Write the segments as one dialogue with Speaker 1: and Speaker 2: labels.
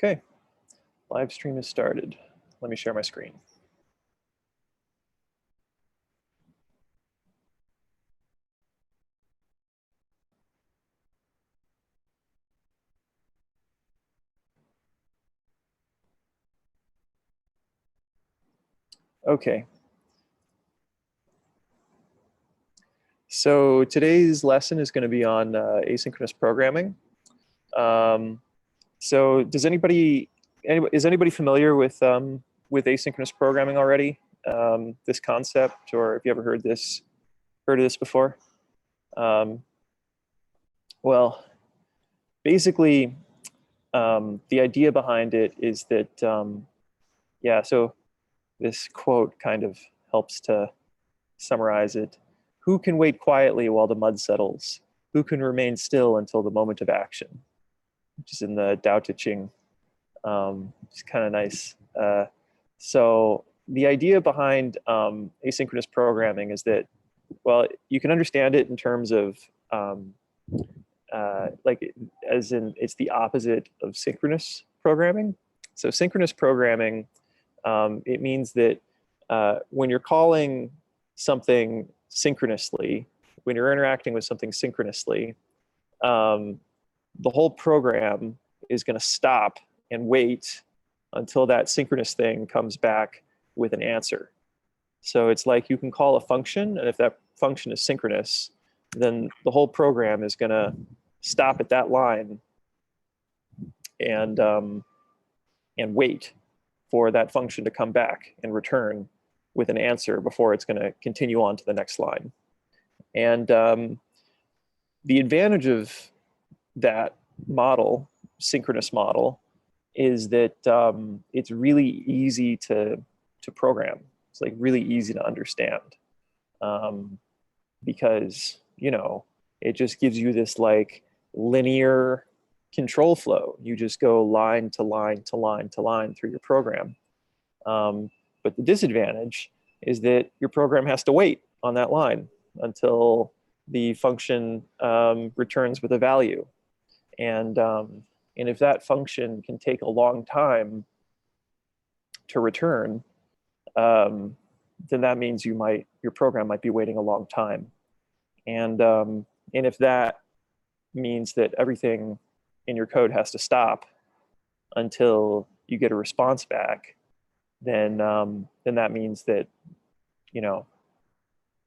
Speaker 1: Okay, live stream is started. Let me share my screen. Okay. So today's lesson is going to be on asynchronous programming. So is anybody familiar with asynchronous programming already? This concept, or have you ever heard of this before? Well, basically, the idea behind it is that, yeah, so this quote kind of helps to summarize it. Who can wait quietly while the mud settles? Who can remain still until the moment of action? Which is in the Tao Te Ching. It's kind of nice. So the idea behind asynchronous programming is that, well, you can understand it in terms of as in it's the opposite of synchronous programming. So synchronous programming, it means that when you're calling something synchronously, when you're interacting with something synchronously, the whole program is going to stop and wait until that synchronous thing comes back with an answer. So it's like you can call a function, and if that function is synchronous, then the whole program is going to stop at that line and wait for that function to come back and return with an answer before it's going to continue on to the next line. And the advantage of that model, synchronous model, is that it's really easy to program. It's like really easy to understand because, you know, it just gives you this like linear control flow. You just go line to line to line to line through your program. But the disadvantage is that your program has to wait on that line until the function returns with a value. And if that function can take a long time to return, then that means your program might be waiting a long time. And if that means that everything in your code has to stop until you get a response back, then that means that, you know,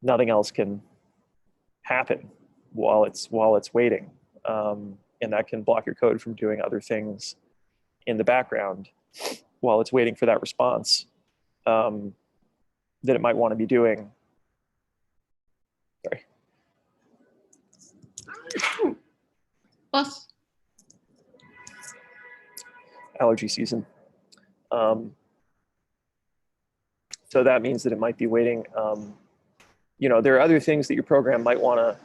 Speaker 1: nothing else can happen while it's waiting. And that can block your code from doing other things in the background while it's waiting for that response that it might want to be doing. Sorry.
Speaker 2: Boss.
Speaker 1: Allergy season. So that means that it might be waiting. You know, there are other things that your program might want to,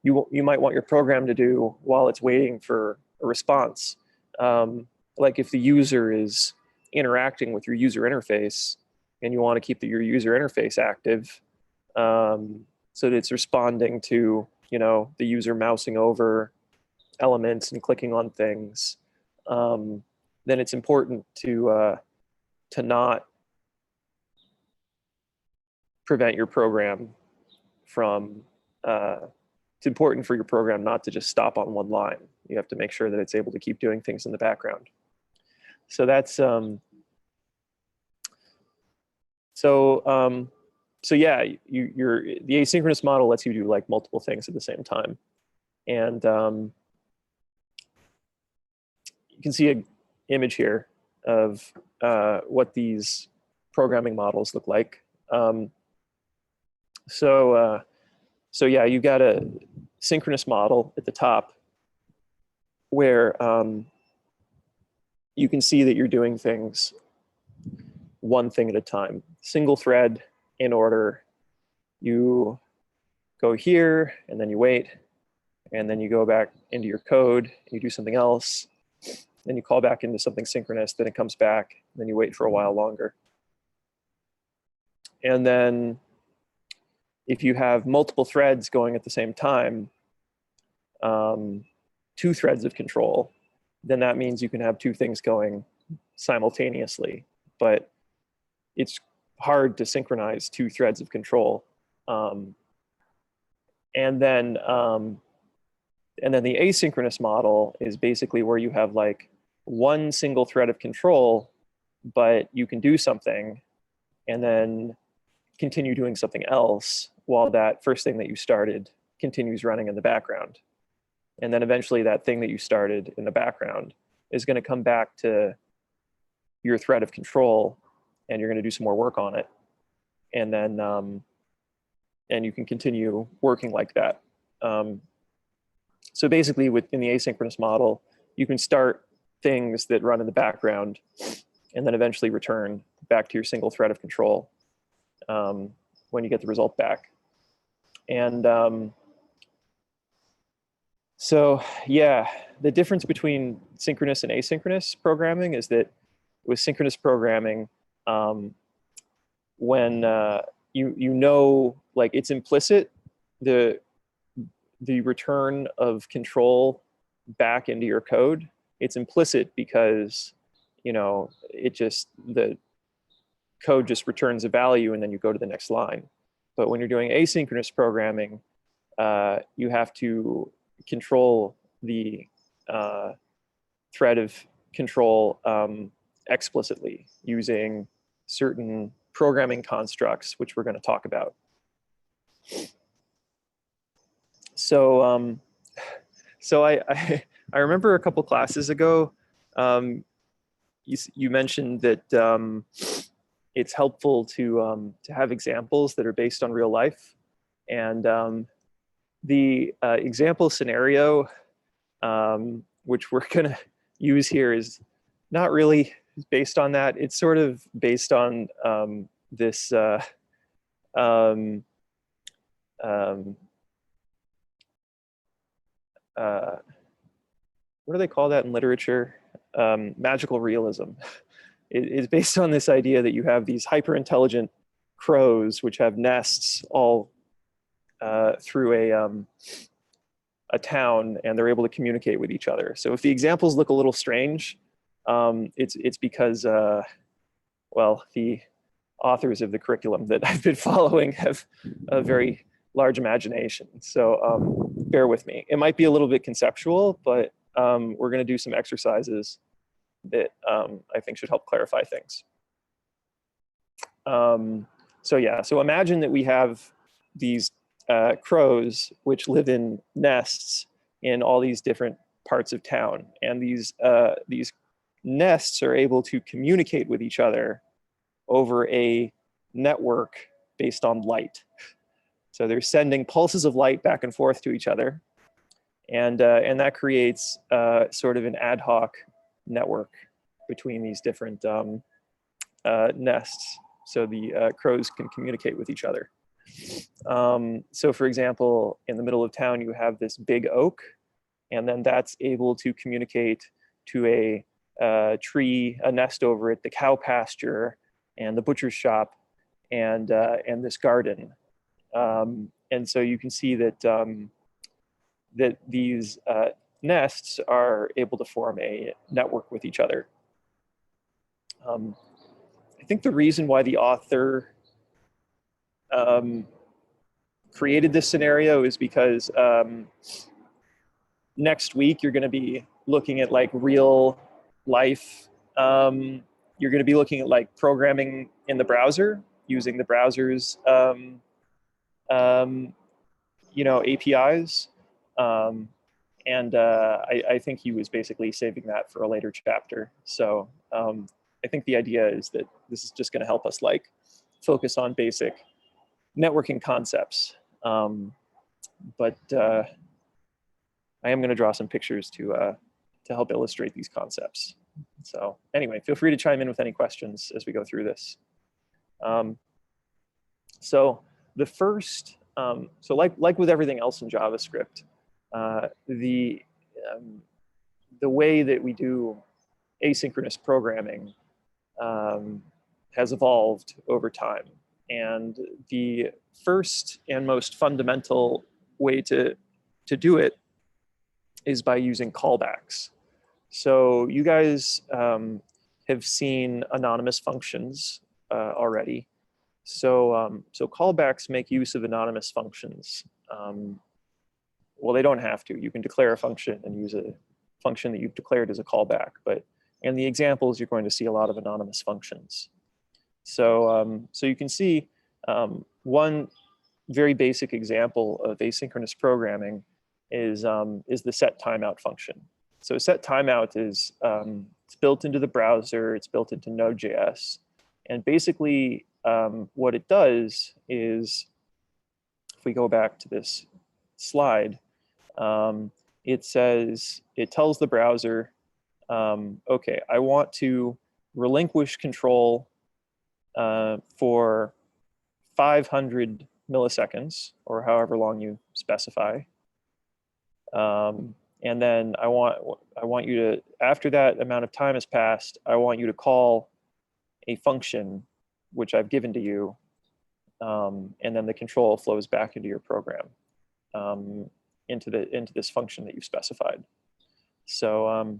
Speaker 1: you might want your program to do while it's waiting for a response. Like if the user is interacting with your user interface and you want to keep your user interface active so that it's responding to, you know, the user mousing over elements and clicking on things, then it's important to not prevent your program from, it's important for your program not to just stop on one line. You have to make sure that it's able to keep doing things in the background. So that's, so yeah, the asynchronous model lets you do like multiple things at the same time. And you can see an image here of what these programming models look like. So yeah, you got a synchronous model at the top where you can see that you're doing things one thing at a time, single thread in order. You go here and then you wait, and then you go back into your code, you do something else, then you call back into something synchronous, then it comes back, and then you wait for a while longer. And then if you have multiple threads going at the same time, 2 threads of control, then that means you can have two things going simultaneously. But it's hard to synchronize two threads of control. And then the asynchronous model is basically where you have like one single thread of control, but you can do something and then continue doing something else while that first thing that you started continues running in the background. And then eventually that thing that you started in the background is going to come back to your thread of control, and you're going to do some more work on it. And then and you can continue working like that. So basically within the asynchronous model, you can start things that run in the background and then eventually return back to your single thread of control when you get the result back. And so yeah, the difference between synchronous and asynchronous programming is that with synchronous programming, when you know, like it's implicit, the return of control back into your code, it's implicit because, you know, the code just returns a value and then you go to the next line. But when you're doing asynchronous programming, you have to control the thread of control explicitly using certain programming constructs, which we're going to talk about. So, so I remember a couple classes ago, you mentioned that it's helpful to have examples that are based on real life, and the example scenario, which we're going to use here, is not really based on that. It's sort of based on this what do they call that in literature? Magical realism. It's based on this idea that you have these hyper intelligent crows which have nests all through a town, and they're able to communicate with each other. So if the examples look a little strange, it's because well, the authors of the curriculum that I've been following have a very large imagination. So bear with me. It might be a little bit conceptual, but we're going to do some exercises that I think should help clarify things. So yeah, so imagine that we have these crows which live in nests in all these different parts of town, and these nests are able to communicate with each other over a network based on light. So they're sending pulses of light back and forth to each other, and that creates sort of an ad hoc network between these different nests, so the crows can communicate with each other. So for example, in the middle of town, you have this big oak, and then that's able to communicate to a tree, a nest over it, the cow pasture, and the butcher's shop, and this garden. And so you can see that that these nests are able to form a network with each other. I think the reason why the author created this scenario is because next week you're going to be looking at like real life. You're going to be looking at like programming in the browser using the browser's you know, APIs. And I think he was basically saving that for a later chapter. So I think the idea is that this is just going to help us like focus on basic networking concepts. But I am going to draw some pictures to help illustrate these concepts. So anyway, feel free to chime in with any questions as we go through this. So the first, so like with everything else in JavaScript, the way that we do asynchronous programming has evolved over time. And the first and most fundamental way to do it is by using callbacks. So you guys have seen anonymous functions already. So callbacks make use of anonymous functions. Well, they don't have to. You can declare a function and use a function that you've declared as a callback. But in the examples, you're going to see a lot of anonymous functions. So you can see one very basic example of asynchronous programming is the set timeout function. So set timeout is it's built into the browser. It's built into Node.js, and basically what it does is, if we go back to this slide, it tells the browser, okay, I want to relinquish control for 500 milliseconds, or however long you specify. And then I want you to, after that amount of time has passed, I want you to call a function which I've given to you, and then the control flows back into your program, into this function that you've specified. So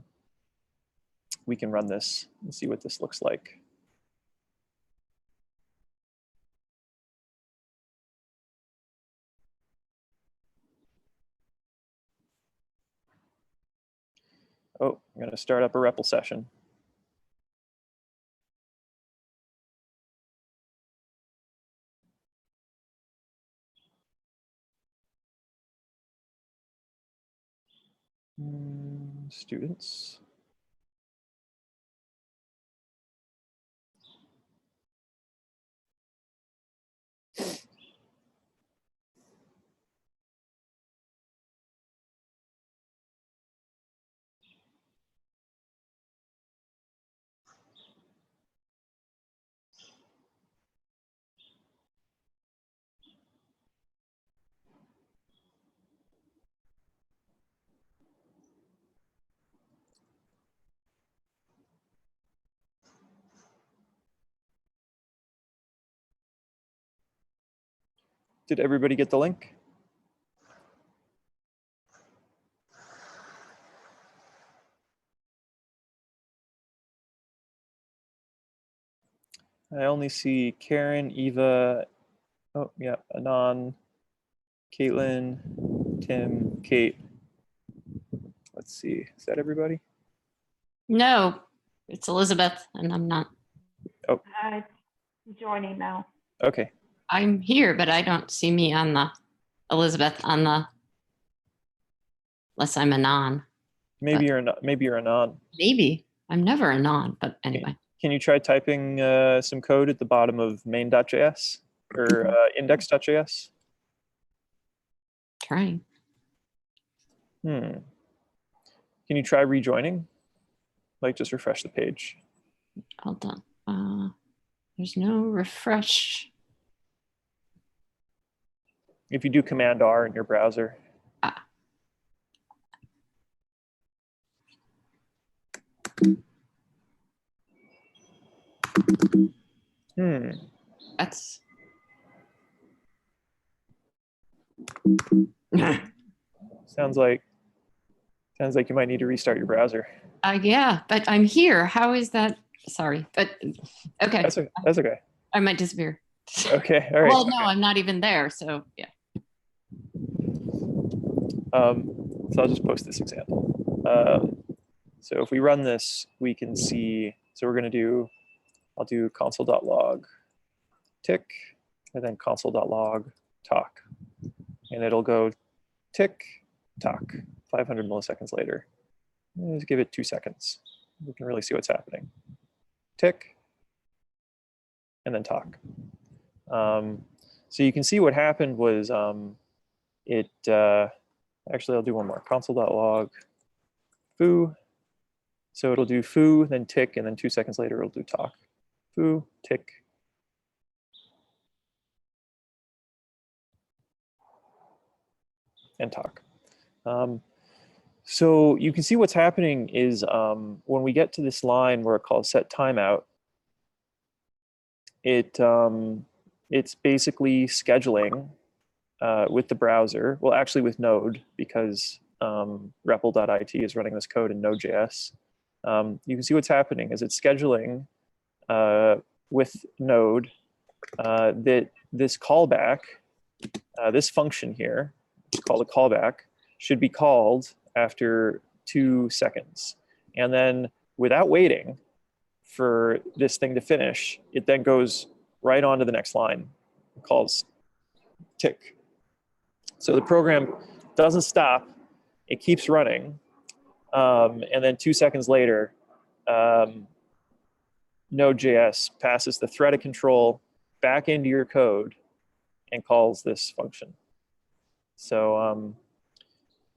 Speaker 1: we can run this and see what this looks like. Oh, I'm going to start up a REPL session. Students. Did everybody get the link? I only see Karen, Eva, oh yeah, Anon, Caitlin, Tim, Kate. Let's see, is that everybody?
Speaker 2: No, it's Elizabeth, and I'm not.
Speaker 1: Oh,
Speaker 3: I'm joining now.
Speaker 1: okay.
Speaker 2: I'm here, but I don't see me on the Elizabeth on the, unless I'm Anon.
Speaker 1: Maybe you're Anon.
Speaker 2: Maybe. I'm never Anon, but anyway.
Speaker 1: Can you try typing some code at the bottom of main.js or index.js?
Speaker 2: Trying.
Speaker 1: Can you try rejoining? Like just refresh the page.
Speaker 2: Hold on. There's no refresh.
Speaker 1: If you do Command R in your browser.
Speaker 2: That's.
Speaker 1: Sounds like you might need to restart your browser.
Speaker 2: Yeah, but I'm here. How is that? Sorry, but okay.
Speaker 1: That's okay.
Speaker 2: I might disappear.
Speaker 1: Okay, all right.
Speaker 2: Well, no, I'm not even there, so yeah.
Speaker 1: So I'll just post this example. So if we run this, we can see, so we're gonna do, I'll do console.log tick, and then console.log talk. And it'll go tick, talk, 500 milliseconds later. Let's give it 2 seconds. We can really see what's happening. Tick, and then talk. So you can see what happened was actually I'll do one more, console.log foo. So it'll do foo, then tick, and then 2 seconds later it'll do talk. Foo, tick. And talk. So you can see what's happening is when we get to this line where it calls set timeout, it's basically scheduling with the browser, well, actually with Node, because REPL.it is running this code in Node.js, you can see what's happening is it's scheduling with Node that this callback, this function here, it's called a callback, should be called after 2 seconds. And then without waiting for this thing to finish, it then goes right on to the next line. It calls tick. So the program doesn't stop, it keeps running. And then 2 seconds later, Node.js passes the threaded control back into your code and calls this function. So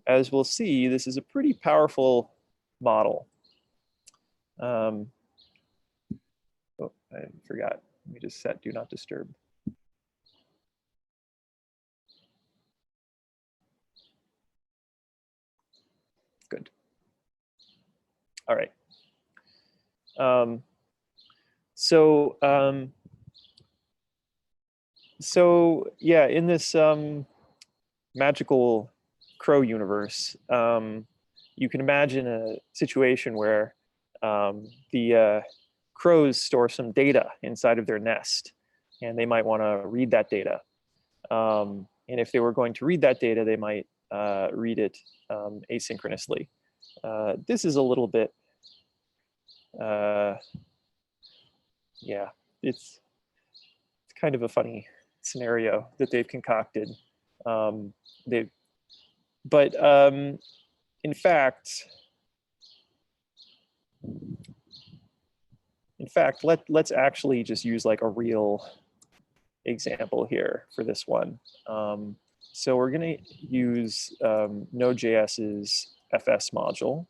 Speaker 1: as we'll see, this is a pretty powerful model. Oh, I forgot. Let me just set do not disturb. Good. All right. So yeah, in this magical crow universe, you can imagine a situation where the crows store some data inside of their nest, and they might want to read that data. And if they were going to read that data, they might read it asynchronously. This is a little bit, yeah, it's kind of a funny scenario that they've concocted. But in fact, let's actually just use like a real example here for this one. So we're going to use Node.js's FS module.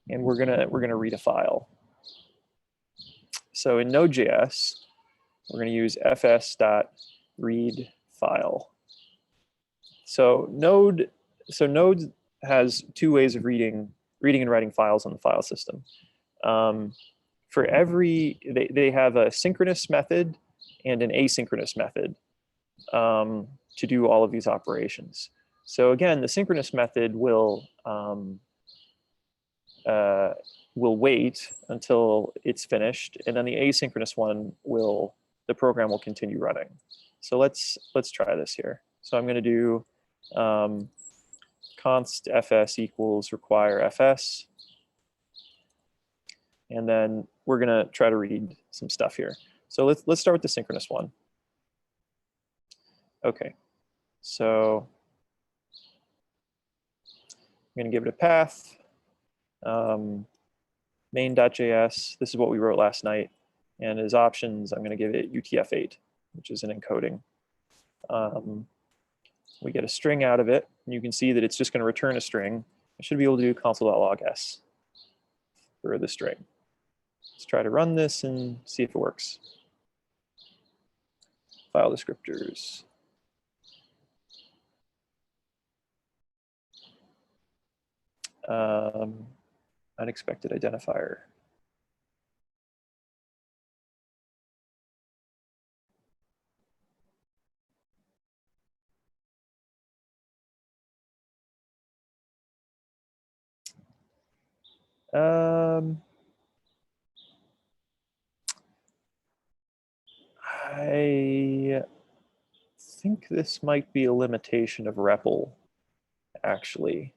Speaker 1: And we're gonna read a file. So in Node.js, we're going to use fs.read file. So Node has 2 ways of reading and writing files on the file system. For every, they have a synchronous method and an asynchronous method to do all of these operations. So again, the synchronous method will wait until it's finished, and then the asynchronous one the program will continue running. So let's try this here. So I'm going to do const fs equals require fs, and then we're going to try to read some stuff here. So let's start with the synchronous one. Okay, so I'm going to give it a path. Main.js, this is what we wrote last night. And as options, I'm going to give it UTF-8, which is an encoding. We get a string out of it, and you can see that it's just going to return a string. I should be able to do console.log_s for the string. Let's try to run this and see if it works. File descriptors. Unexpected identifier. I think this might be a limitation of REPL, actually.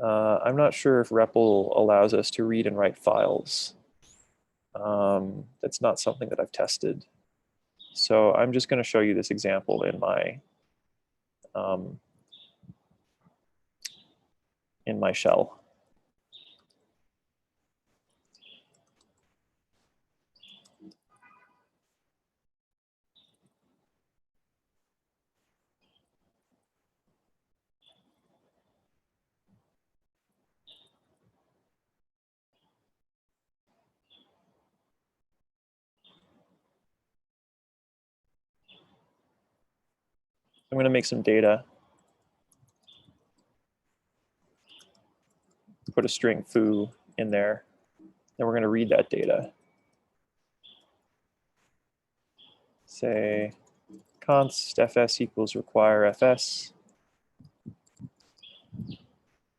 Speaker 1: I'm not sure if REPL allows us to read and write files. That's not something that I've tested. So I'm just going to show you this example in my shell. I'm going to make some data. Put a string foo in there. Then we're going to read that data. Say const fs equals require fs.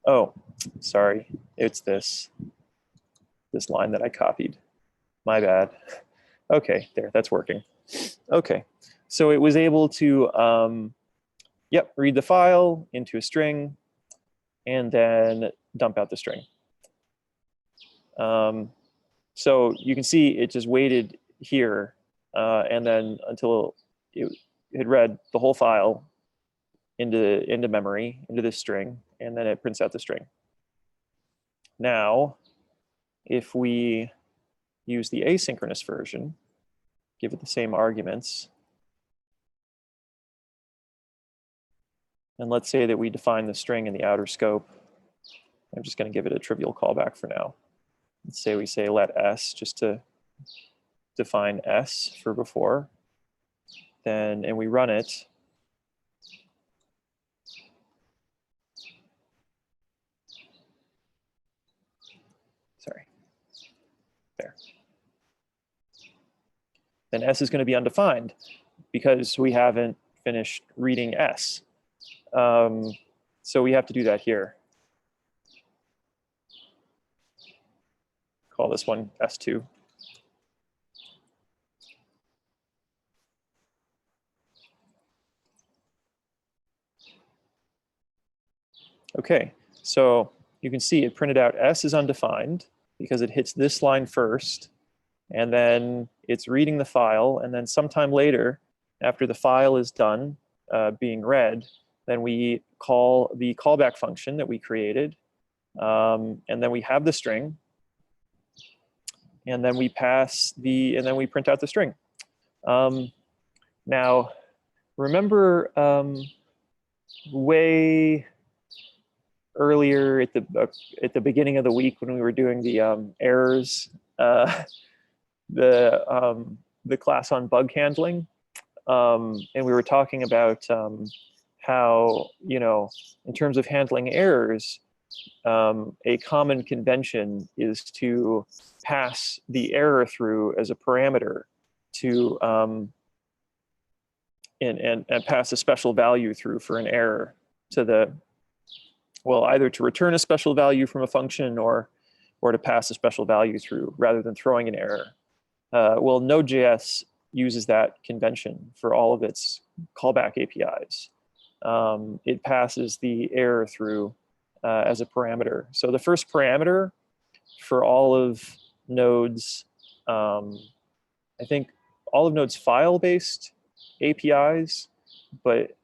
Speaker 1: Oh, sorry, it's this line that I copied. My bad. Okay, there, that's working. Okay, so it was able to, read the file into a string and then dump out the string. So you can see it just waited here and then until it had read the whole file into memory, into this string, and then it prints out the string. Now, if we use the asynchronous version, give it the same arguments, and let's say that we define the string in the outer scope. I'm just going to give it a trivial callback for now. Let's say we say let s, just to define s for before, then, and we run it. Sorry, there. Then s is going to be undefined because we haven't finished reading s. So we have to do that here. Call this one s2. Okay, so you can see it printed out s is undefined because it hits this line first, and then it's reading the file, and then sometime later, after the file is done being read, then we call the callback function that we created, and then we have the string, and then we and then we print out the string. Now, remember way earlier at the beginning of the week when we were doing the errors, the class on bug handling, and we were talking about how, in terms of handling errors, a common convention is to pass the error through as a parameter to and pass a special value through for an error to the, well, either to return a special value from a function or to pass a special value through rather than throwing an error. Well, Node.js uses that convention for all of its callback APIs. It passes the error through as a parameter. So the first parameter for all of Node's, I think all of Node's file-based APIs, but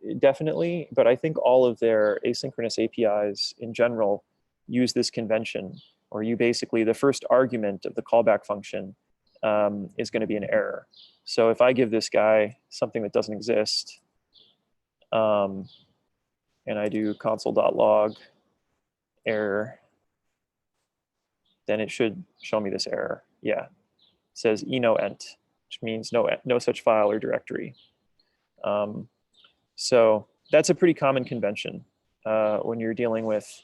Speaker 1: I think all of their asynchronous APIs in general use this convention, or you basically, the first argument of the callback function is going to be an error. So if I give this guy something that doesn't exist, and I do console.log error, then it should show me this error. Yeah, it says enoent, which means no such file or directory. So that's a pretty common convention when you're dealing with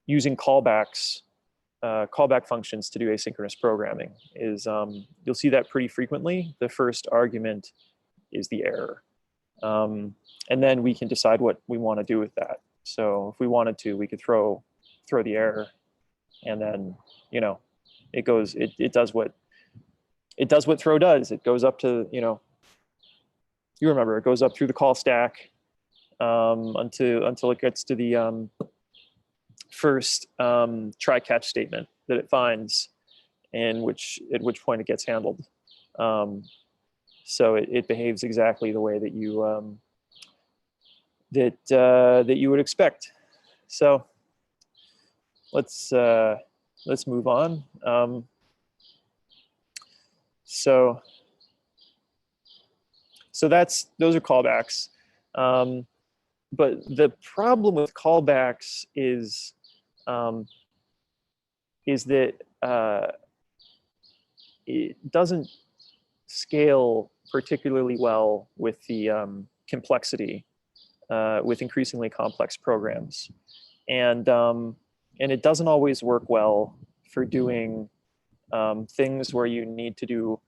Speaker 1: using callbacks, callback functions to do asynchronous programming. Is you'll see that pretty frequently. The first argument is the error. And then we can decide what we want to do with that. So if we wanted to, we could throw the error, and then it goes. It does what throw does. It goes up to you remember, it goes up through the call stack until it gets to the first try catch statement that it finds, and at which point it gets handled. So it behaves exactly the way that you that you would expect. So let's move on. So those are callbacks. But the problem with callbacks is that it doesn't scale particularly well with the complexity, with increasingly complex programs, and it doesn't always work well for doing things where you need to do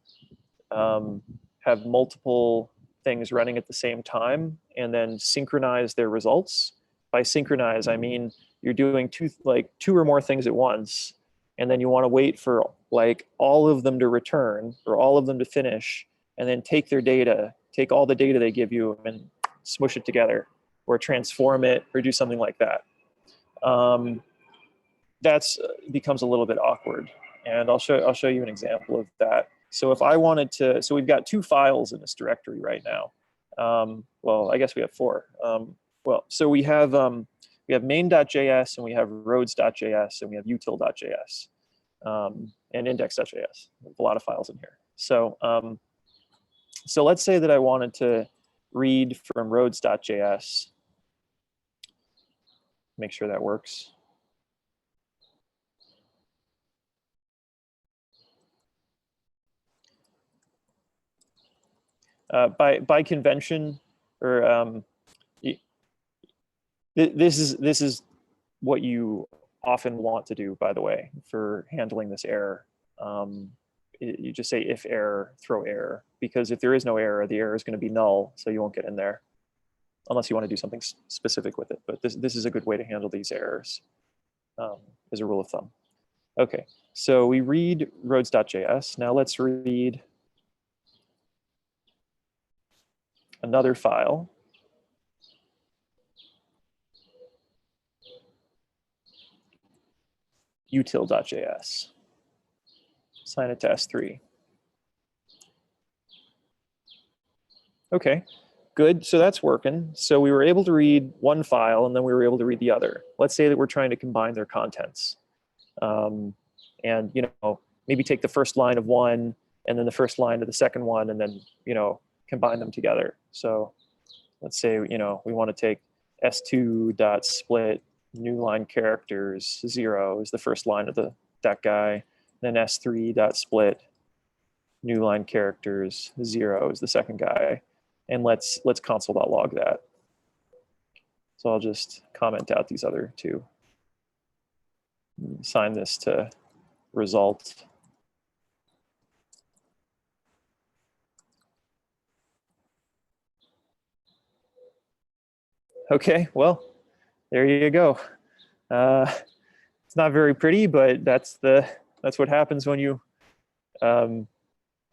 Speaker 1: have multiple things running at the same time and then synchronize their results. By synchronize, I mean you're doing two or more things at once, and then you want to wait for like all of them to return or all of them to finish, and then take their data, take all the data they give you and smush it together or transform it or do something like that. That's becomes a little bit awkward. And I'll show you an example of that. So if I wanted to, so we've got 2 files in this directory right now. Well, I guess we have 4. So we have main.js and we have roads.js and we have util.js and index.js. A lot of files in here. So so let's say that I wanted to read from roads.js. Make sure that works. By convention, or this is what you often want to do, by the way, for handling this error. You just say if error, throw error, because if there is no error, the error is going to be null, so you won't get in there, unless you want to do something specific with it. But this is a good way to handle these errors, as a rule of thumb. Okay, so we read roads.js. Now let's read another file. util.js. Assign it to S3. Okay, good. So that's working. So we were able to read one file and then we were able to read the other. Let's say that we're trying to combine their contents. And maybe take the first line of one and then the first line of the second one and then combine them together. So let's say we want to take s2.split new line characters 0 is the first line of that guy, then s3.split new line characters 0 is the second guy, and let's console.log that. So I'll just comment out these other 2. Assign this to result. Okay, well, there you go. It's not very pretty, but that's what happens when you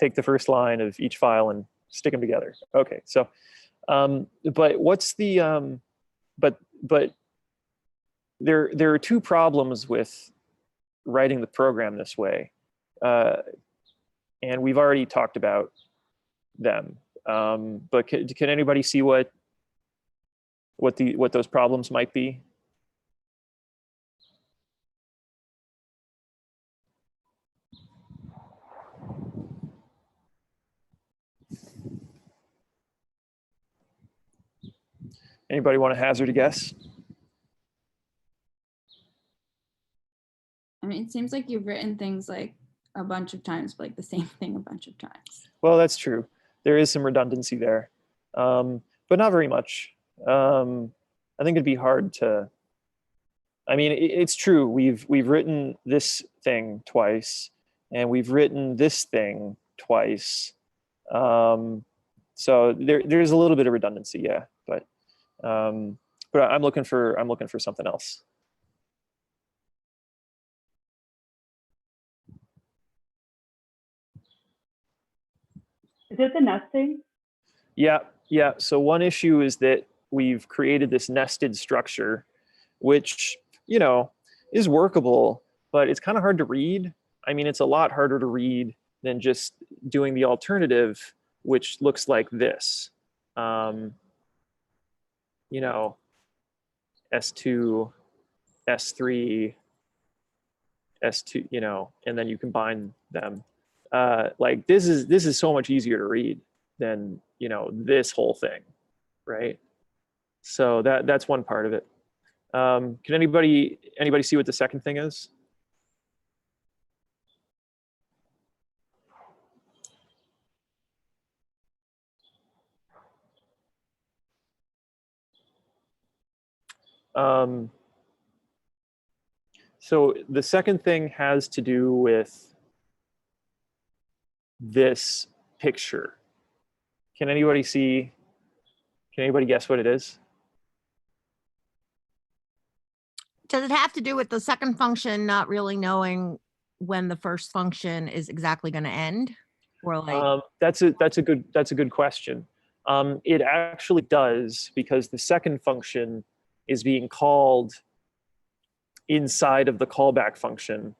Speaker 1: take the first line of each file and stick them together. Okay, so but what's the but there are 2 problems with writing the program this way, and we've already talked about them. But can anybody see what those problems might be? Anybody want to hazard a guess?
Speaker 4: I mean, it seems like you've written things like a bunch of times, but like the same thing a bunch of times.
Speaker 1: Well, that's true. There is some redundancy there, but not very much. I think it'd be hard to. I mean, it's true. We've written this thing twice, and we've written this thing twice. So there's a little bit of redundancy, yeah. But I'm looking for something else.
Speaker 3: Is it the nesting?
Speaker 1: Yeah. So one issue is that we've created this nested structure, which is workable, but it's kind of hard to read. I mean, it's a lot harder to read than just doing the alternative, which looks like this. S2, S3, S2, and then you combine them. Like this is so much easier to read than this whole thing, right? So that's one part of it. Can anybody see what the second thing is? So the second thing has to do with this picture. Can anybody see? Can anybody guess what it is?
Speaker 5: Does it have to do with the second function not really knowing when the first function is exactly going to end? Or like,
Speaker 1: That's a good question. It actually does, because the second function is being called inside of the callback function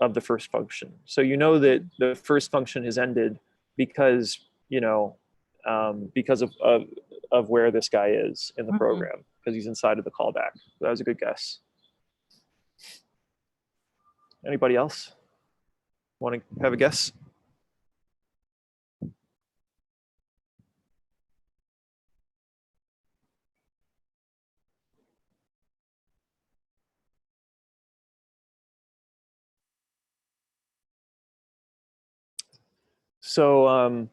Speaker 1: of the first function. So you know that the first function has ended because, you know, because of where this guy is in the
Speaker 5: Mhm.
Speaker 1: program, because he's inside of the callback. That was a good guess. Anybody else want to have a guess? So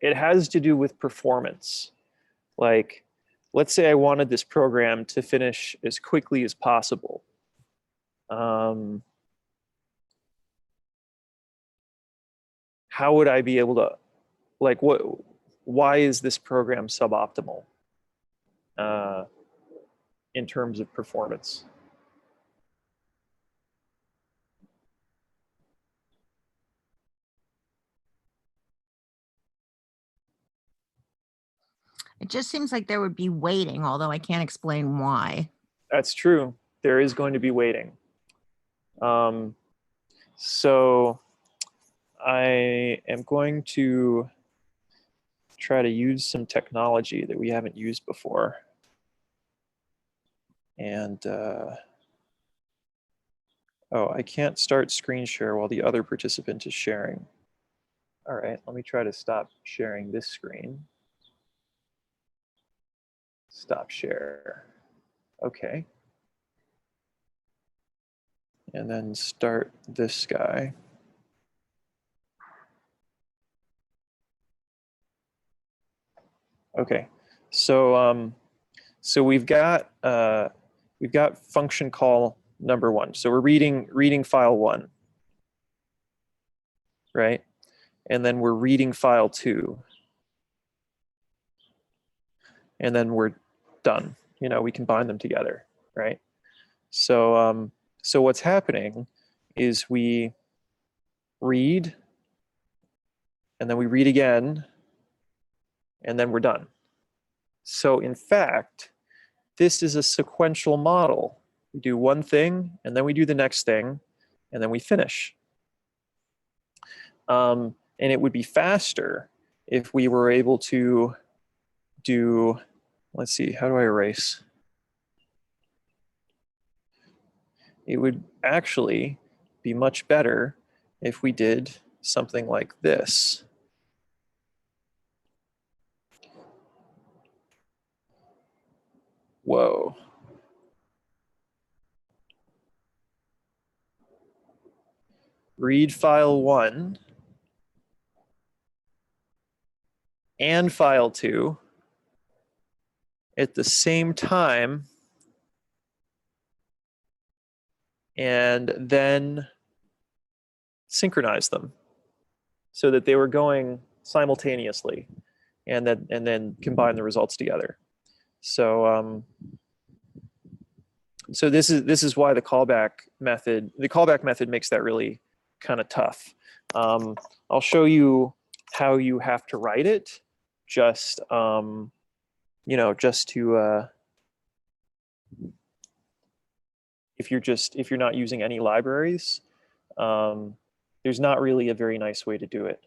Speaker 1: it has to do with performance. Like, let's say I wanted this program to finish as quickly as possible. How would I be able to, like, why is this program suboptimal in terms of performance?
Speaker 5: it just seems like there would be waiting, although I can't explain why.
Speaker 1: That's true. There is going to be waiting. So I am going to try to use some technology that we haven't used before. And, oh, I can't start screen share while the other participant is sharing. All right, let me try to stop sharing this screen. Stop share. Okay. And then start this guy. Okay, so so we've got function call number one. So we're reading file one, right? And then we're reading file two, and then we're done. You know, we combine them together, right? So so what's happening is we read, and then we read again, and then we're done. So in fact, this is a sequential model. We do one thing, and then we do the next thing, and then we finish. And it would be faster if we were able to do, let's see, how do I erase? It would actually be much better if we did something like this. Whoa. Read file one and file two at the same time, and then synchronize them so that they were going simultaneously, and then combine the results together. So so this is why the callback method makes that really kind of tough. I'll show you how you have to write it, just you know, just to if you're not using any libraries, there's not really a very nice way to do it.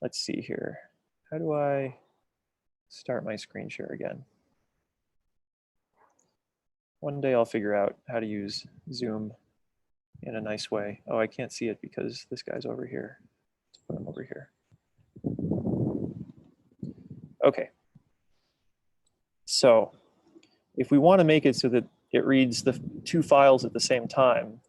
Speaker 1: Let's see here. How do I start my screen share again? One day I'll figure out how to use Zoom in a nice way. Oh, I can't see it because this guy's over here. Let's put him over here. Okay. So if we want to make it so that it reads the two files at the same time,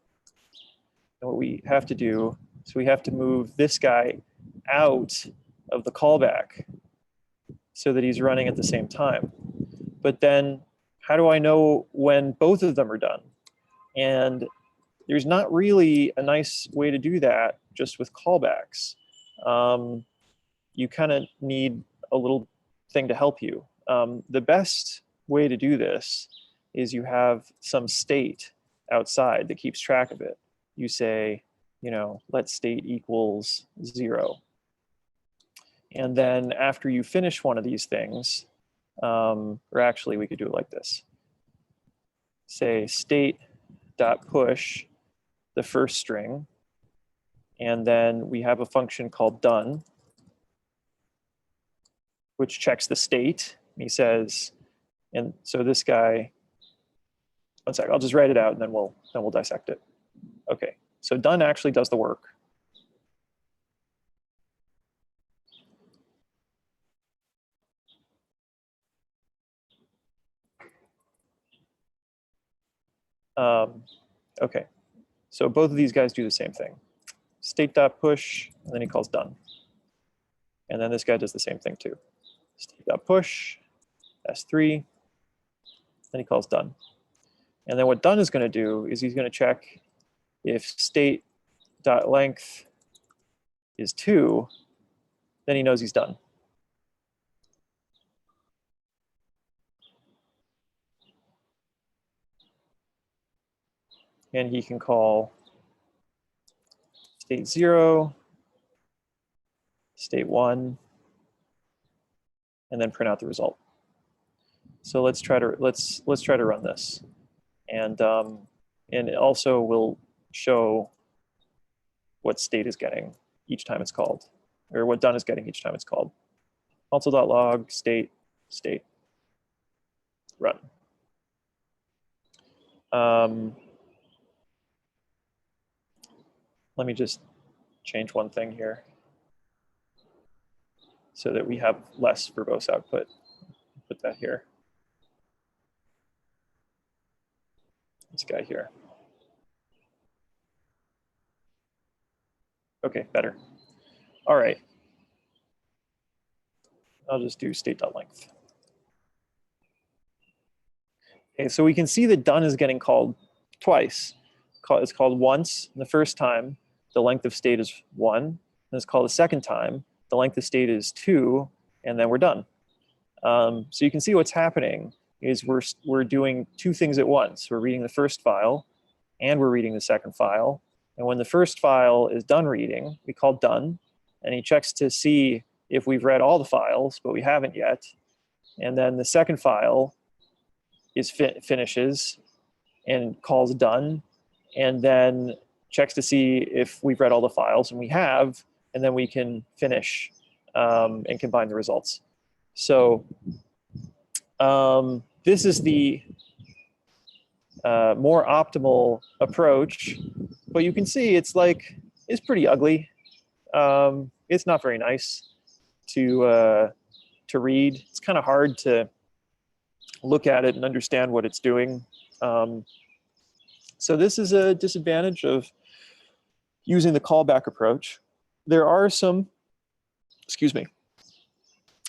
Speaker 1: what we have to do is we have to move this guy out of the callback so that he's running at the same time. But then how do I know when both of them are done? And there's not really a nice way to do that just with callbacks. You kind of need a little thing to help you. The best way to do this is you have some state outside that keeps track of it. You say, you know, let state equals 0. And then after you finish one of these things, or actually we could do it like this. Say state.push the first string, and then we have a function called done, which checks the state. And he says, and so this guy, one sec, I'll just write it out and then we'll dissect it. Okay, so done actually does the work. Okay, so both of these guys do the same thing. State.push, and then he calls done. And then this guy does the same thing too. State.push, S3, then he calls done. And then what done is going to do is he's going to check if state.length is 2, then he knows he's done. And he can call state 0, state 1, and then print out the result. So let's try to run this, and it also will show what state is getting each time it's called, or what done is getting each time it's called. Console.log state run. Let me just change one thing here so that we have less verbose output. Put that here. This guy here. Okay, better. All right. I'll just do state.length. Okay, so we can see that done is getting called twice. It's called once the first time, the length of state is 1. And it's called the second time, the length of state is 2, and then we're done. So you can see what's happening is we're doing two things at once. We're reading the first file, and we're reading the second file. And when the first file is done reading, we call done, and he checks to see if we've read all the files, but we haven't yet. And then the second file is finishes and calls done, and then checks to see if we've read all the files, and we have, and then we can finish and combine the results. So this is the more optimal approach, but you can see it's pretty ugly. It's not very nice to read. It's kind of hard to look at it and understand what it's doing. So this is a disadvantage of using the callback approach. There are some,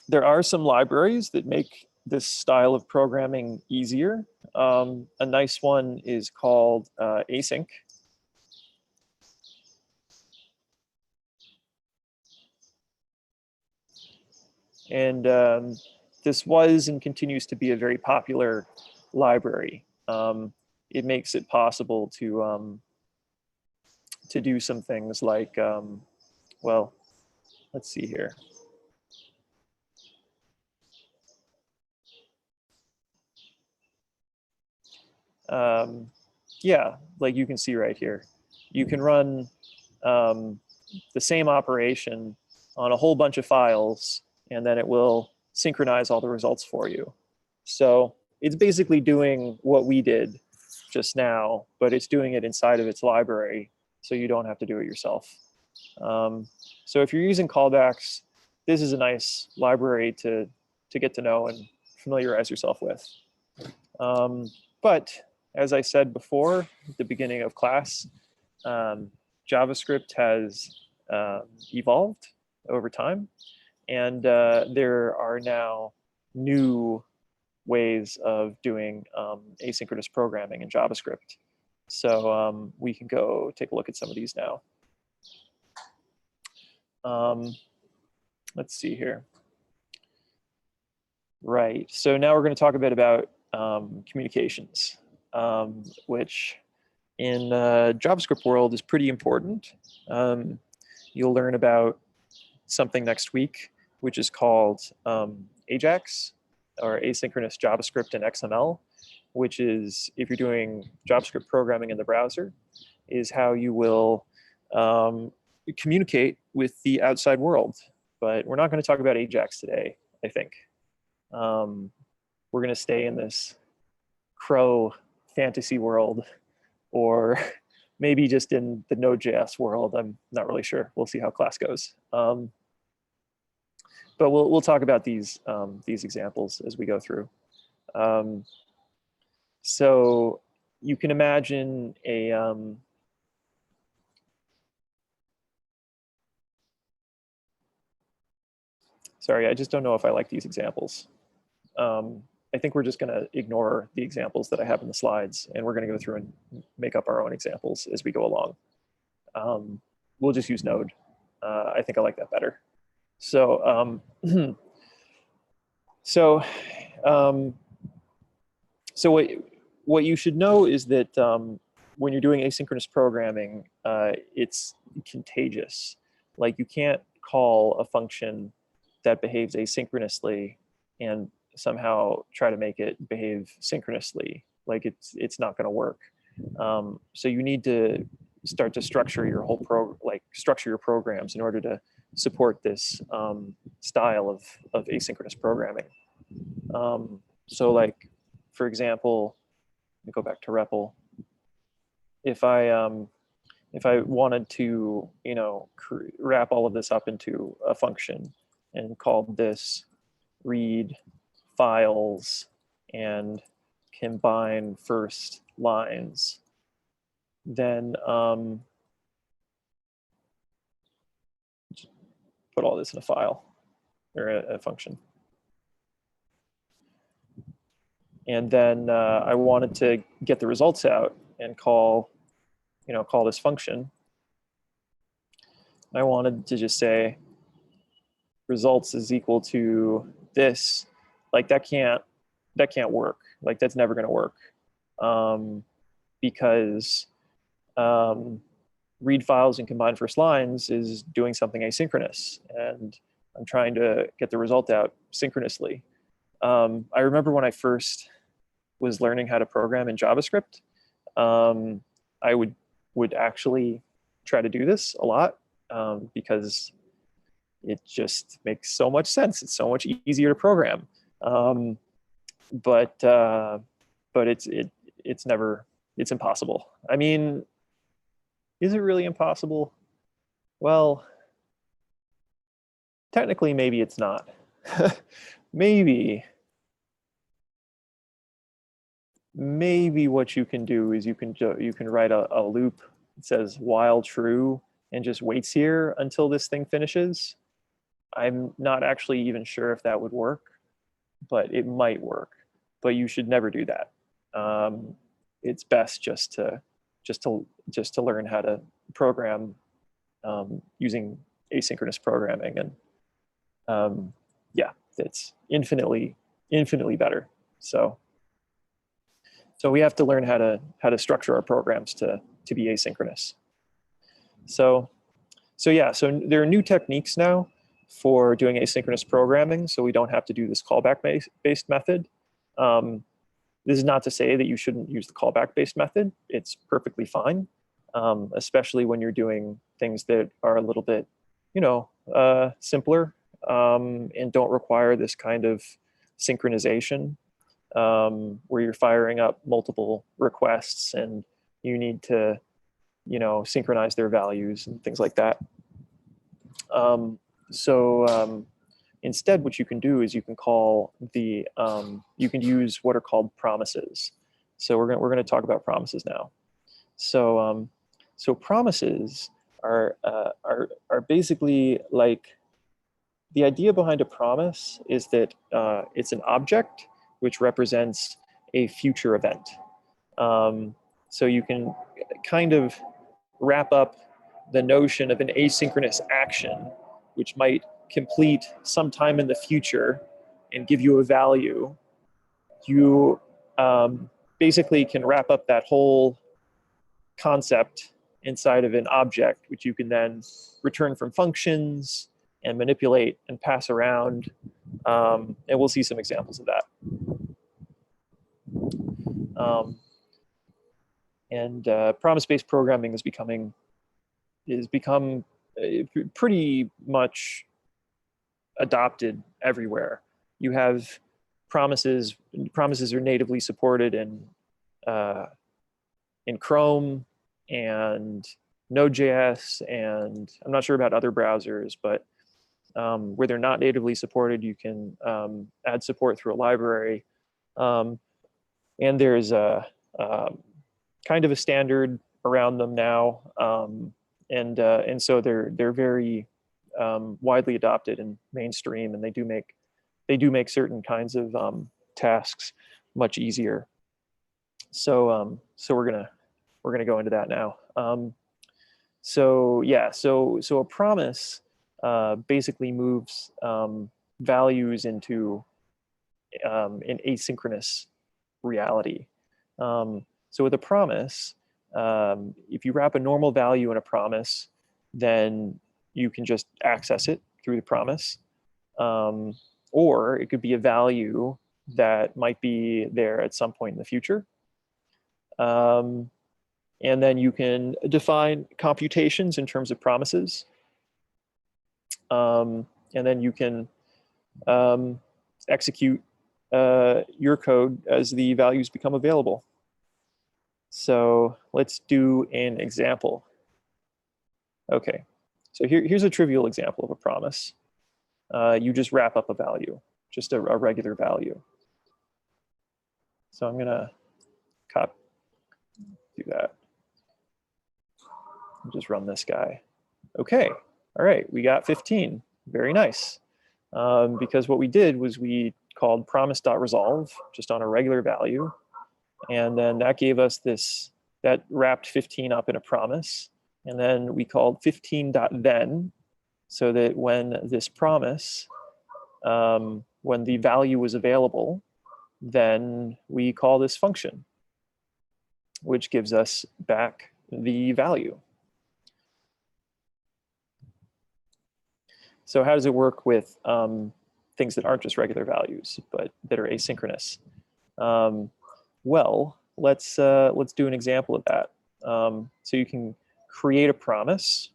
Speaker 1: there are some libraries that make this style of programming easier. A nice one is called Async. And this was and continues to be a very popular library. It makes it possible to do some things like, well, let's see here. Yeah, like you can see right here, you can run the same operation on a whole bunch of files, and then it will synchronize all the results for you. So it's basically doing what we did just now, but it's doing it inside of its library, so you don't have to do it yourself. So if you're using callbacks, this is a nice library to get to know and familiarize yourself with. But as I said before at the beginning of class, JavaScript has evolved over time, and there are now new ways of doing asynchronous programming in JavaScript. So we can go take a look at some of these now. Let's see here. Right. So now we're going to talk a bit about communications, which in JavaScript world is pretty important. You'll learn about something next week, which is called Ajax, or asynchronous JavaScript and XML, which is, if you're doing JavaScript programming in the browser, is how you will communicate with the outside world. But we're not going to talk about Ajax today, I think. We're going to stay in this crow fantasy world, or maybe just in the Node.js world. I'm not really sure. We'll see how class goes. But we'll talk about these examples as we go through. So you can imagine a sorry, I just don't know if I like these examples. I think we're just going to ignore the examples that I have in the slides, and we're going to go through and make up our own examples as we go along. We'll just use Node. I think I like that better. So, so what you should know is that when you're doing asynchronous programming, it's contagious. Like, you can't call a function that behaves asynchronously and somehow try to make it behave synchronously. Like, it's not going to work. So you need to start to structure your whole structure your programs in order to support this style of asynchronous programming. So, like, for example, let me go back to REPL. If I wanted to, wrap all of this up into a function and called this read files and combine first lines, then put all this in a file or a function. And then I wanted to get the results out and call this function. I wanted to just say results is equal to this. Like, that can't work. Like, that's never going to work, because read files and combine first lines is doing something asynchronous, and I'm trying to get the result out synchronously. I remember when I first was learning how to program in JavaScript, I would actually try to do this a lot, because it just makes so much sense. It's so much easier to program. But it's impossible. I mean, is it really impossible? Well, technically, maybe it's not. Maybe what you can do is you can write a loop that says while true and just waits here until this thing finishes. I'm not actually even sure if that would work, but it might work. But you should never do that. It's best just to learn how to program using asynchronous programming, and yeah, it's infinitely better. So we have to learn how to structure our programs to be asynchronous. So there are new techniques now for doing asynchronous programming, so we don't have to do this callback-based method. This is not to say that you shouldn't use the callback-based method. It's perfectly fine, especially when you're doing things that are a little bit, simpler, and don't require this kind of synchronization, where you're firing up multiple requests and you need to, synchronize their values and things like that. Instead, what you can do is you can you can use what are called promises. So we're going to talk about promises now. So promises are basically, like, the idea behind a promise is that it's an object which represents a future event. So you can kind of wrap up the notion of an asynchronous action, which might complete sometime in the future, and give you a value, you basically can wrap up that whole concept inside of an object, which you can then return from functions and manipulate and pass around. And we'll see some examples of that. Promise-based programming has become pretty much adopted everywhere. You have promises. Promises are natively supported in Chrome and Node.js, and I'm not sure about other browsers, but where they're not natively supported, you can add support through a library. And there's a kind of a standard around them now, and so they're very widely adopted and mainstream, and they do make certain kinds of tasks much easier. So we're gonna go into that now. So a promise basically moves values into an asynchronous reality. So with a promise, if you wrap a normal value in a promise, then you can just access it through the promise. Or it could be a value that might be there at some point in the future. And then you can define computations in terms of promises. And then you can execute your code as the values become available. So let's do an example. Okay, so here's a trivial example of a promise. You just wrap up a value, just a regular value. So I'm gonna do that. Just run this guy. Okay, all right, we got 15, very nice. Because what we did was we called promise.resolve just on a regular value. And then that gave us this, that wrapped 15 up in a promise. And then we called 15.then so that when this promise, when the value was available, then we call this function, which gives us back the value. So how does it work with things that aren't just regular values, but that are asynchronous? Well, let's do an example of that. So you can create a promise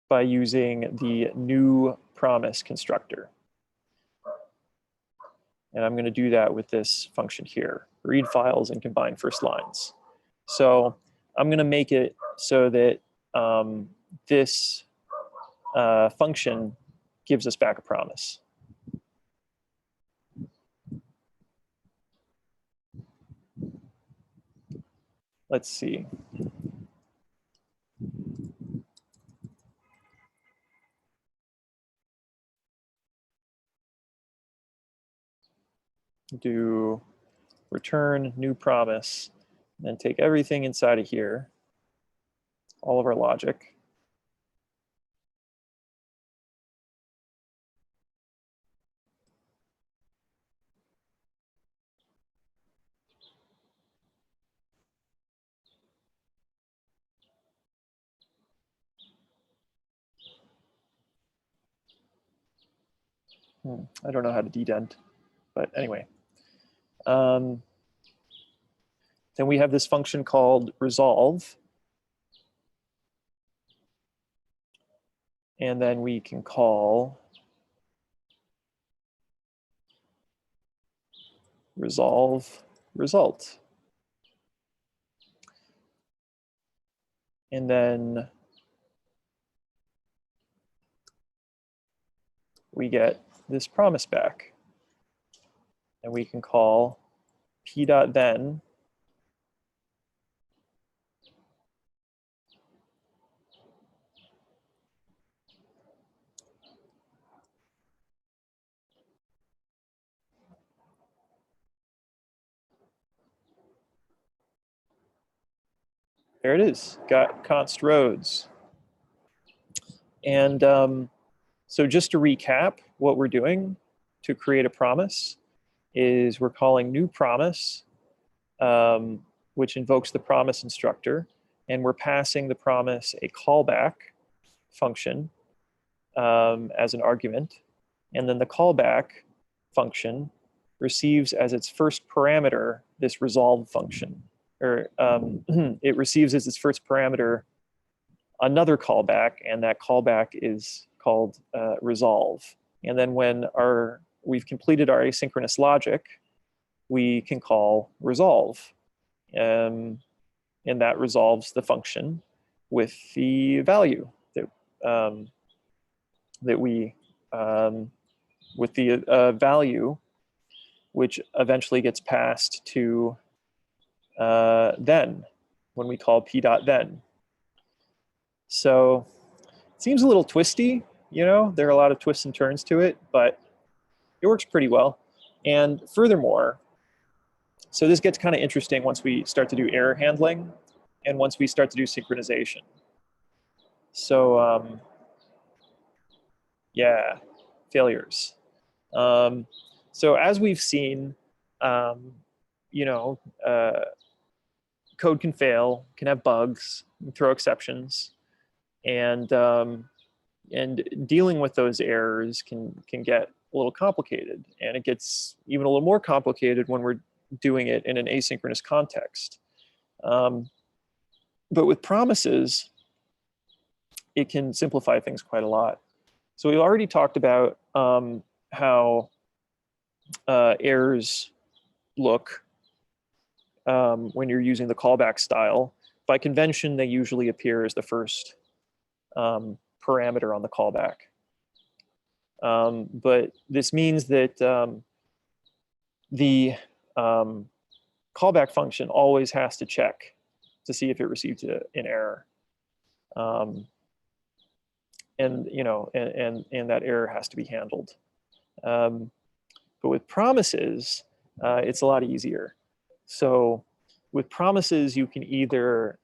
Speaker 1: by using the new promise constructor. And I'm going to do that with this function here, read files and combine first lines. So I'm going to make it so that this function gives us back a promise. Let's see. Do return new promise, and then take everything inside of here, all of our logic. I don't know how to dedent, but anyway. Then we have this function called resolve. And then we can call resolve result. And then we get this promise back. And we can call p.then there it is, got const roads. And So just to recap, what we're doing to create a promise is we're calling new promise, which invokes the promise instructor, and we're passing the promise a callback function as an argument, and then the callback function receives as its first parameter this resolve function, or it receives as its first parameter another callback, and that callback is called resolve. And then when we've completed our asynchronous logic, we can call resolve, and that resolves the function with the value with the value, which eventually gets passed to then when we call p.then. So it seems a little twisty, you know, there are a lot of twists and turns to it, but it works pretty well. And furthermore, so this gets kind of interesting once we start to do error handling and once we start to do synchronization. So yeah, failures. So as we've seen, you know, code can fail, can have bugs, throw exceptions, and dealing with those errors can get a little complicated, and it gets even a little more complicated when we're doing it in an asynchronous context. But with promises, it can simplify things quite a lot. So we've already talked about how errors look when you're using the callback style. By convention, they usually appear as the first parameter on the callback. But this means that the callback function always has to check to see if it received an error. And you know, and that error has to be handled. But with promises, it's a lot easier. So with promises, you can either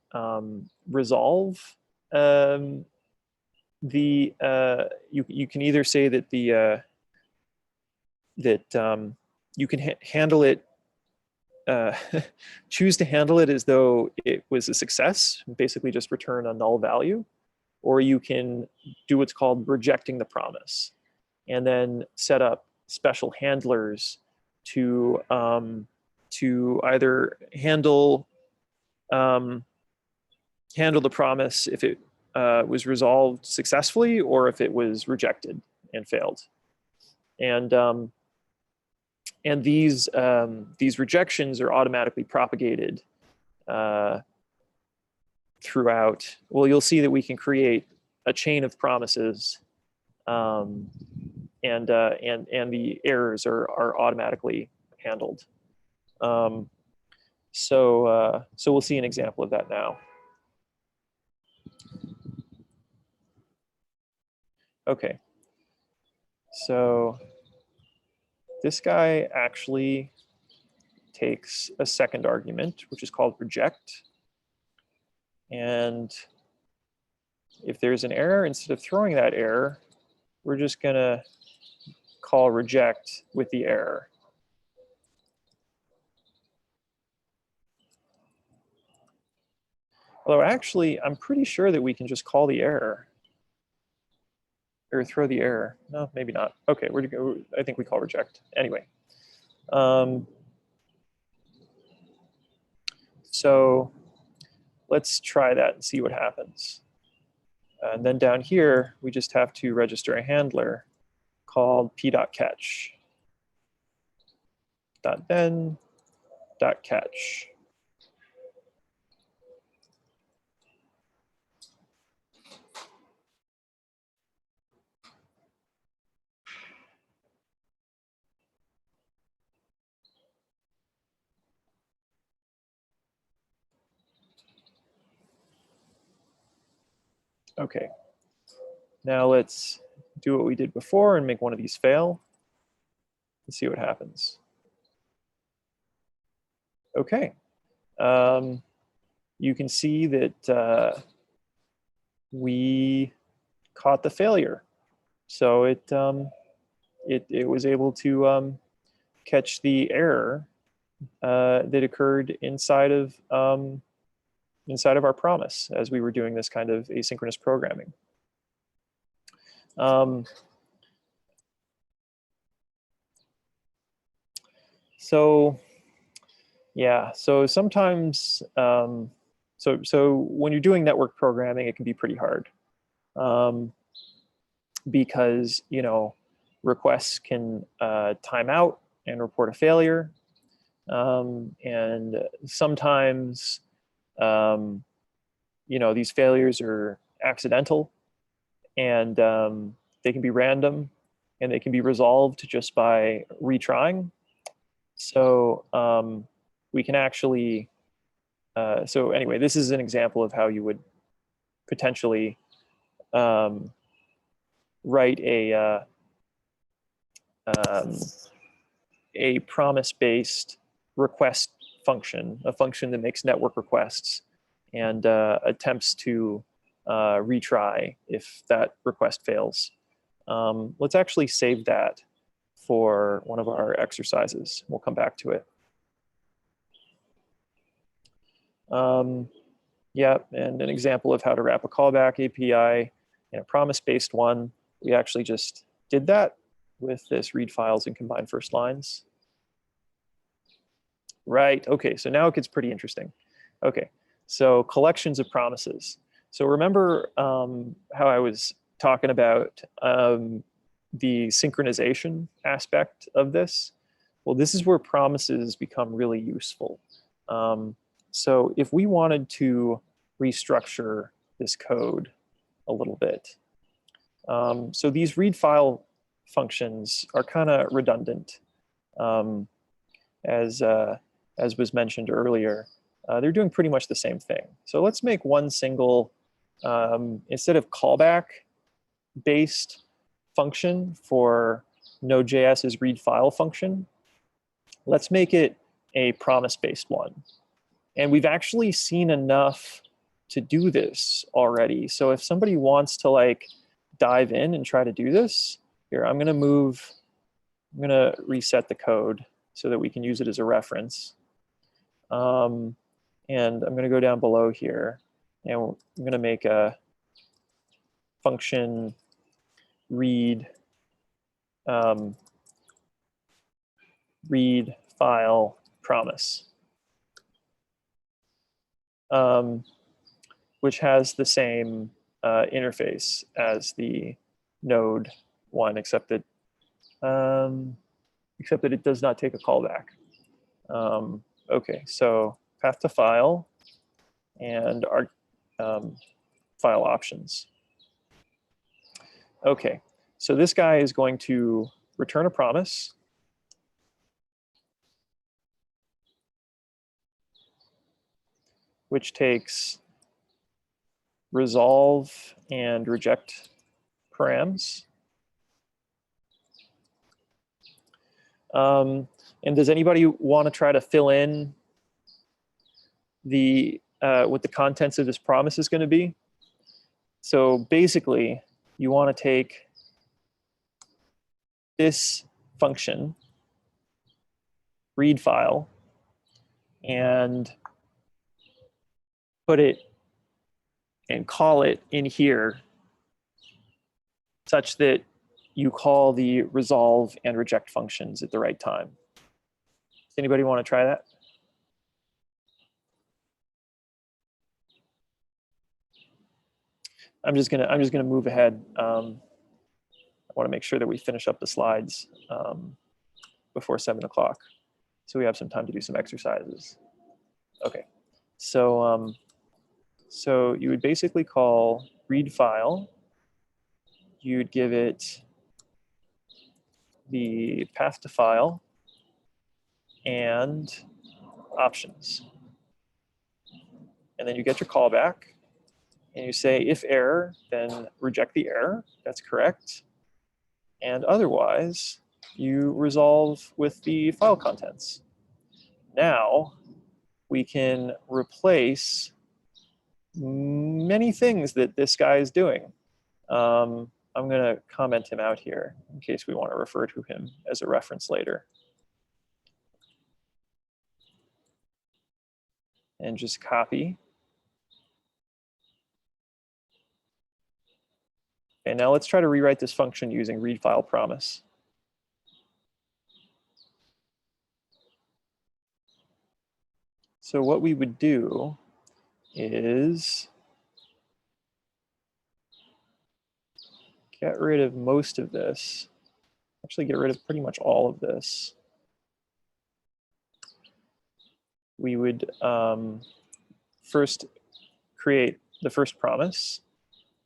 Speaker 1: resolve you can either say that you can handle it, choose to handle it as though it was a success, basically just return a null value, or you can do what's called rejecting the promise, and then set up special handlers to either handle the promise if it was resolved successfully or if it was rejected and failed. And these rejections are automatically propagated throughout. Well, you'll see that we can create a chain of promises, and the errors are automatically handled. So we'll see an example of that now. Okay, so this guy actually takes a second argument, which is called reject. And if there's an error, instead of throwing that error, we're just gonna call reject with the error. Although actually, I'm pretty sure that we can just call the error or throw the error. No, maybe not. Okay, I think we call reject. Anyway. So let's try that and see what happens. And then down here, we just have to register a handler called p.catch. .then .catch. Okay, now let's do what we did before and make one of these fail. Let's see what happens. Okay, you can see that we caught the failure. So it was able to catch the error that occurred inside of our promise as we were doing this kind of asynchronous programming. So yeah, so sometimes, so when you're doing network programming, it can be pretty hard because, you know, requests can time out and report a failure. And sometimes, you know, these failures are accidental, and they can be random, and they can be resolved just by retrying. So we can actually, so anyway, this is an example of how you would potentially write a promise-based request function, a function that makes network requests and attempts to retry if that request fails. Let's actually save that for one of our exercises. We'll come back to it. Yeah, and an example of how to wrap a callback API in a promise-based one. We actually just did that with this read files and combine first lines. Right, okay, so now it gets pretty interesting. Okay, so collections of promises. So remember how I was talking about the synchronization aspect of this? Well, this is where promises become really useful. So if we wanted to restructure this code a little bit, so these read file functions are kind of redundant. As was mentioned earlier, they're doing pretty much the same thing. So let's make one single, instead of callback-based function for Node.js's read file function, let's make it a promise-based one. And we've actually seen enough to do this already. So if somebody wants to like dive in and try to do this, here, I'm gonna reset the code so that we can use it as a reference. And I'm gonna go down below here, and I'm gonna make a function read file promise, which has the same interface as the Node one, except that it does not take a callback. Okay, so path to file and our file options. Okay, so this guy is going to return a promise. Which takes resolve and reject params. And does anybody want to try to fill in the what the contents of this promise is going to be? So basically, you want to take this function, read file, and put it and call it in here such that you call the resolve and reject functions at the right time. Does anybody want to try that? I'm just gonna move ahead. I want to make sure that we finish up the slides before 7 o'clock, so we have some time to do some exercises. Okay, so so you would basically call read file. You'd give it the path to file and options. And then you get your callback and you say if error, then reject the error. That's correct. And otherwise, you resolve with the file contents. Now, we can replace many things that this guy is doing. I'm going to comment him out here in case we want to refer to him as a reference later. And just copy. And now let's try to rewrite this function using read file promise. So what we would do is get rid of most of this. Actually, get rid of pretty much all of this. We would first create the first promise.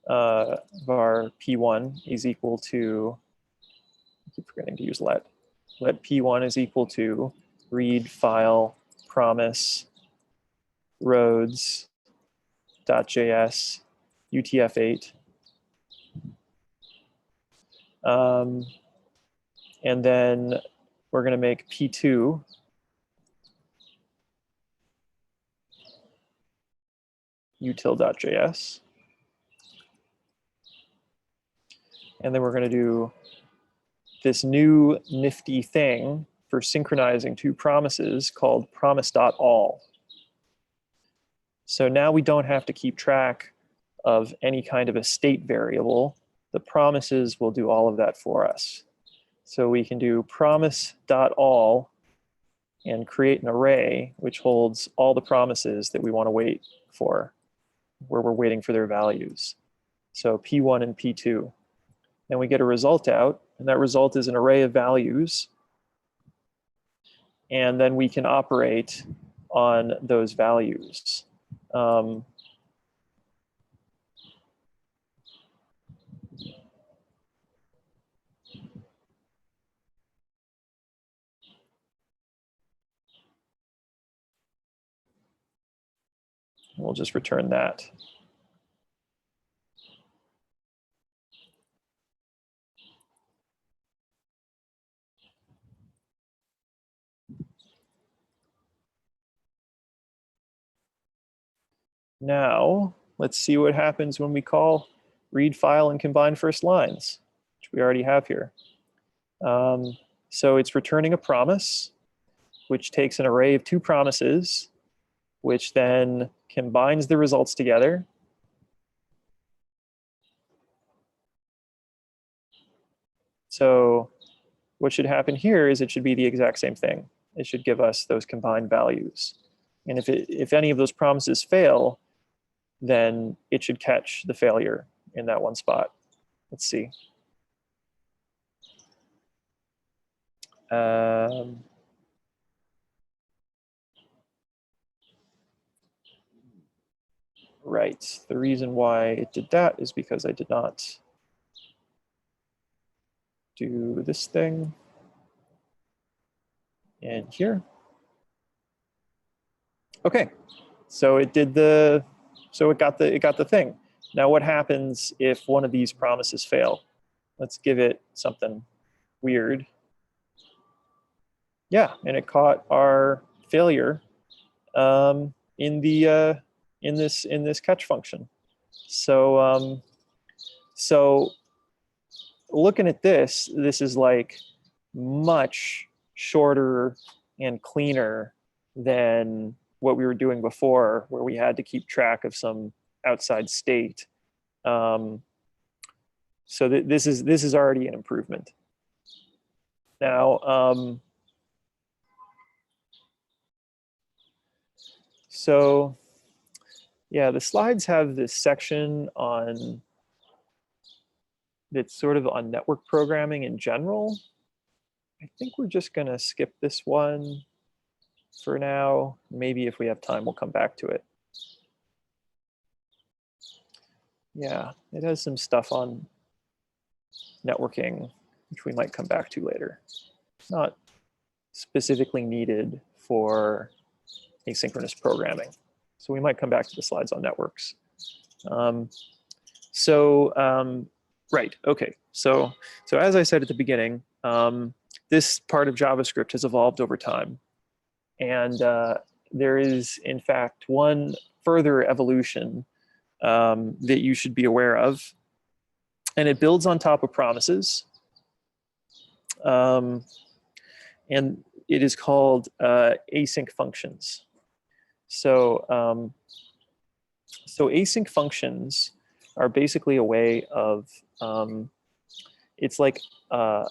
Speaker 1: Var p1 is equal to, I keep forgetting to use let. Let p1 is equal to read file promise roads.js utf8. And then we're going to make p2 util.js. And then we're going to do this new nifty thing for synchronizing two promises called promise.all. So now we don't have to keep track of any kind of a state variable. The promises will do all of that for us. So we can do promise.all and create an array which holds all the promises that we want to wait for, where we're waiting for their values. So P1 and P2. Then we get a result out, and that result is an array of values. And then we can operate on those values. We'll just return that. Now, let's see what happens when we call read file and combine first lines, which we already have here. So it's returning a promise, which takes an array of two promises, which then combines the results together. So what should happen here is it should be the exact same thing. It should give us those combined values. And if any of those promises fail, then it should catch the failure in that one spot. Let's see. Right, the reason why it did that is because I did not do this thing and here. Okay, so it did the, so it got the thing. Now what happens if one of these promises fail? Let's give it something weird. Yeah, and it caught our failure in this catch function. So so looking at this is like much shorter and cleaner than what we were doing before, where we had to keep track of some outside state. So this is already an improvement. Now, so yeah, the slides have this section on that's sort of on network programming in general. I think we're just gonna skip this one for now. Maybe if we have time, we'll come back to it. Yeah, it has some stuff on networking, which we might come back to later. It's not specifically needed for asynchronous programming. So we might come back to the slides on networks. Right, okay. So as I said at the beginning, this part of JavaScript has evolved over time. And there is, in fact, one further evolution that you should be aware of. and it builds on top of promises. And it is called async functions. So, so async functions are basically a way of, it's like a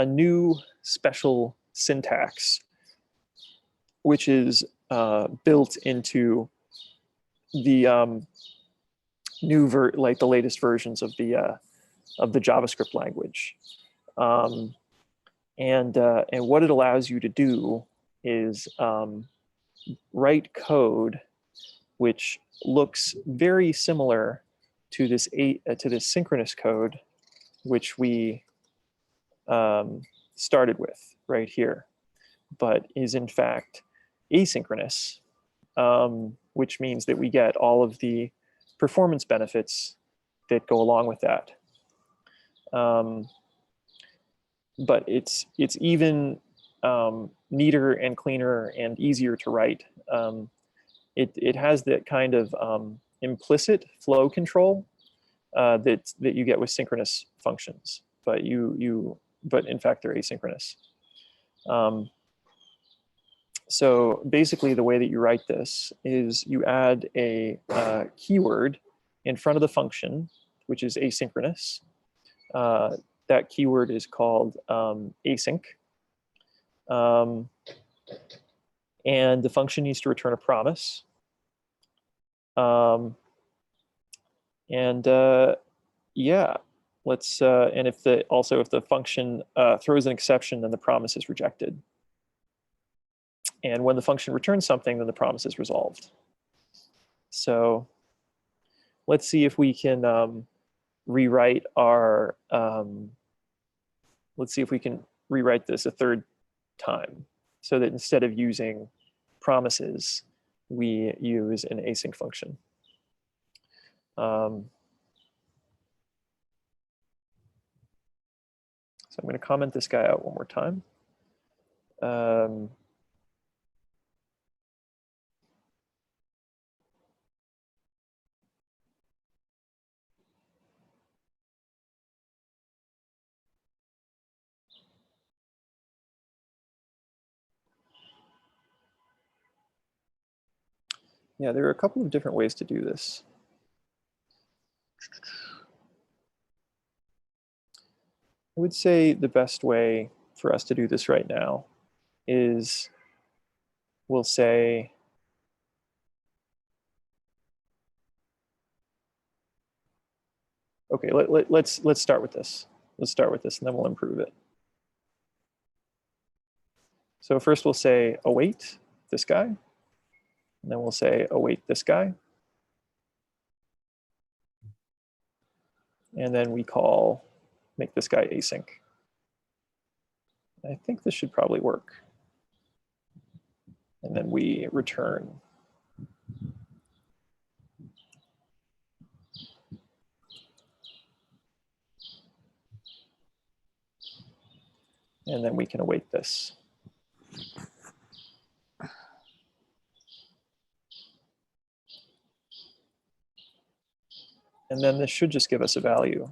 Speaker 1: new special syntax, which is built into the like the latest versions of the JavaScript language. And what it allows you to do is write code which looks very similar to this synchronous code, which we started with right here, but is in fact asynchronous, which means that we get all of the performance benefits that go along with that. But it's even neater and cleaner and easier to write. It has that kind of implicit flow control that you get with synchronous functions, but but in fact they're asynchronous. So basically the way that you write this is you add a keyword in front of the function, which is asynchronous. That keyword is called async. And the function needs to return a promise. Yeah, let's, and if the function throws an exception, then the promise is rejected. And when the function returns something, then the promise is resolved. So let's see if we can rewrite our, let's see if we can rewrite this a third time so that instead of using promises, we use an async function. So I'm going to comment this guy out one more time. Yeah, there are a couple of different ways to do this. I would say the best way for us to do this right now is we'll say, okay, let's start with this. Let's start with this and then we'll improve it. So first we'll say await this guy, and then we'll say await this guy. And then we make this guy async. I think this should probably work. And then we return. And then we can await this. And then this should just give us a value.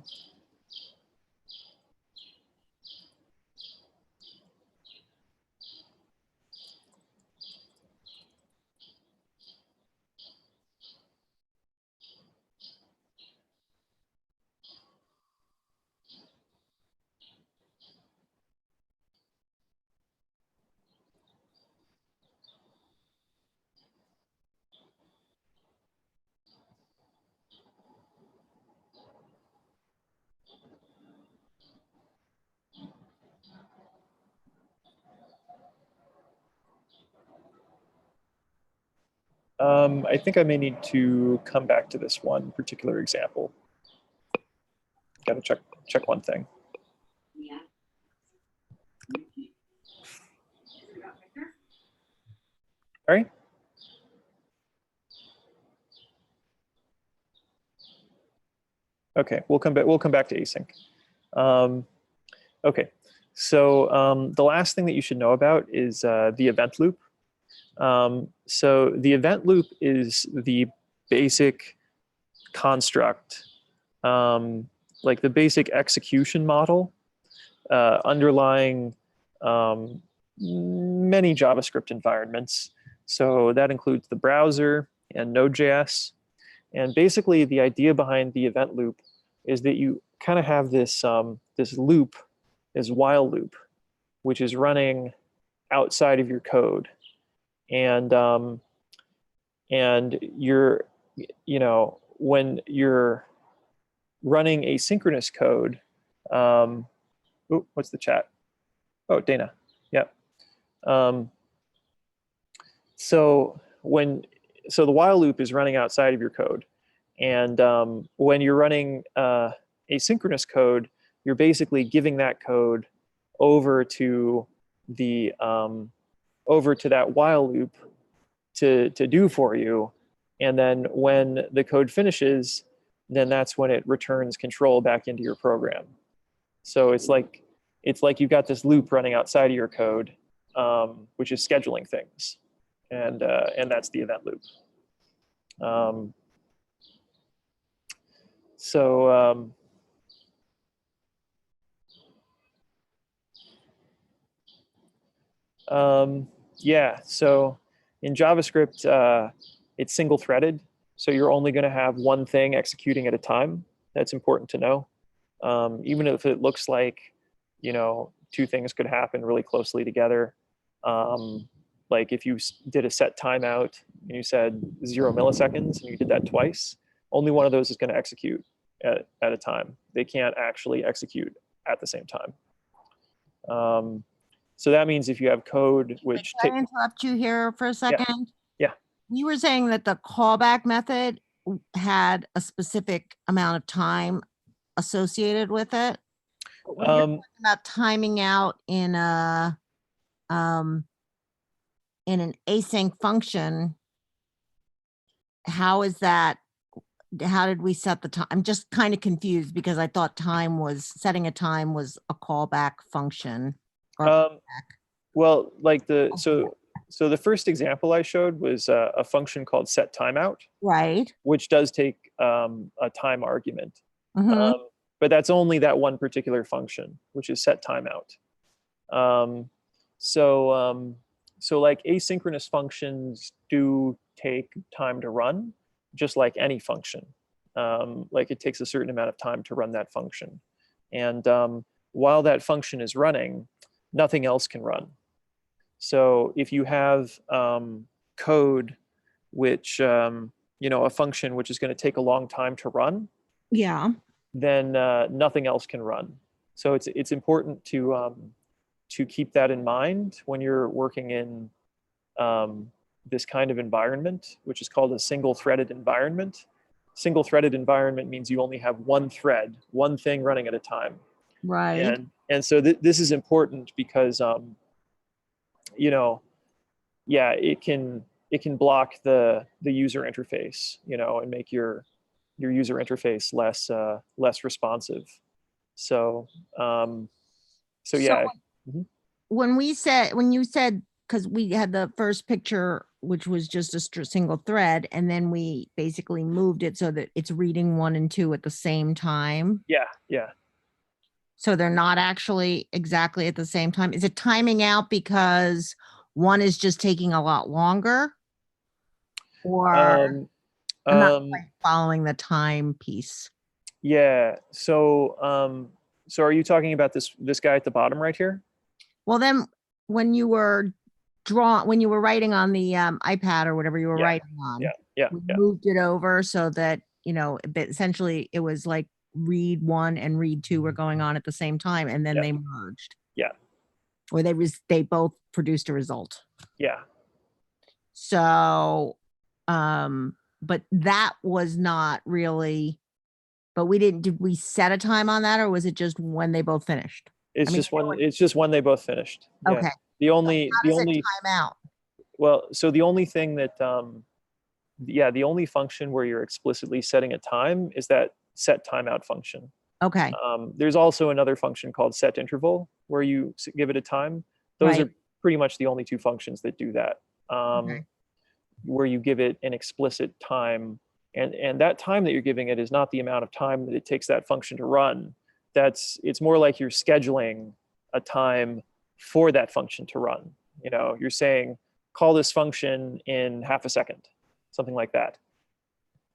Speaker 1: I think I may need to come back to this one particular example. Got to check one thing. All right. Okay, we'll come back to async. Okay, so the last thing that you should know about is the event loop. So the event loop is the basic construct like the basic execution model underlying many JavaScript environments. So that includes the browser and Node.js. And basically the idea behind the event loop is that you kind of have this, this loop, this while loop, which is running outside of your code. And you're, you know, when you're running asynchronous code, what's the chat? Oh, Dana, yeah. So the while loop is running outside of your code. And when you're running asynchronous code, you're basically giving that code over to the over to that while loop to do for you. And then when the code finishes, then that's when it returns control back into your program. So it's like you've got this loop running outside of your code, which is scheduling things, and that's the event loop. Yeah, so in JavaScript, it's single-threaded, so you're only going to have one thing executing at a time. That's important to know. Even if it looks like, you know, two things could happen really closely together. Like if you did a set timeout and you said 0 milliseconds and you did that twice, only one of those is going to execute at a time. They can't actually execute at the same time. So that means if you have code which...
Speaker 5: Can I interrupt you here for a second?
Speaker 1: Yeah.
Speaker 5: You were saying that the callback method had a specific amount of time associated with it. But when you're talking about timing out in a in an async function, how is that? How did we set the time? I'm just kind of confused because I thought setting a time was a callback function.
Speaker 1: Well, like so the first example I showed was a function called set timeout,
Speaker 5: right? Which
Speaker 1: does take a time argument.
Speaker 5: Mm-hmm.
Speaker 1: But that's only that one particular function, which is set timeout. So like asynchronous functions do take time to run, just like any function. Like it takes a certain amount of time to run that function. And while that function is running, nothing else can run. So if you have code which, you know, a function which is going to take a long time to run,
Speaker 5: yeah,
Speaker 1: then nothing else can run. So it's important to keep that in mind when you're working in this kind of environment, which is called a single-threaded environment. Single-threaded environment means you only have one thread, one thing running at a time.
Speaker 5: right.
Speaker 1: And so this is important because you know, yeah, it can block the user interface, you know, and make your user interface less responsive. So yeah.
Speaker 5: When you said, because we had the first picture, which was just a single thread, and then we basically moved it so that it's reading 1 and 2 at the same time.
Speaker 1: Yeah.
Speaker 5: So they're not actually exactly at the same time. Is it timing out because one is just taking a lot longer? Or I'm not quite following the time piece.
Speaker 1: Yeah. So are you talking about this guy at the bottom right here?
Speaker 5: Well, then when you were writing on the iPad or whatever you were writing on, we moved it over so that, you know, but essentially it was like read 1 and read 2 were going on at the same time, and then they merged.
Speaker 1: Yeah.
Speaker 5: Or they both produced a result.
Speaker 1: Yeah.
Speaker 5: So, but that was not really, but did we set a time on that, or was it just when they both finished?
Speaker 1: It's just when they both finished. Yeah.
Speaker 5: Okay.
Speaker 1: The only
Speaker 5: time out?
Speaker 1: Well, so the only thing that the only function where you're explicitly setting a time is that set timeout function.
Speaker 5: Okay.
Speaker 1: There's also another function called set interval where you give it a time. Those are pretty much the only two functions that do that. Where you give it an explicit time And that time that you're giving it is not the amount of time that it takes that function to run. It's more like you're scheduling a time for that function to run. You know, you're saying, call this function in half a second, something like that.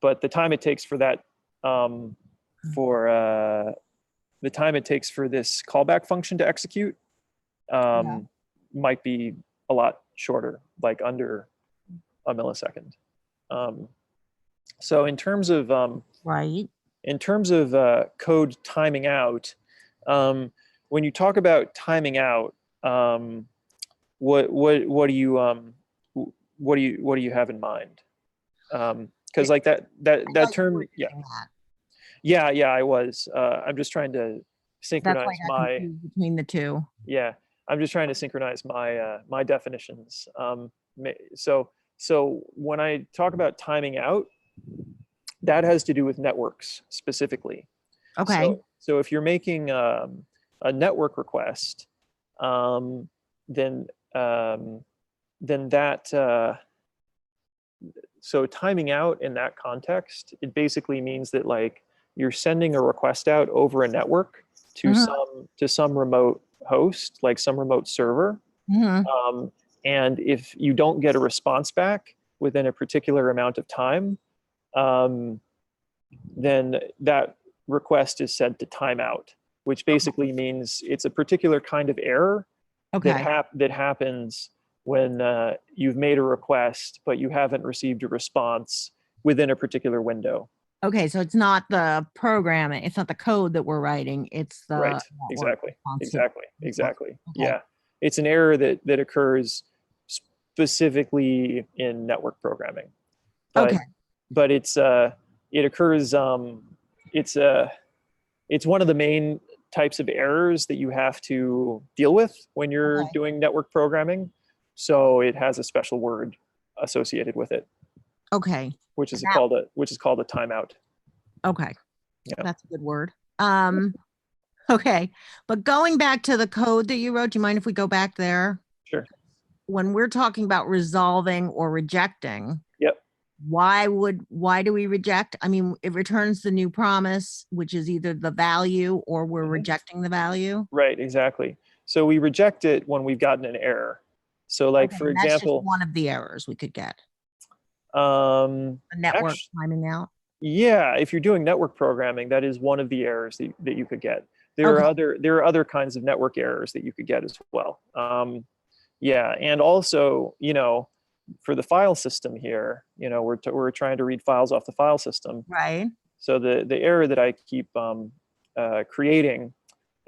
Speaker 1: But the time it takes for that, the time it takes for this callback function to execute might be a lot shorter, like under a millisecond. So in terms of
Speaker 5: Right.
Speaker 1: in terms of code timing out, when you talk about timing out, what do you have in mind? Because like that term, yeah, I was. I'm just trying to synchronize
Speaker 5: That's why I got confused between the two.
Speaker 1: Yeah, I'm just trying to synchronize my my definitions. So when I talk about timing out, that has to do with networks specifically.
Speaker 5: Okay.
Speaker 1: So if you're making a network request, then that so timing out in that context, it basically means that like you're sending a request out over a network to some remote host, like some remote server. And if you don't get a response back within a particular amount of time, then that request is sent to timeout, which basically means it's a particular kind of error that happens when you've made a request, but you haven't received a response within a particular window.
Speaker 5: Okay, so it's not the programming, it's not the code that we're writing, it's the
Speaker 1: Right.
Speaker 5: network
Speaker 1: Exactly.
Speaker 5: Okay.
Speaker 1: Yeah, it's an error that occurs specifically in network programming. But it occurs. It's one of the main types of errors that you have to deal with when you're doing network programming. So it has a special word associated with it.
Speaker 5: Okay.
Speaker 1: Which is called a timeout.
Speaker 5: Okay.
Speaker 1: Yeah.
Speaker 5: That's a good word. Okay. But going back to the code that you wrote, do you mind if we go back there?
Speaker 1: Sure.
Speaker 5: When we're talking about resolving or rejecting,
Speaker 1: yep.
Speaker 5: Why do we reject? I mean, it returns the new promise, which is either the value or we're rejecting the value.
Speaker 1: Right, exactly. So we reject it when we've gotten an error. So like, for example,
Speaker 5: that's just one of the errors we could get.
Speaker 1: The
Speaker 5: network timing out.
Speaker 1: Yeah, if you're doing network programming, that is one of the errors that you could get. There are other kinds of network errors that you could get as well. Yeah, and also, you know, for the file system here, you know, we're trying to read files off the file system.
Speaker 5: Right.
Speaker 1: So the error that I keep creating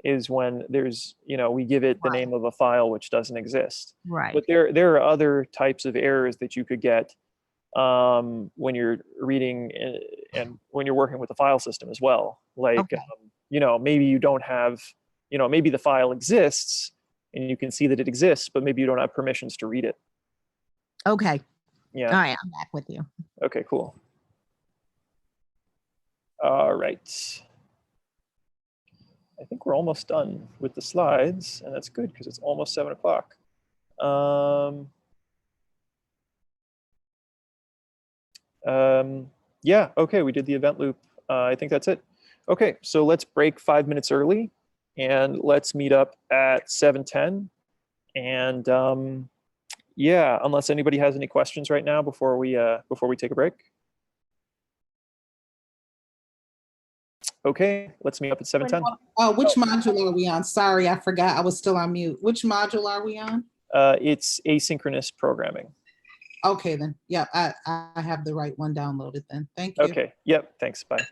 Speaker 1: is when there's, you know, we give it the name of a file which doesn't exist.
Speaker 5: Right.
Speaker 1: But there are other types of errors that you could get when you're reading and when you're working with the file system as well. Like, you know, maybe you don't have, you know, maybe the file exists and you can see that it exists, but maybe you don't have permissions to read it.
Speaker 5: Okay.
Speaker 1: Yeah.
Speaker 5: All right, I'm back with you.
Speaker 1: Okay, cool. All right. I think we're almost done with the slides, and that's good because it's almost 7 o'clock. Yeah, okay, we did the event loop. I think that's it. Okay, so let's break 5 minutes early, and let's meet up at 7:10. And yeah, unless anybody has any questions right now before we take a break. Okay, let's meet up at 7:10.
Speaker 6: Which module are we on? Sorry, I forgot. I was still on mute. Which module are we on?
Speaker 1: It's asynchronous programming.
Speaker 6: Okay, then. Yeah, I have the right one downloaded then. Thank you.
Speaker 1: Okay, yep, thanks, bye.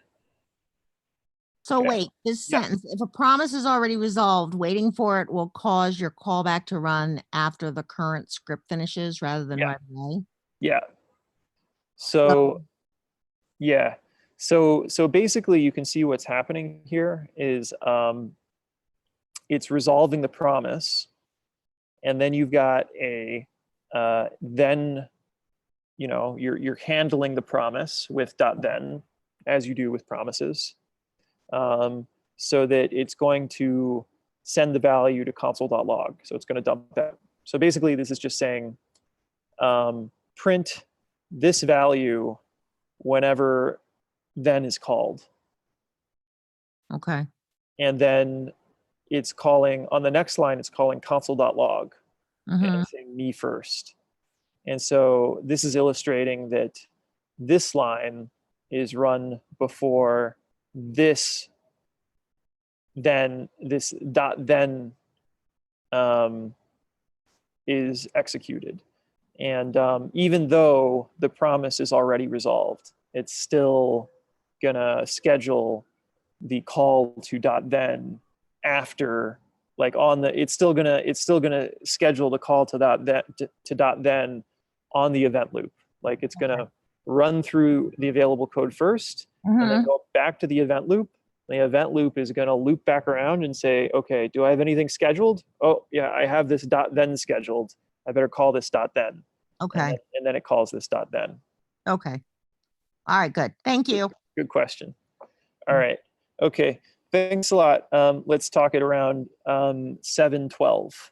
Speaker 5: So wait, this sentence, if a promise is already resolved, waiting for it will cause your callback to run after the current script finishes rather than right away.
Speaker 1: Yeah. So, yeah. So basically you can see what's happening here is it's resolving the promise, and then you've got a then, you know, you're handling the promise with .then, as you do with promises, so that it's going to send the value to console.log. So it's going to dump that. So basically this is just saying print this value whenever then is called.
Speaker 5: Okay.
Speaker 1: And then it's calling, on the next line, it's calling console.log. And
Speaker 5: Mhm.
Speaker 1: it's saying me first. And so this is illustrating that this line is run before this this dot then is executed. And even though the promise is already resolved, it's still gonna schedule the call to dot then after, like on the, it's still gonna schedule the call to dot then on the event loop. Like it's gonna run through the available code first, and then
Speaker 5: Mhm.
Speaker 1: go back to the event loop. The event loop is going to loop back around and say, okay, do I have anything scheduled? Oh, yeah, I have this dot then scheduled. I better call this dot then.
Speaker 5: Okay.
Speaker 1: And then it calls this dot then.
Speaker 5: Okay. All right, good. Thank you.
Speaker 1: Good question. All right. Okay. Thanks a lot. Let's talk it around 7:12.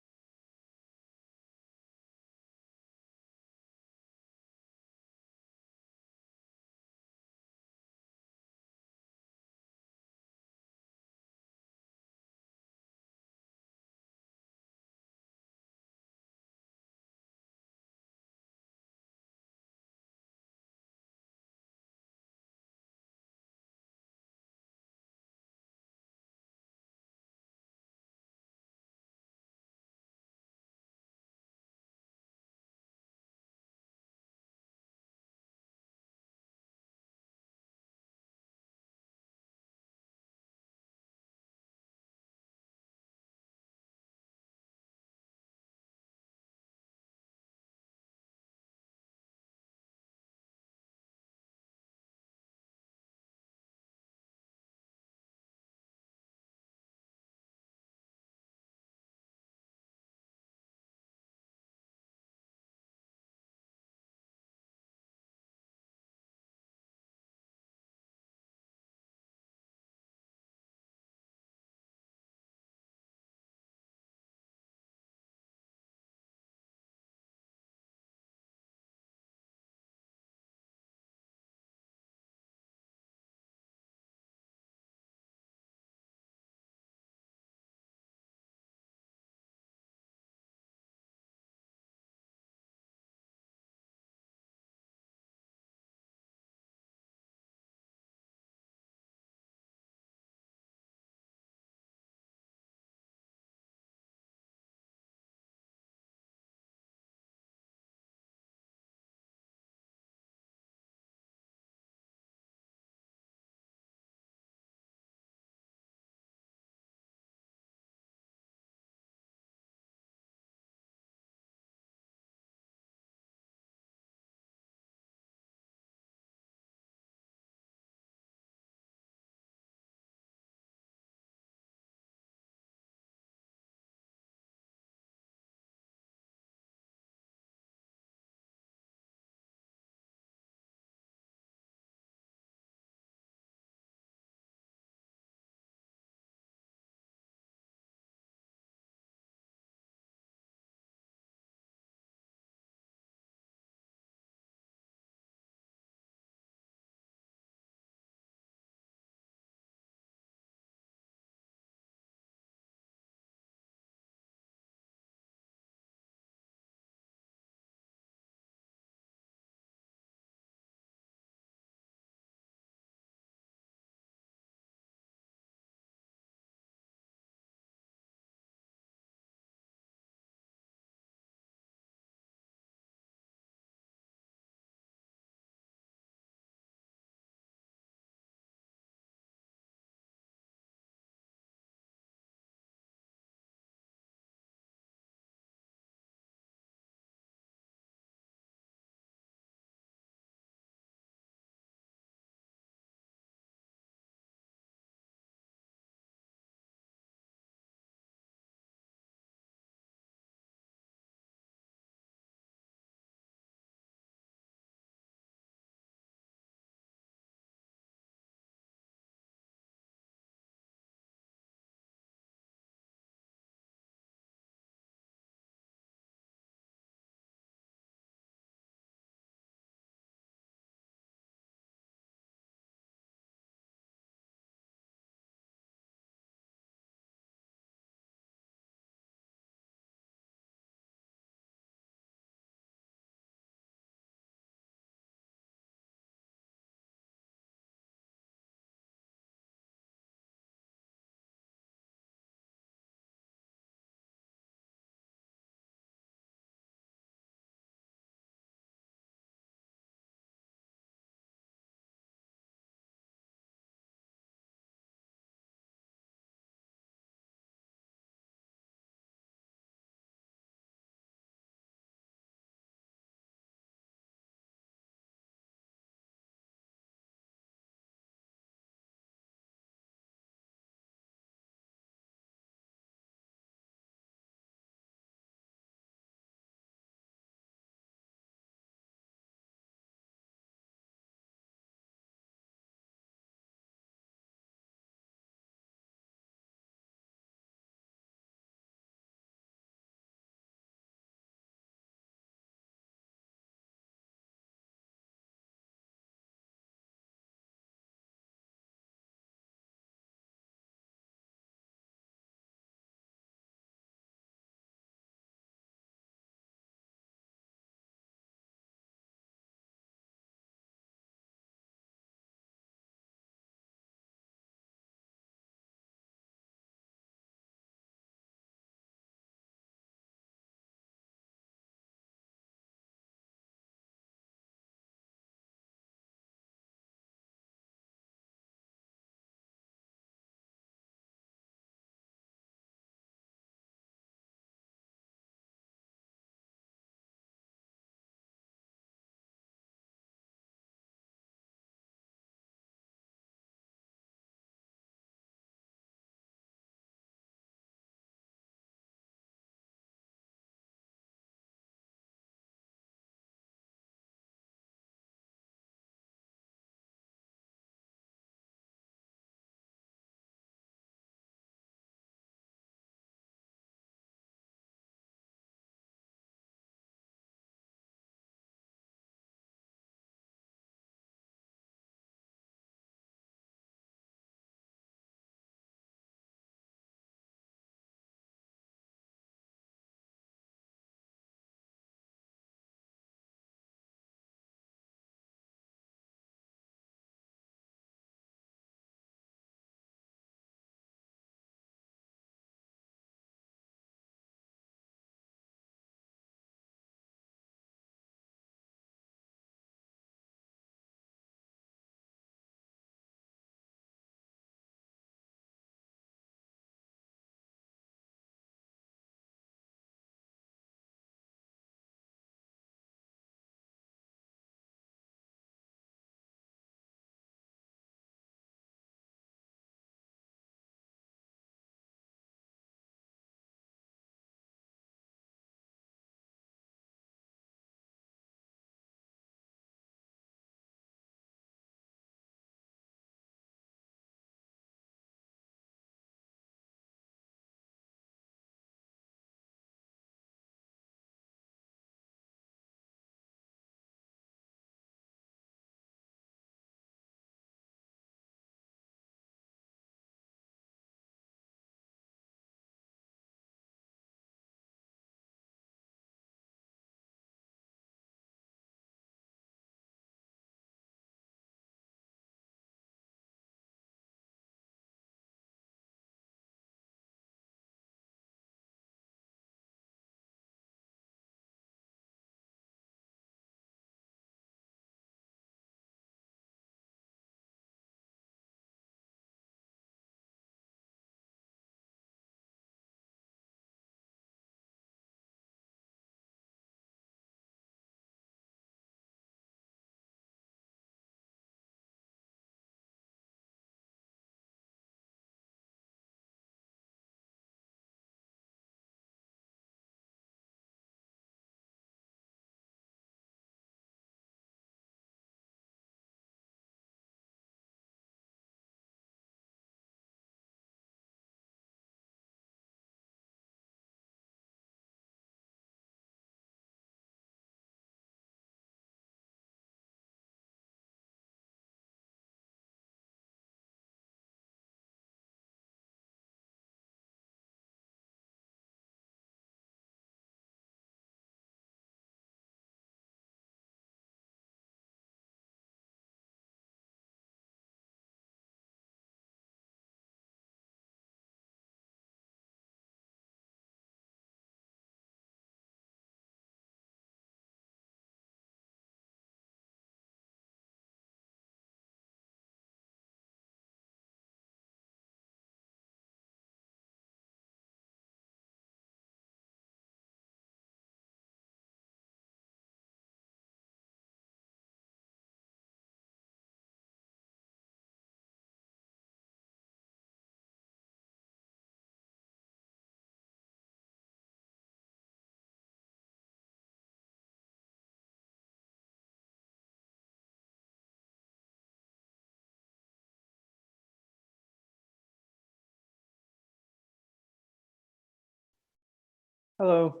Speaker 1: Hello.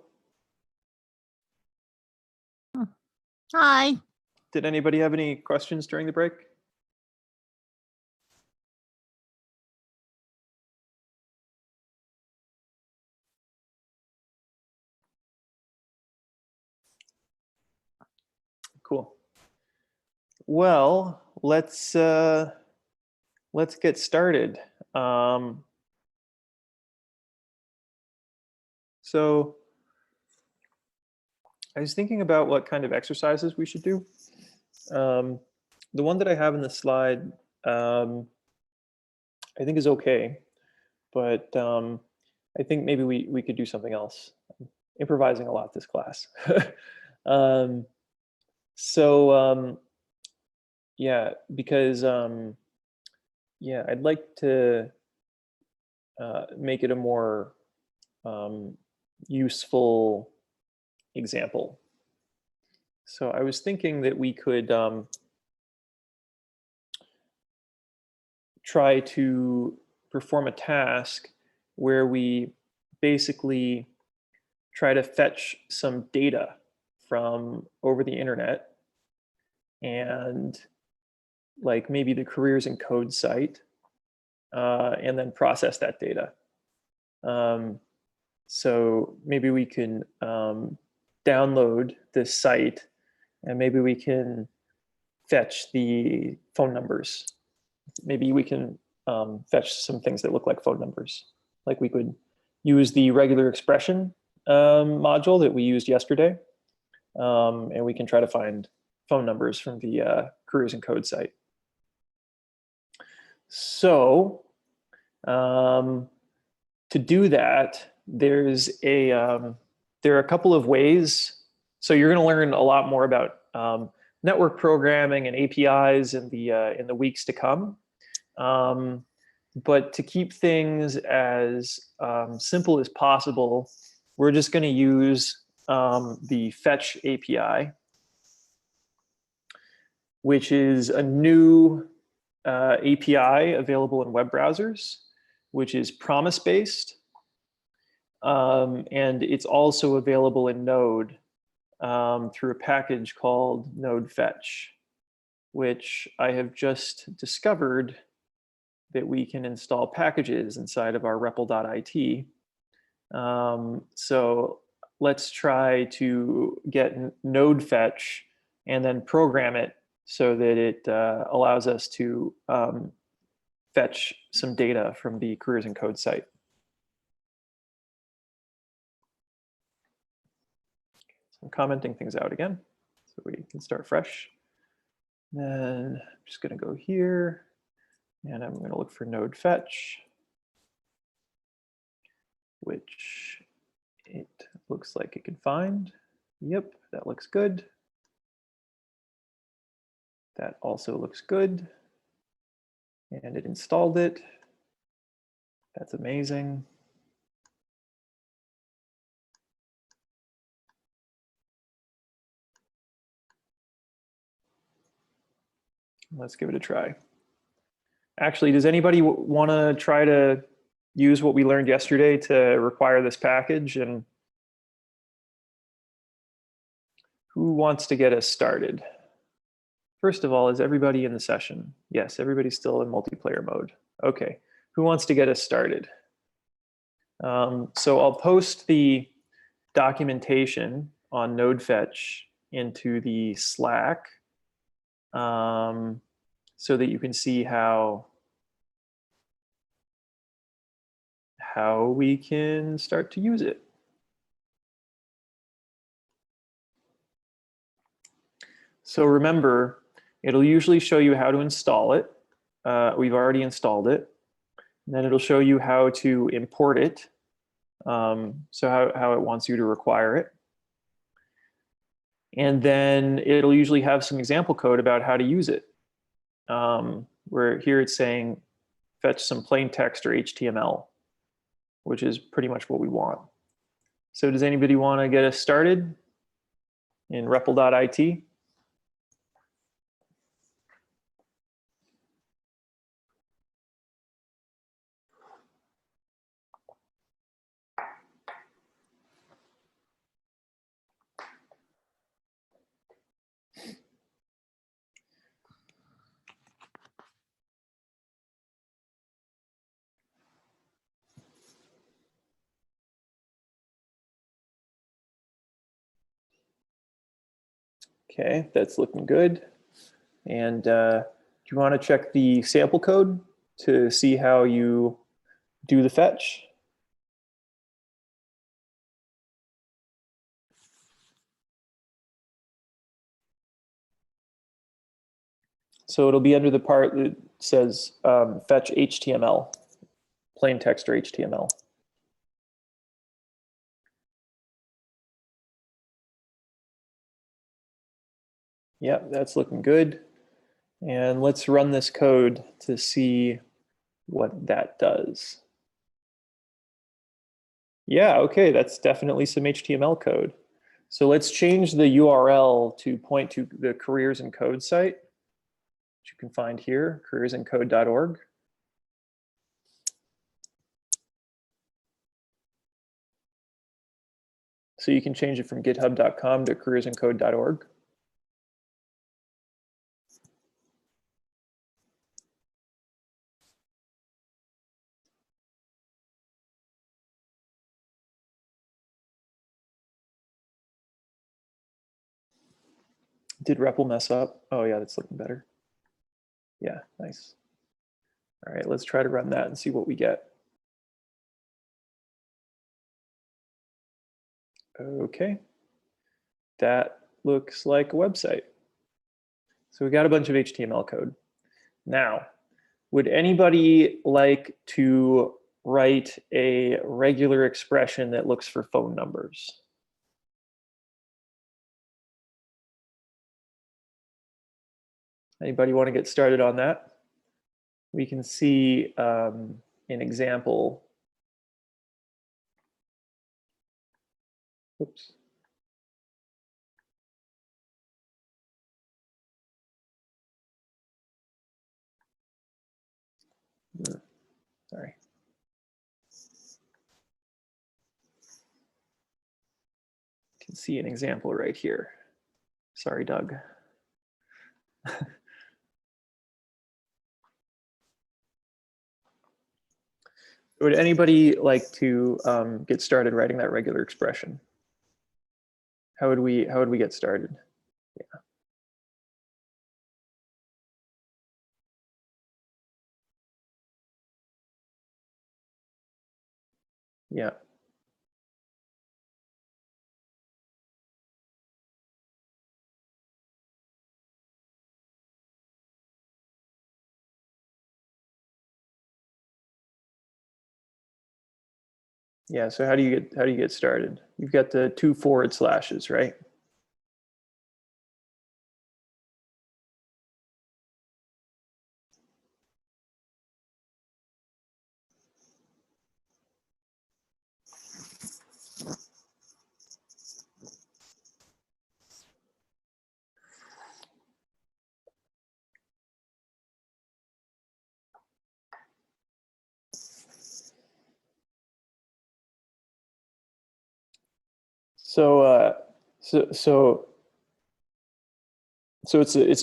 Speaker 5: Hi.
Speaker 1: Did anybody have any questions during the break? Cool. Well, let's get started. So I was thinking about what kind of exercises we should do. The one that I have in the slide, I think is okay, but I think maybe we could do something else. I'm improvising a lot this class. Yeah, because yeah, I'd like to make it a more useful example. So I was thinking that we could try to perform a task where we basically try to fetch some data from over the internet and like maybe the careers and code site, and then process that data. So maybe we can download this site and maybe we can fetch the phone numbers. Maybe we can fetch some things that look like phone numbers. Like we could use the regular expression module that we used yesterday, and we can try to find phone numbers from the careers and code site. So to do that, there are a couple of ways. So you're going to learn a lot more about network programming and APIs in the weeks to come. But to keep things as simple as possible, we're just going to use the Fetch API, which is a new API available in web browsers, which is promise-based. And it's also available in Node through a package called Node Fetch, which I have just discovered that we can install packages inside of our REPL.it. So let's try to get Node Fetch and then program it so that it allows us to fetch some data from the careers and code site. So I'm commenting things out again so we can start fresh. Then I'm just going to go here and I'm going to look for Node Fetch, which it looks like it can find. Yep, that looks good. That also looks good. And it installed it. That's amazing. Let's give it a try. Actually, does anybody want to try to use what we learned yesterday to require this package? And who wants to get us started? First of all, is everybody in the session? Yes, everybody's still in multiplayer mode. Okay, who wants to get us started? So I'll post the documentation on Node Fetch into the Slack so that you can see how we can start to use it. So remember, it'll usually show you how to install it. We've already installed it. And then it'll show you how to import it. So how it wants you to require it. And then it'll usually have some example code about how to use it. Where here it's saying fetch some plain text or HTML, which is pretty much what we want. So does anybody want to get us started in REPL.it? Okay, that's looking good. And do you want to check the sample code to see how you do the fetch? So it'll be under the part that says fetch HTML, plain text or HTML. Yep, that's looking good. And let's run this code to see what that does. Yeah, okay, that's definitely some HTML code. So let's change the URL to point to the Careers in Code site, which you can find here, careersincode.org. So you can change it from github.com to careersincode.org. Did REPL mess up? Oh yeah, that's looking better. Yeah, nice. All right, let's try to run that and see what we get. Okay, that looks like a website. So we got a bunch of HTML code. Now, would anybody like to write a regular expression that looks for phone numbers? Anybody want to get started on that? We can see an example. Oops. Sorry. You can see an example right here. Sorry, Doug. Would anybody like to get started writing that regular expression? How would we get started? Yeah. Yeah. Yeah, so how do you get started? You've got the 2 forward slashes, right? So it's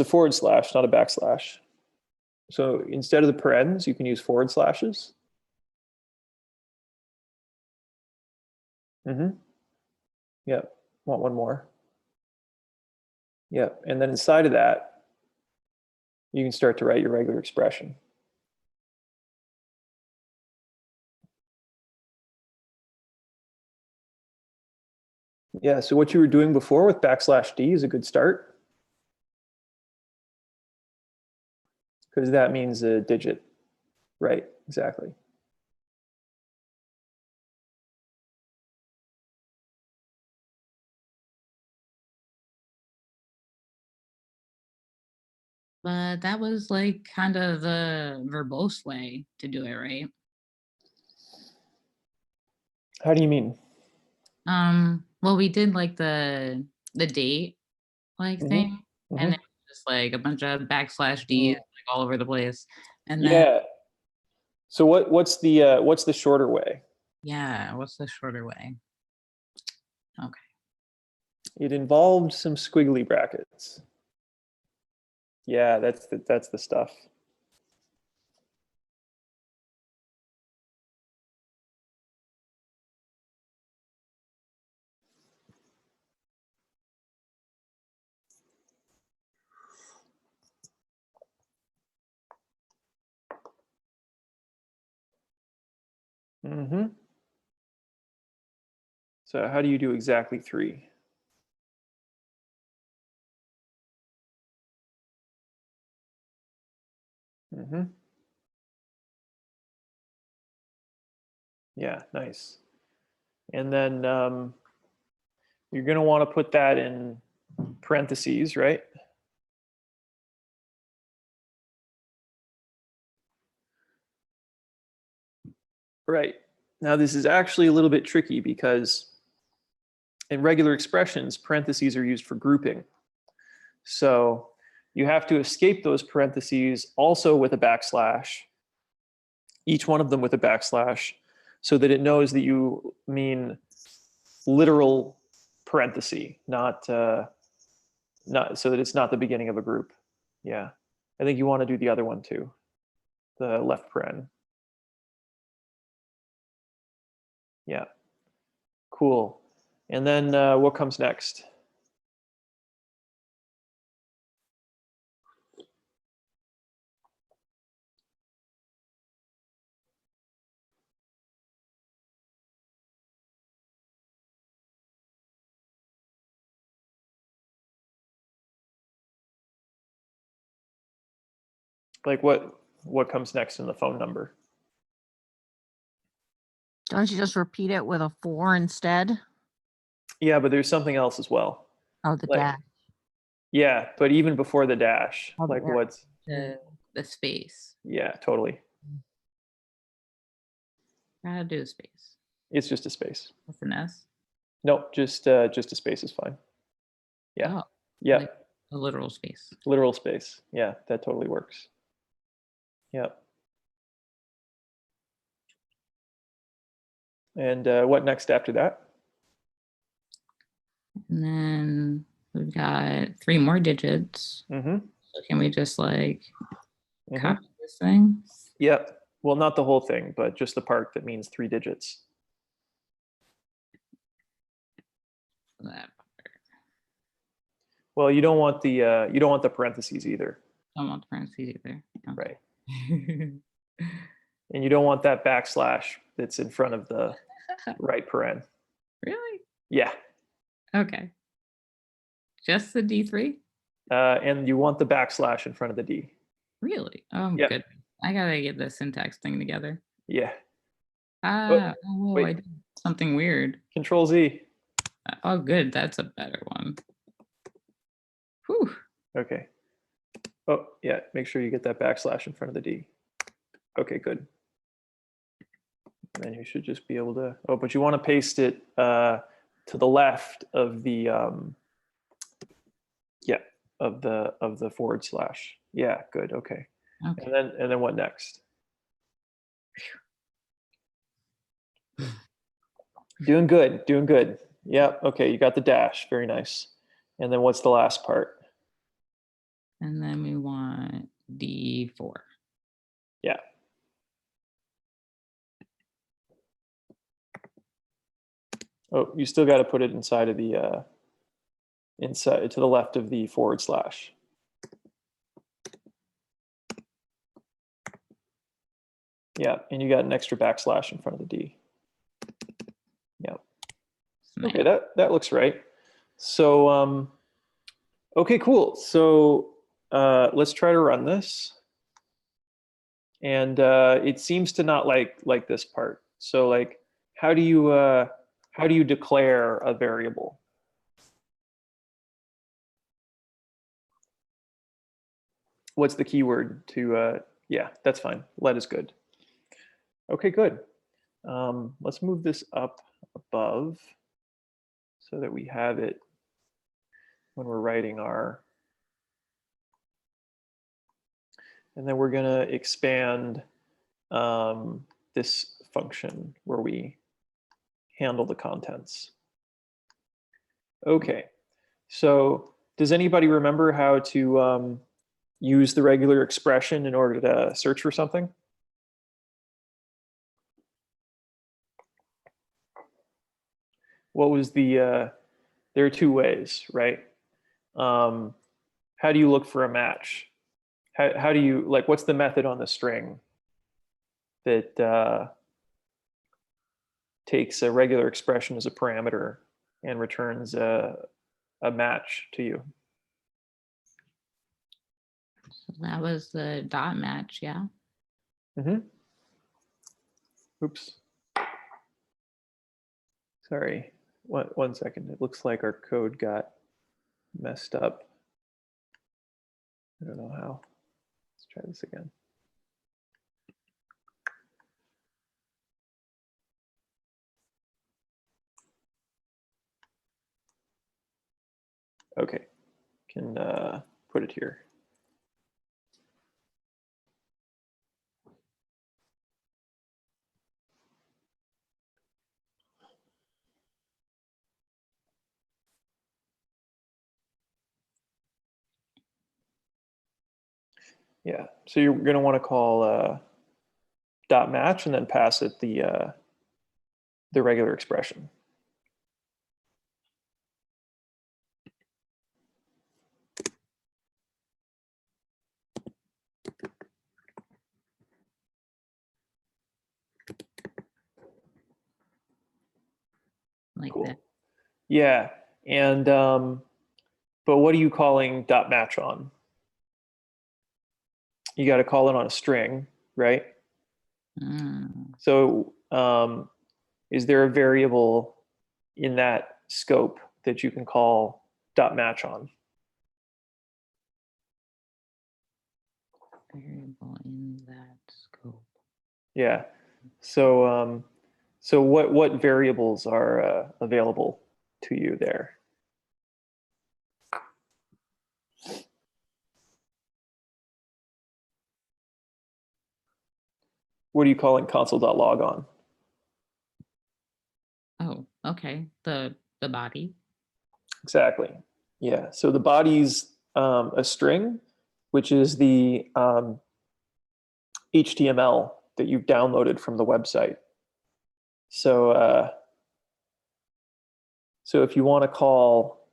Speaker 1: a forward slash, not a backslash. So instead of the parens, you can use forward slashes. Yep. Want one more? Yep. And then inside of that, you can start to write your regular expression. Yeah, so what you were doing before with \d is a good start, because that means a digit. Right, exactly.
Speaker 7: But that was like kind of the verbose way to do it, right?
Speaker 1: How do you mean?
Speaker 7: Well, we did like the date like thing, and it was just like a bunch of \Ds like all over the place. And then
Speaker 1: Yeah. So what's the shorter way?
Speaker 7: yeah, what's the shorter way? Okay.
Speaker 1: It involved some squiggly brackets. Yeah, that's the stuff. Mm-hmm. So how do you do exactly 3? Mm-hmm. Yeah, nice. And then you're going to want to put that in parentheses, right? Right. Now this is actually a little bit tricky because in regular expressions, parentheses are used for grouping. So you have to escape those parentheses also with a backslash, each one of them with a backslash, so that it knows that you mean literal parenthesis, not so that it's not the beginning of a group. Yeah, I think you want to do the other one too, the left paren. Yeah, cool. And then what comes next? Like what comes next in the phone number?
Speaker 5: Don't you just repeat it with a 4 instead?
Speaker 1: Yeah, but there's something else as well.
Speaker 5: Oh, the
Speaker 1: Like,
Speaker 5: dash.
Speaker 1: yeah, but even before the dash,
Speaker 5: Oh,
Speaker 1: like
Speaker 5: yeah.
Speaker 1: what's,
Speaker 7: The space.
Speaker 1: yeah, totally.
Speaker 7: How to do a space.
Speaker 1: It's just a space.
Speaker 7: With an S.
Speaker 1: No, just a space is fine. Yeah.
Speaker 7: Oh,
Speaker 1: Yeah.
Speaker 7: like a literal space.
Speaker 1: Literal space. Yeah, that totally works. Yeah. And what next after that?
Speaker 7: And then we've got 3 more digits.
Speaker 1: Mm-hmm.
Speaker 7: So can we just like
Speaker 1: Mm-hmm.
Speaker 7: copy this thing?
Speaker 1: Yep. Well, not the whole thing, but just the part that means 3 digits.
Speaker 7: That
Speaker 1: Well, you don't want the parentheses either.
Speaker 7: don't want the parentheses either. Okay.
Speaker 1: Right. And you don't want that backslash that's in front of the right paren.
Speaker 7: Really?
Speaker 1: Yeah.
Speaker 7: Okay. Just the D3?
Speaker 1: And you want the backslash in front of the D.
Speaker 7: Really? Oh,
Speaker 1: Yep.
Speaker 7: good. I gotta get the syntax thing together.
Speaker 1: Yeah.
Speaker 7: Ah, oh,
Speaker 1: wait.
Speaker 7: I did something weird.
Speaker 1: Control Z.
Speaker 7: Oh, good. That's a better one. Whew.
Speaker 1: Okay. Oh, yeah. Make sure you get that backslash in front of the D. Okay, good. And then you should just be able to, oh, but you want to paste it to the left of the, yeah, of the forward slash. Yeah, good. Okay.
Speaker 7: Okay.
Speaker 1: And then what next? Doing good, doing good. Yeah, okay, you got the dash, very nice. And then what's the last part?
Speaker 7: And then we want D4.
Speaker 1: Yeah. Oh, you still got to put it inside of the, inside to the left of the forward slash. Yeah, and you got an extra backslash in front of the D. Yeah. Okay, that looks right. So, okay, cool. So let's try to run this. And it seems to not like this part. So like, how do you declare a variable? What's the keyword to, yeah, that's fine. Let is good. Okay, good. Let's move this up above so that we have it when we're writing our, and then we're gonna expand this function where we handle the contents. Okay, so does anybody remember how to use the regular expression in order to search for something? What was the, there are 2 ways, right? How do you look for a match? How do you, like, what's the method on the string that takes a regular expression as a parameter and returns a match to you.
Speaker 7: So that was the dot match, yeah.
Speaker 1: Oops. Sorry, one second. It looks like our code got messed up. I don't know how. Let's try this again. Okay, can put it here. Yeah, so you're going to want to call dot match and then pass it the regular expression.
Speaker 7: Like
Speaker 1: Cool.
Speaker 7: that.
Speaker 1: Yeah, and but what are you calling dot match on? You got to call it on a string, right? So is there a variable in that scope that you can call dot match on?
Speaker 7: Variable in that scope.
Speaker 1: Yeah. So so what variables are available to you there? What are you calling console.log on?
Speaker 7: Oh, okay. The body.
Speaker 1: Exactly. Yeah. So the body's a string, which is the HTML that you've downloaded from the website. So so if you want to call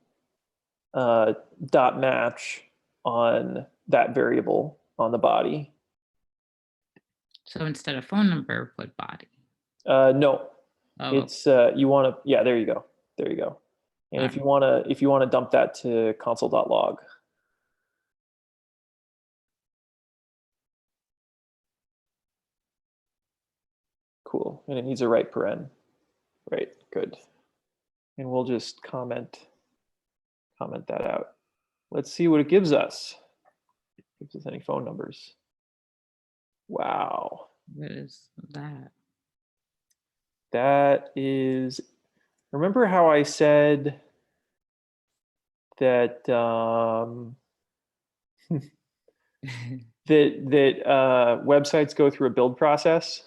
Speaker 1: dot match on that variable on the body.
Speaker 7: So instead of phone number, put body.
Speaker 1: No,
Speaker 7: Oh,
Speaker 1: it's you want to, yeah, there you go. There you go. And if you want to dump that to console.log. Cool. And it needs a right paren. Right, good. And we'll just comment that out. Let's see what it gives us. Gives us any phone numbers. Wow.
Speaker 7: what is that?
Speaker 1: That is, remember how I said that that websites go through a build process?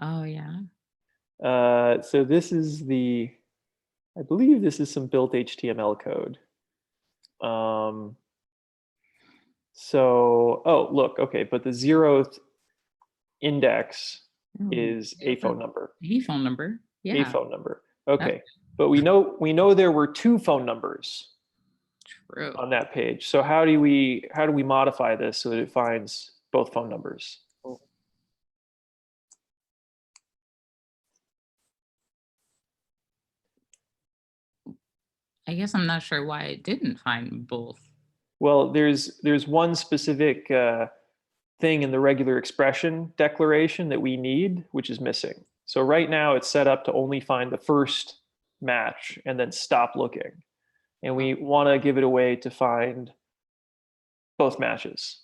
Speaker 7: Oh yeah.
Speaker 1: So this is the, I believe this is some built HTML code. So, oh, look, okay, but the 0th index is a phone number.
Speaker 7: A phone number. Yeah.
Speaker 1: A phone number. Okay, but we know there were 2 phone numbers
Speaker 7: True.
Speaker 1: on that page. So how do we modify this so that it finds both phone numbers?
Speaker 7: I guess I'm not sure why it didn't find both.
Speaker 1: Well, there's one specific thing in the regular expression declaration that we need, which is missing. So right now it's set up to only find the first match and then stop looking. And we want to give it a way to find both matches.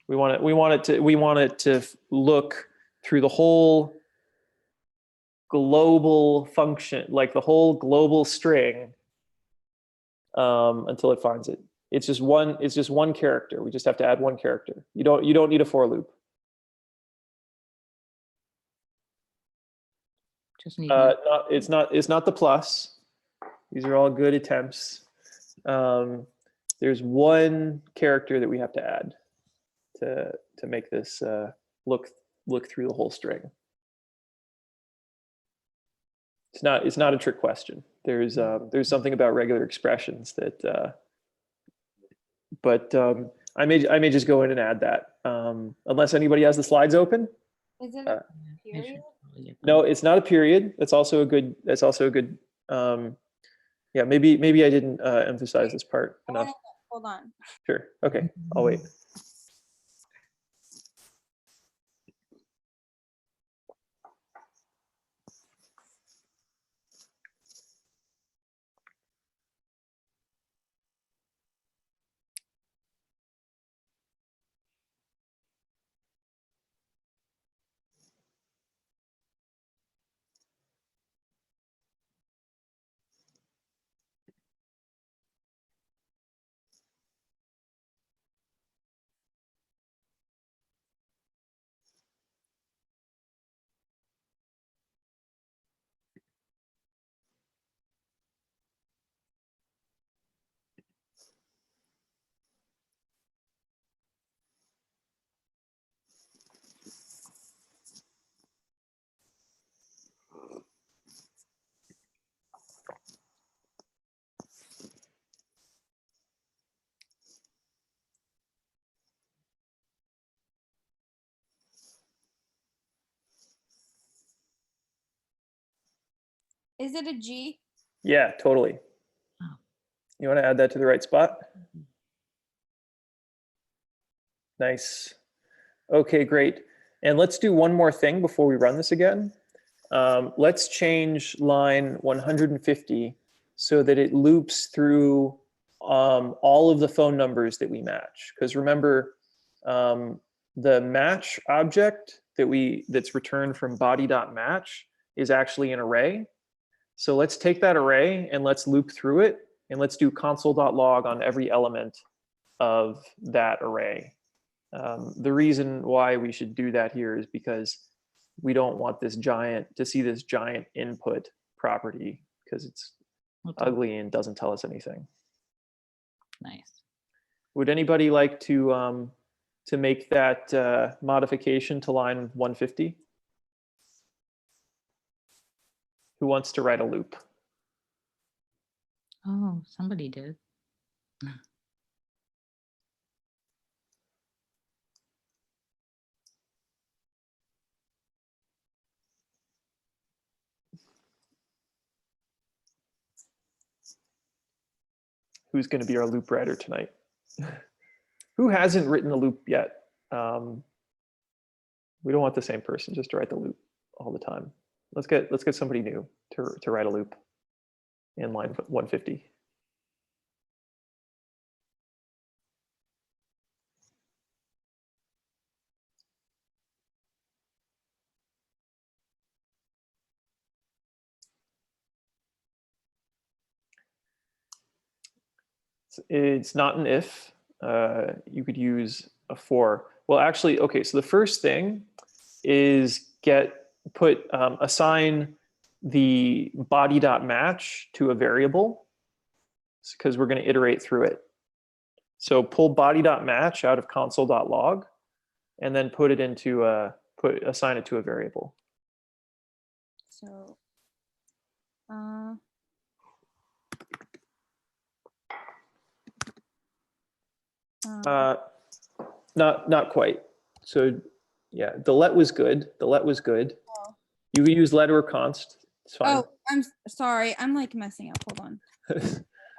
Speaker 1: We want it to look through the whole global function, like the whole global string, until it finds it. It's just one character. We just have to add one character. You don't need a for loop.
Speaker 7: Just need
Speaker 1: It's not the plus. These are all good attempts. There's one character that we have to add to make this look through the whole string. It's not a trick question. There's something about regular expressions that, but I may just go in and add that, unless anybody has the slides open.
Speaker 4: Is it a period?
Speaker 1: No, it's not a period. That's also a good, yeah, maybe I didn't emphasize this part enough.
Speaker 4: Hold on.
Speaker 1: Sure, okay, I'll wait.
Speaker 4: Is it a G?
Speaker 1: Yeah, totally.
Speaker 7: Oh.
Speaker 1: You want to add that to the right spot? Nice. Okay, great. And let's do one more thing before we run this again. Let's change line 150 so that it loops through all of the phone numbers that we match. Because remember, the match object that's returned from body.match is actually an array. So let's take that array and let's loop through it, and let's do console.log on every element of that array. The reason why we should do that here is because we don't want this giant input property, because it's ugly and doesn't tell us anything.
Speaker 7: Nice.
Speaker 1: Would anybody like to make that modification to line 150? Who wants to write a loop?
Speaker 7: Oh, somebody did.
Speaker 1: Who's going to be our loop writer tonight? Who hasn't written a loop yet? We don't want the same person just to write the loop all the time. Let's get somebody new to write a loop in line 150. It's not an if. You could use a for. Well, actually, okay. So the first thing is assign the body.match to a variable, because we're going to iterate through it. So pull body.match out of console.log, and then put it into assign it to a variable.
Speaker 4: So,
Speaker 1: Not quite. So yeah, the let was good. The let was good.
Speaker 4: Oh.
Speaker 1: You can use let or const. It's fine.
Speaker 4: Oh, I'm sorry. I'm like messing up. Hold on.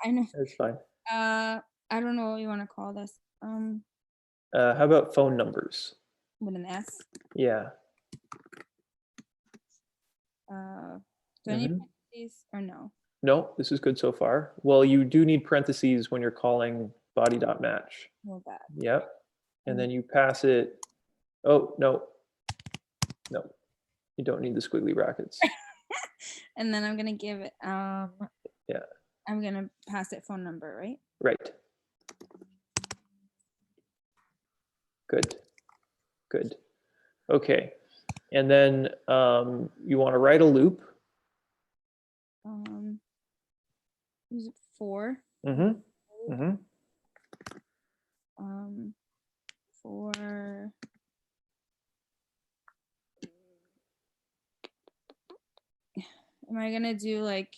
Speaker 4: I know.
Speaker 1: It's fine.
Speaker 4: I don't know what you want to call this.
Speaker 1: How about phone numbers?
Speaker 4: With an S.
Speaker 1: Yeah.
Speaker 4: Do I need parentheses or no?
Speaker 1: No, this is good so far. Well, you do need parentheses when you're calling body.match.
Speaker 4: No bad.
Speaker 1: Yep. And then you pass it. Oh, no. No, you don't need the squiggly brackets.
Speaker 4: And then I'm going to give it,
Speaker 1: Yeah.
Speaker 4: I'm going to pass it phone number, right?
Speaker 1: Right. Good. Good. Okay. And then you want to write a loop.
Speaker 4: Use it for.
Speaker 1: Mm-hmm. Mm-hmm.
Speaker 4: For. Am I gonna do like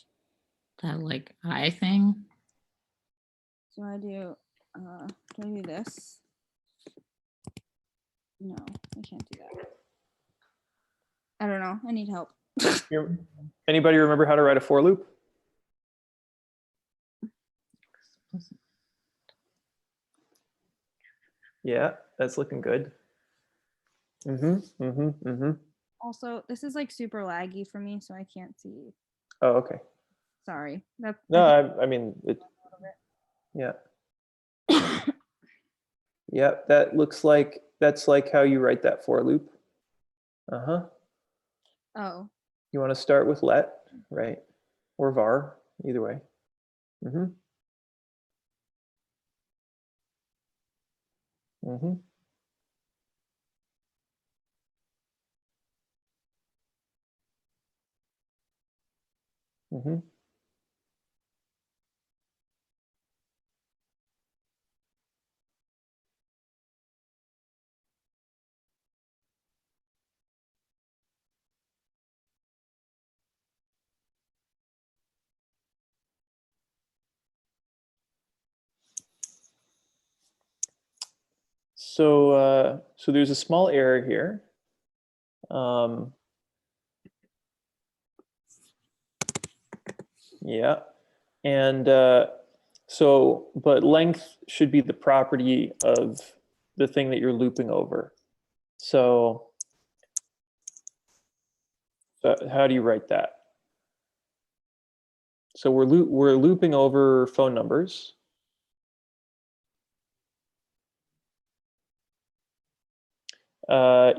Speaker 7: That like I thing?
Speaker 4: do I do this? No, I can't do that. I don't know. I need help.
Speaker 1: Anybody remember how to write a for loop? Yeah, that's looking good.
Speaker 4: Also, this is like super laggy for me, so I can't see.
Speaker 1: Oh, okay.
Speaker 4: Sorry. That's
Speaker 1: No, I mean, yeah. Yeah, that looks like, that's like how you write that for loop. Uh-huh.
Speaker 4: Oh.
Speaker 1: You want to start with let, right? Or var, either way. Mm-hmm. Mm-hmm. Mm-hmm. So, so there's a small error here. Yeah, and but length should be the property of the thing that you're looping over. So, how do you write that? So we're looping over phone numbers.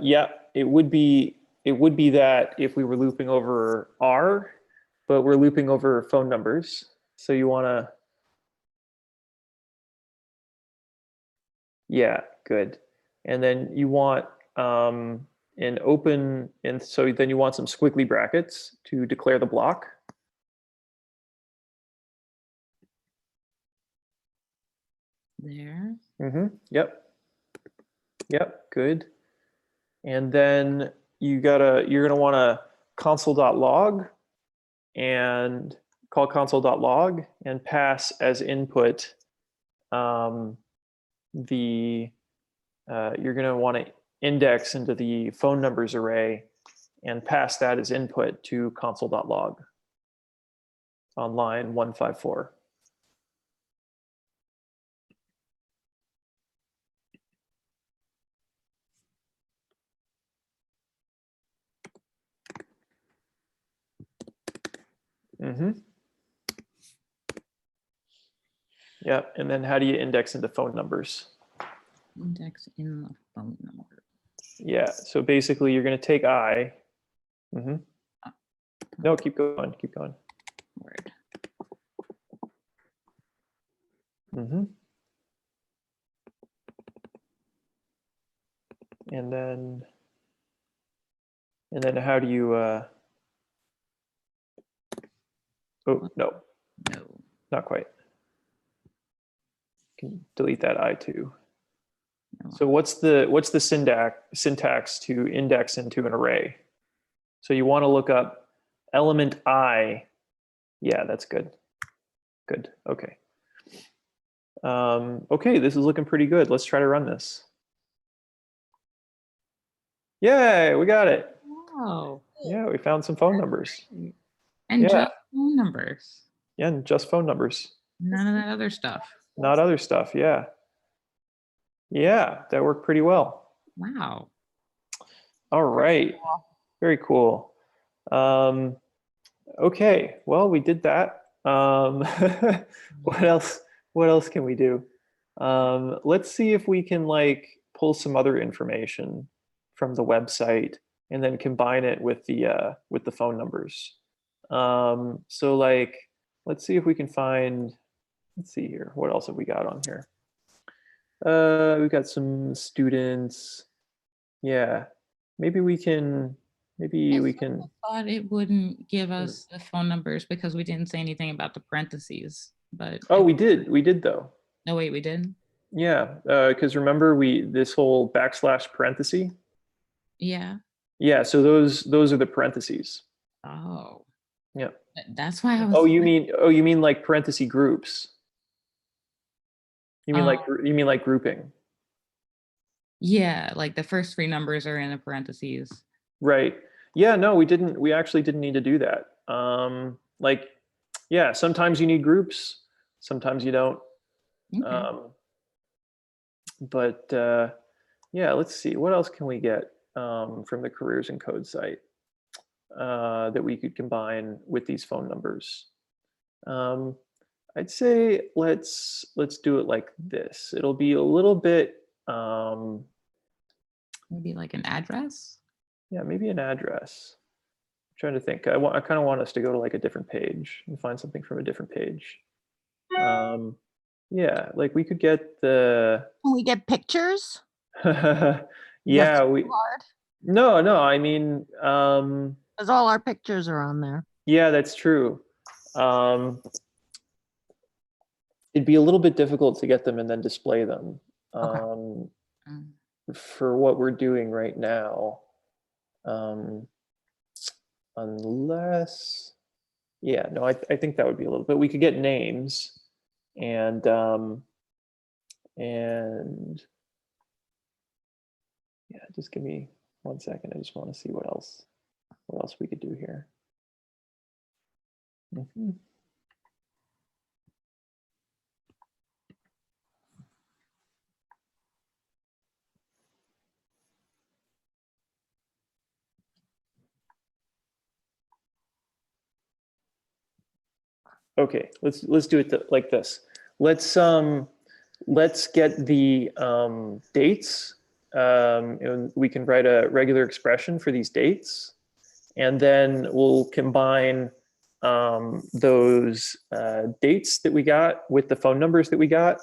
Speaker 1: Yeah, it would be that if we were looping over R, but we're looping over phone numbers. So you want to, yeah, good. And then you want an open, and so then you want some squiggly brackets to declare the block.
Speaker 7: There.
Speaker 1: Yep. Yep, good. And then you're gonna want to console.log and call console.log and pass as input you're gonna want to index into the phone numbers array and pass that as input to console.log on line 154. Yeah, and then how do you index into phone numbers?
Speaker 7: Index in the phone number.
Speaker 1: Yeah, so basically you're going to take I. No, keep going, keep going.
Speaker 7: Word.
Speaker 1: And then how do you oh no, not quite. Can delete that I too.
Speaker 7: No.
Speaker 1: So what's the syntax to index into an array? So you want to look up element I. Yeah, that's good. Good. Okay. Okay, this is looking pretty good. Let's try to run this. Yay, we got it.
Speaker 7: Wow.
Speaker 1: Yeah, we found some phone numbers.
Speaker 7: And
Speaker 1: Yeah.
Speaker 7: just phone numbers.
Speaker 1: Yeah, and just phone numbers.
Speaker 7: None of that other stuff.
Speaker 1: Not other stuff. Yeah. Yeah, that worked pretty well.
Speaker 7: Wow.
Speaker 1: All right. Very cool. Okay, well, we did that. What else can we do? Let's see if we can like pull some other information from the website and then combine it with the phone numbers. So like, let's see if we can find, let's see here, what else have we got on here? We've got some students. Yeah, maybe we can.
Speaker 7: I thought it wouldn't give us the phone numbers because we didn't say anything about the parentheses. But
Speaker 1: oh, we did though.
Speaker 7: No, wait, we did.
Speaker 1: Yeah, because remember this whole backslash parenthesis.
Speaker 7: Yeah.
Speaker 1: Yeah, so those are the parentheses.
Speaker 7: Oh.
Speaker 1: Yeah.
Speaker 7: That's why I was.
Speaker 1: Oh, you mean like parenthesis groups? You mean like grouping?
Speaker 7: Yeah, like the first three numbers are in the parentheses.
Speaker 1: Right. Yeah, no, we actually didn't need to do that. Like, yeah, sometimes you need groups, sometimes you don't.
Speaker 7: Okay.
Speaker 1: But yeah, let's see, what else can we get from the careers and code site that we could combine with these phone numbers? I'd say let's do it like this. It'll be a little bit,
Speaker 7: Maybe like an address.
Speaker 1: yeah, maybe an address. I'm trying to think. I kind of want us to go to like a different page and find something from a different page. Yeah, like we could get the.
Speaker 5: Can we get pictures?
Speaker 1: Yeah,
Speaker 5: That's
Speaker 1: we.
Speaker 5: too hard.
Speaker 1: No, I mean,
Speaker 5: Because all our pictures are on there.
Speaker 1: yeah, that's true. It'd be a little bit difficult to get them and then display them.
Speaker 5: Okay.
Speaker 1: For what we're doing right now, unless, yeah, no, I think that would be a little bit. We could get names, and yeah, just give me 1 second. I just want to see what else we could do here. Okay, let's do it like this. Let's get the dates. And we can write a regular expression for these dates, and then we'll combine those dates that we got with the phone numbers that we got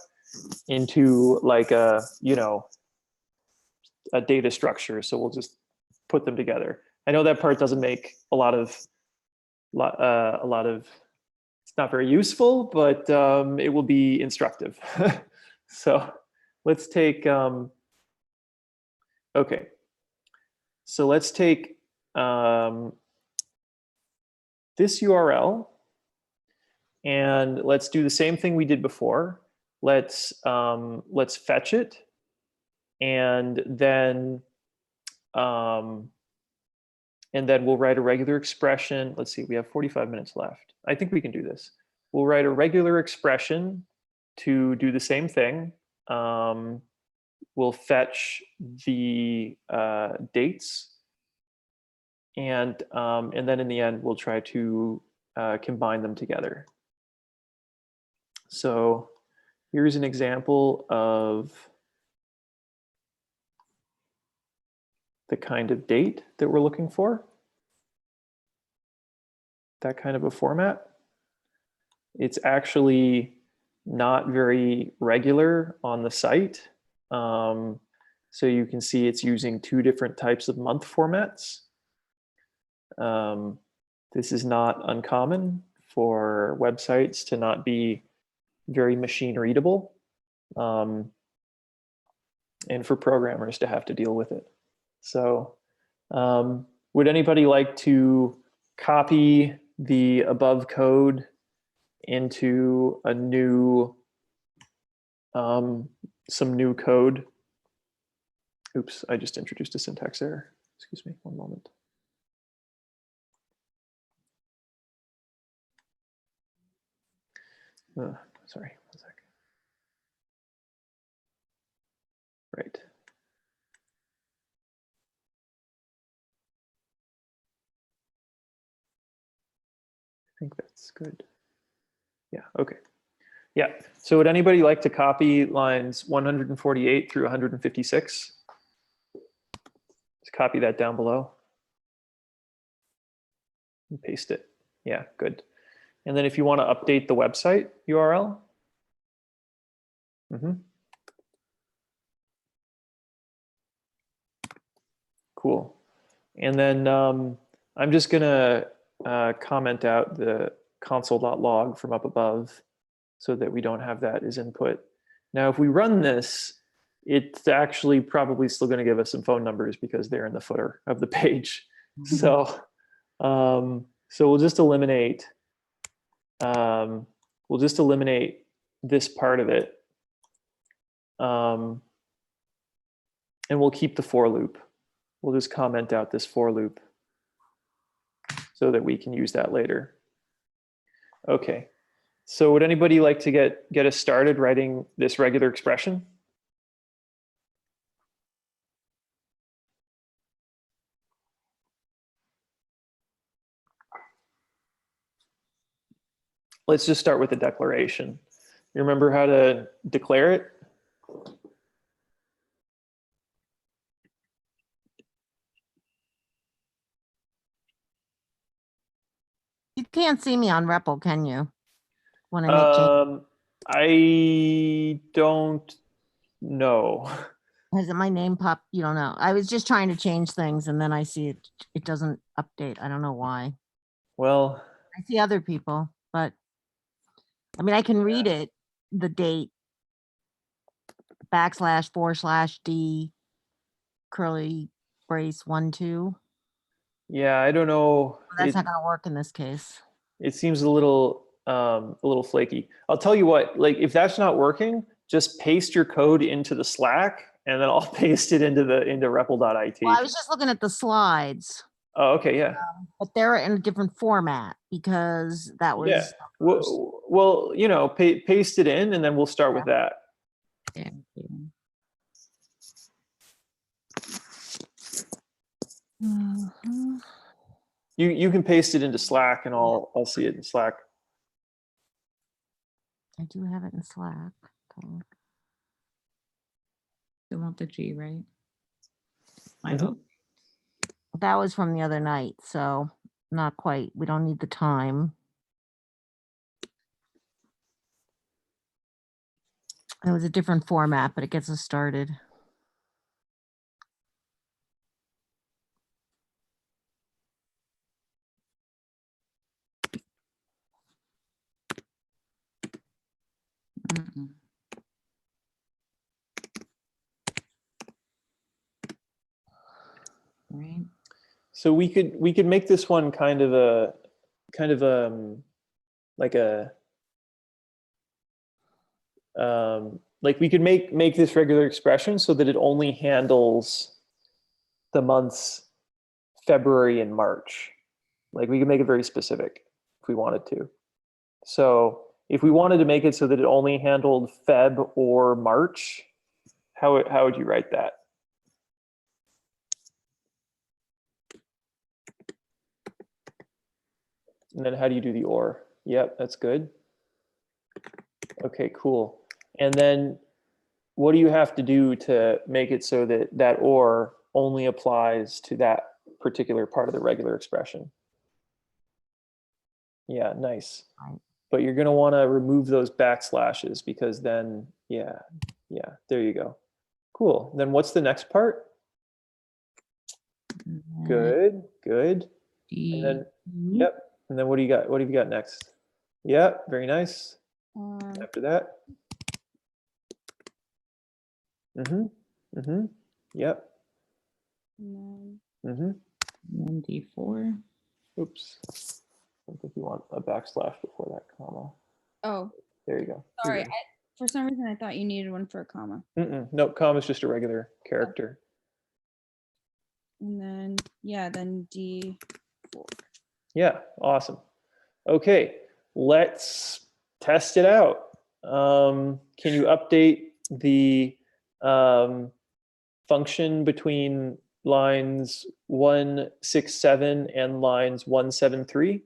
Speaker 1: into like a data structure. So we'll just put them together. I know that part doesn't make a lot of it's not very useful, but it will be instructive. So let's take, okay. So let's take this URL and let's do the same thing we did before. Let's fetch it, and then we'll write a regular expression. Let's see, we have 45 minutes left. I think we can do this. We'll write a regular expression to do the same thing. We'll fetch the dates, and then in the end, we'll try to combine them together. So here's an example of the kind of date that we're looking for. That kind of a format. It's actually not very regular on the site. So you can see it's using 2 different types of month formats. This is not uncommon for websites to not be very machine readable, and for programmers to have to deal with it. So would anybody like to copy the above code into a new, some new code? Oops, I just introduced a syntax error. Excuse me, 1 moment. Sorry, 1 sec. Right. I think that's good. Yeah, okay. Yeah, so would anybody like to copy lines 148 through 156? Just copy that down below. And paste it. Yeah, good. And then if you want to update the website URL. Cool. And then I'm just going to comment out the console.log from up above so that we don't have that as input. Now, if we run this, it's actually probably still going to give us some phone numbers because they're in the footer of the page. So, so we'll just eliminate this part of it, and we'll keep the for loop. We'll just comment out this for loop. so that we can use that later. Okay, so would anybody like to get us started writing this regular expression? Let's just start with the declaration. You remember how to declare it?
Speaker 5: You can't see me on REPL, can you? When I make changes.
Speaker 1: I don't know.
Speaker 5: Has it my name pop? You don't know. I was just trying to change things and then I see it doesn't update. I don't know why.
Speaker 1: Well,
Speaker 5: I see other people, but I mean, I can read it, the date, //D, curly brace 1, 2.
Speaker 1: yeah, I don't know.
Speaker 5: That's not gonna work in this case.
Speaker 1: It seems a little flaky. I'll tell you what, like if that's not working, just paste your code into the Slack and then I'll paste it into REPL.it.
Speaker 5: Well, I was just looking at the slides,
Speaker 1: Oh, okay, yeah.
Speaker 5: but they're in a different format because that was.
Speaker 1: Yeah. Well, you know, paste it in and then we'll start with that.
Speaker 7: Yeah.
Speaker 5: Mhm.
Speaker 1: You can paste it into Slack and I'll see it in Slack.
Speaker 5: I do have it in Slack. Okay.
Speaker 7: You want the G, right? I
Speaker 1: Mhm.
Speaker 7: hope.
Speaker 5: That was from the other night, so not quite. We don't need the time. It was a different format, but it gets us started.
Speaker 7: Mm-mm. Right.
Speaker 1: So we could make this one kind of like a like we could make this regular expression so that it only handles the months February and March. Like we could make it very specific if we wanted to. So if we wanted to make it so that it only handled Feb or March, how would you write that? And then how do you do the or? Yep, that's good. Okay, cool. And then what do you have to do to make it so that that or only applies to that particular part of the regular expression? Yeah, nice.
Speaker 5: Right.
Speaker 1: But you're going to want to remove those backslashes because then, yeah, there you go. Cool. Then what's the next part? Good. And then, yep. And then what do you got? What have you got next? Yep, very nice. After that. Yep.
Speaker 7: D4.
Speaker 1: Oops. I don't think you want a backslash before that comma.
Speaker 4: Oh,
Speaker 1: There you go.
Speaker 4: sorry. For some reason, I thought you needed one for a comma.
Speaker 1: No, comma is just a regular character.
Speaker 4: And then, yeah, then D4.
Speaker 1: Yeah, awesome. Okay, let's test it out. Can you update the function between lines 167 and lines 173?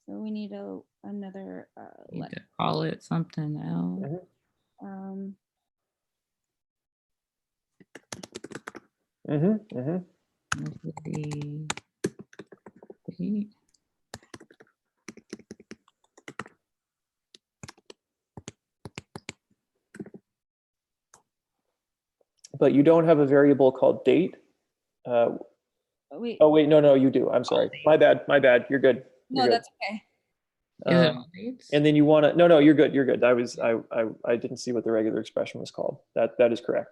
Speaker 4: So we need another
Speaker 7: Need
Speaker 4: letter.
Speaker 7: to call it something else. This would be D.
Speaker 1: But you don't have a variable called date.
Speaker 4: Wait,
Speaker 1: Oh wait, no, you do. I'm sorry. My bad. You're good.
Speaker 4: no,
Speaker 1: You're good.
Speaker 4: that's okay.
Speaker 7: Is it all dates?
Speaker 1: And then you want to, no, you're good. I didn't see what the regular expression was called. That is correct.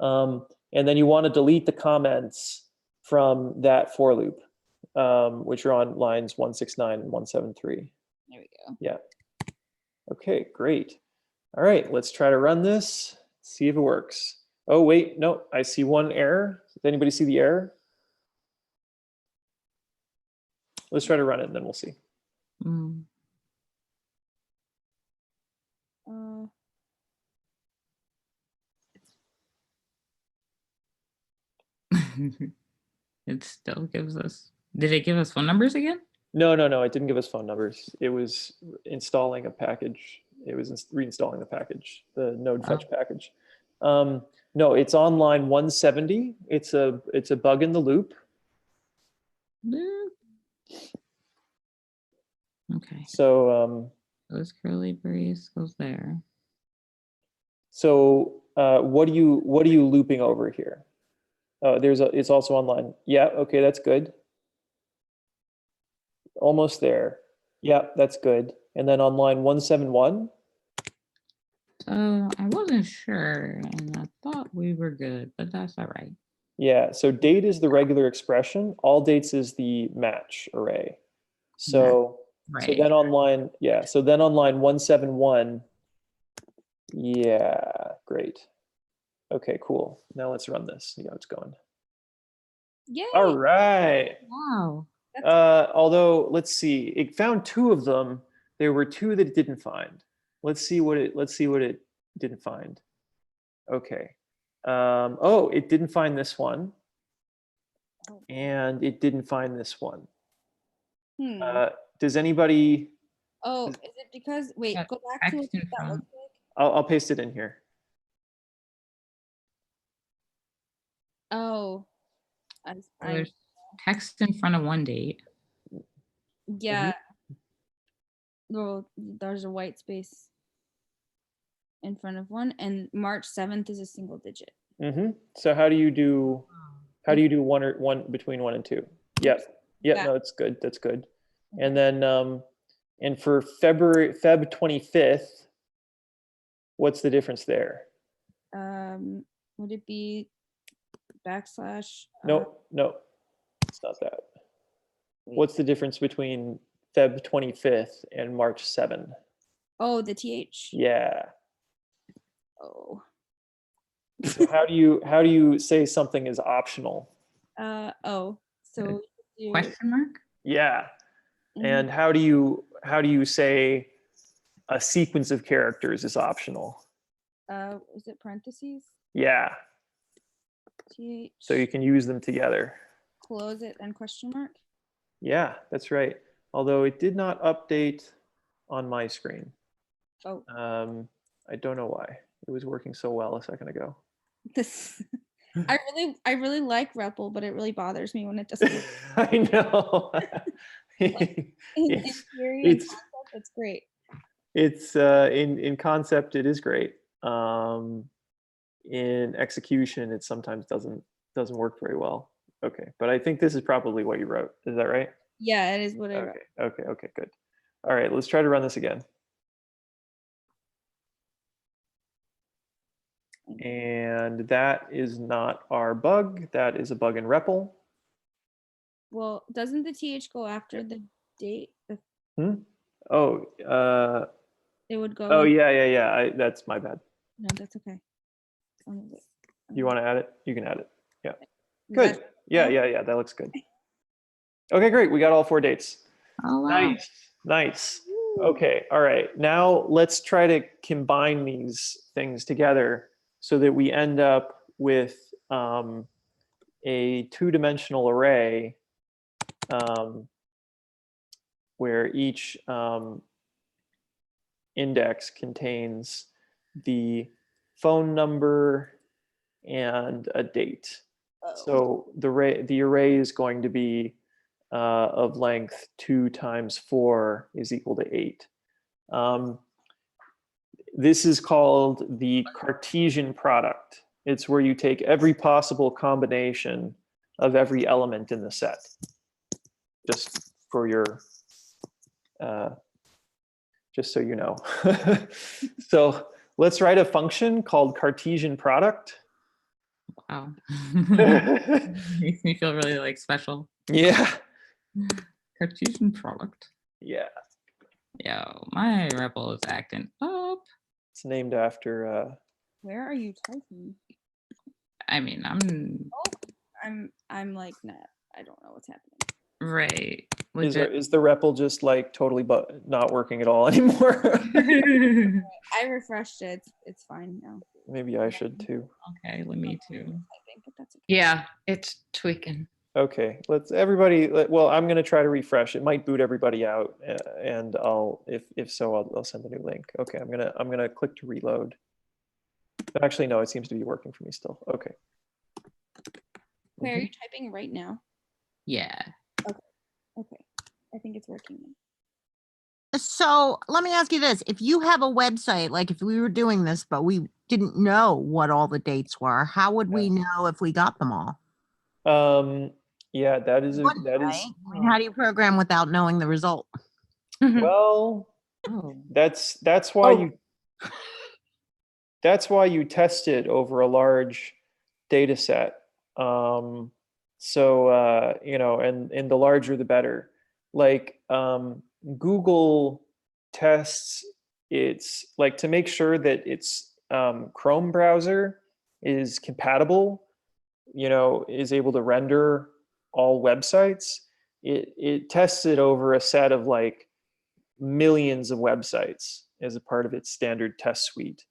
Speaker 1: And then you want to delete the comments from that for loop, which are on lines 169 and 173.
Speaker 4: There we go.
Speaker 1: Yeah. Okay, great. All right, let's try to run this, see if it works. Oh, wait, no, I see one error. Does anybody see the error? Let's try to run it and then we'll see.
Speaker 7: Mm. It still gives us. Did it give us phone numbers again?
Speaker 1: No, it didn't give us phone numbers. It was installing a package. It was reinstalling the package, the node fetch package. No, it's on line 170. It's a bug in the loop.
Speaker 7: Okay.
Speaker 1: So
Speaker 7: those curly brace goes there.
Speaker 1: so what are you looping over here? It's also online. Yeah, okay, that's good. Almost there. Yeah, that's good. And then on line 171.
Speaker 7: So I wasn't sure and I thought we were good, but that's all right.
Speaker 1: Yeah, so date is the regular expression. All dates is the match array. So
Speaker 7: Right.
Speaker 1: so then on line, so then on line 171, yeah, great. Okay, cool. Now let's run this, see how it's going.
Speaker 4: Yay!
Speaker 1: All right.
Speaker 7: Wow.
Speaker 1: Although let's see, it found 2 of them. There were 2 that it didn't find. Let's see what it didn't find. Okay. Oh, it didn't find this one. And it didn't find this one. Does anybody?
Speaker 4: Oh, is it because, wait,
Speaker 7: Yeah,
Speaker 4: go back to what
Speaker 7: text in
Speaker 4: that
Speaker 7: front.
Speaker 4: looks like?
Speaker 1: I'll paste it in here.
Speaker 4: Oh,
Speaker 7: So there's text in front of one date.
Speaker 4: yeah. Well, there's a white space in front of one, and March 7th is a single digit.
Speaker 1: So how do you do one between 1 and 2? Yep.
Speaker 4: Yeah.
Speaker 1: No, that's good. That's good. And then and for Feb 25th, what's the difference there?
Speaker 4: Would it be backslash?
Speaker 1: No, it's not that. What's the difference between Feb 25th and March 7?
Speaker 4: Oh, the TH.
Speaker 1: Yeah.
Speaker 4: Oh.
Speaker 1: So how do you say something is optional?
Speaker 4: Oh, so you,
Speaker 7: Question mark?
Speaker 1: Yeah. And how do you say a sequence of characters is optional?
Speaker 4: is it parentheses?
Speaker 1: Yeah.
Speaker 4: TH.
Speaker 1: So you can use them together.
Speaker 4: Close it and question mark.
Speaker 1: Yeah, that's right. Although it did not update on my screen.
Speaker 4: Oh.
Speaker 1: I don't know why. It was working so well a second ago.
Speaker 4: This I really like REPL, but it really bothers me when it doesn't.
Speaker 1: I know.
Speaker 4: In theory and concept, it's great.
Speaker 1: It's in concept it is great. In execution it sometimes doesn't work very well. Okay, but I think this is probably what you wrote. Is that right?
Speaker 4: Yeah, it is what I wrote.
Speaker 1: Okay, good. All right, let's try to run this again. And that is not our bug. That is a bug in REPL.
Speaker 4: Well, doesn't the TH go after the date?
Speaker 1: Oh,
Speaker 4: It would go.
Speaker 1: oh yeah. That's my bad.
Speaker 4: No, that's okay.
Speaker 1: You want to add it? You can add it. Yeah.
Speaker 4: Is
Speaker 1: Good.
Speaker 4: that-
Speaker 1: Yeah. That looks good. Okay, great. We got all 4 dates.
Speaker 7: Oh, wow.
Speaker 1: Nice. Okay. All right. Now let's try to combine these things together so that we end up with a 2-dimensional array where each index contains the phone number and a date. So the array is going to be of length 2 times 4 is equal to 8. This is called the Cartesian product. It's where you take every possible combination of every element in the set. Just for your, just so you know. So let's write a function called Cartesian product.
Speaker 7: Wow. Makes me feel really like special.
Speaker 1: Yeah.
Speaker 7: Cartesian product.
Speaker 1: Yeah.
Speaker 7: Yo, my REPL is acting up.
Speaker 1: It's named after.
Speaker 4: Where are you typing?
Speaker 7: I mean,
Speaker 4: I'm like, nah, I don't know what's happening.
Speaker 7: right. Which
Speaker 1: Is the REPL just like totally not working at all anymore?
Speaker 4: I refreshed it. It's fine now.
Speaker 1: Maybe I should too.
Speaker 7: okay, let me too.
Speaker 4: I think, but that's okay.
Speaker 2: Yeah, it's tweaking.
Speaker 1: Okay, well, I'm gonna try to refresh. It might boot everybody out, and if so, I'll send a new link. Okay, I'm gonna click to reload. Actually, no, it seems to be working for me still. Okay.
Speaker 4: Wait, are you typing right now?
Speaker 7: Yeah.
Speaker 4: Okay. I think it's working.
Speaker 5: So let me ask you this. If you have a website, like if we were doing this, but we didn't know what all the dates were, how would we know if we got them all?
Speaker 1: Yeah, that is
Speaker 5: Wouldn't, right? I mean, how do you program without knowing the result?
Speaker 1: well,
Speaker 2: Oh,
Speaker 1: that's why you test it over a large data set. So you know, and the larger the better. Like Google tests its, like, to make sure that its Chrome browser is compatible, you know, is able to render all websites. It tests it over a set of like millions of websites as a part of its standard test suite.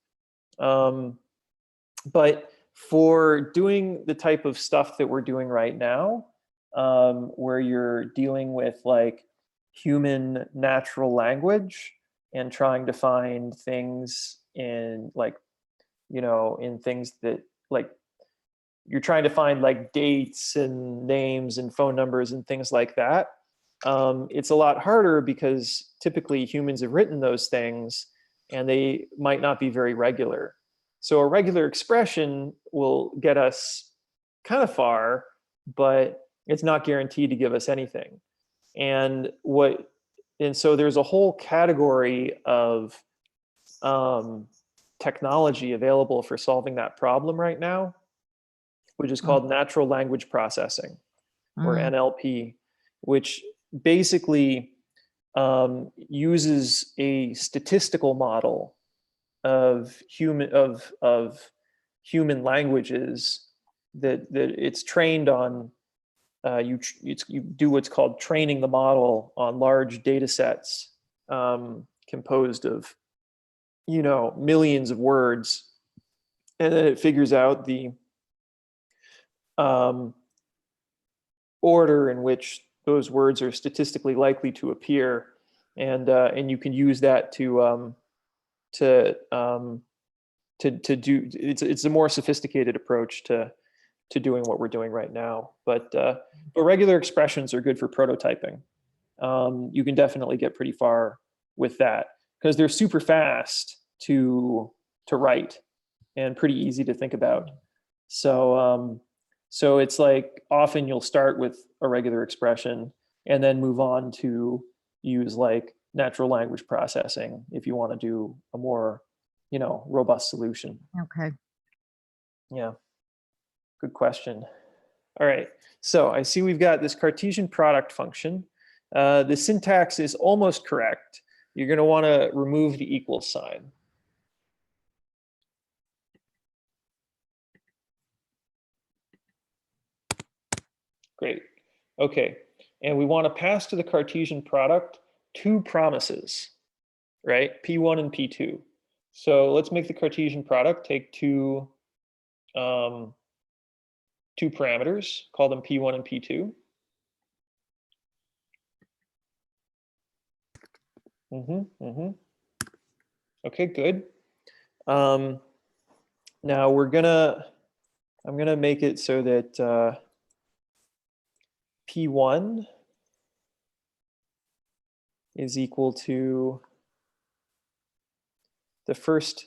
Speaker 1: But for doing the type of stuff that we're doing right now, where you're dealing with like human natural language and trying to find things in, like, you know, in things that, like, you're trying to find like dates and names and phone numbers and things like that. It's a lot harder because typically humans have written those things and they might not be very regular. So a regular expression will get us kind of far, but it's not guaranteed to give us anything. And so there's a whole category of technology available for solving that problem right now, which is called natural language processing, or NLP, which basically uses a statistical model of human languages that it's trained on. You do what's called training the model on large data sets composed of, you know, millions of words, and then it figures out the order in which those words are statistically likely to appear, and you can use that to do. It's a more sophisticated approach to doing what we're doing right now. But regular expressions are good for prototyping. You can definitely get pretty far with that because they're super fast to write and pretty easy to think about. So so it's like often you'll start with a regular expression and then move on to use like natural language processing if you want to do a more, you know, robust solution.
Speaker 5: Okay.
Speaker 1: Yeah. Good question. All right. So I see we've got this Cartesian product function. The syntax is almost correct. You're going to want to remove the equal sign. Great. Okay. And we want to pass to the Cartesian product two promises, right? P1 and P2. So let's make the Cartesian product take two parameters, call them P1 and P2. Okay, good. Now I'm gonna make it so that P1 is equal to the first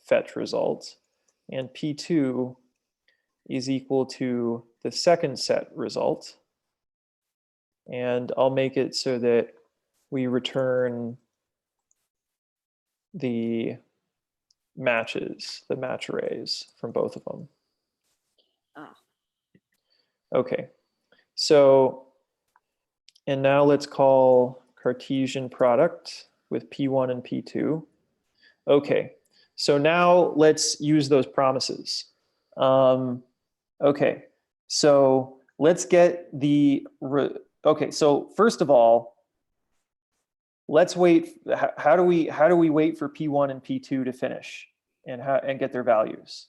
Speaker 1: fetch result, and P2 is equal to the second set result. And I'll make it so that we return the matches, the match arrays from both of them. Okay, so, and now let's call Cartesian product with P1 and P2. Okay, so now let's use those promises. Okay, so let's get the, Okay, so first of all, let's wait. How do we wait for P1 and P2 to finish and get their values?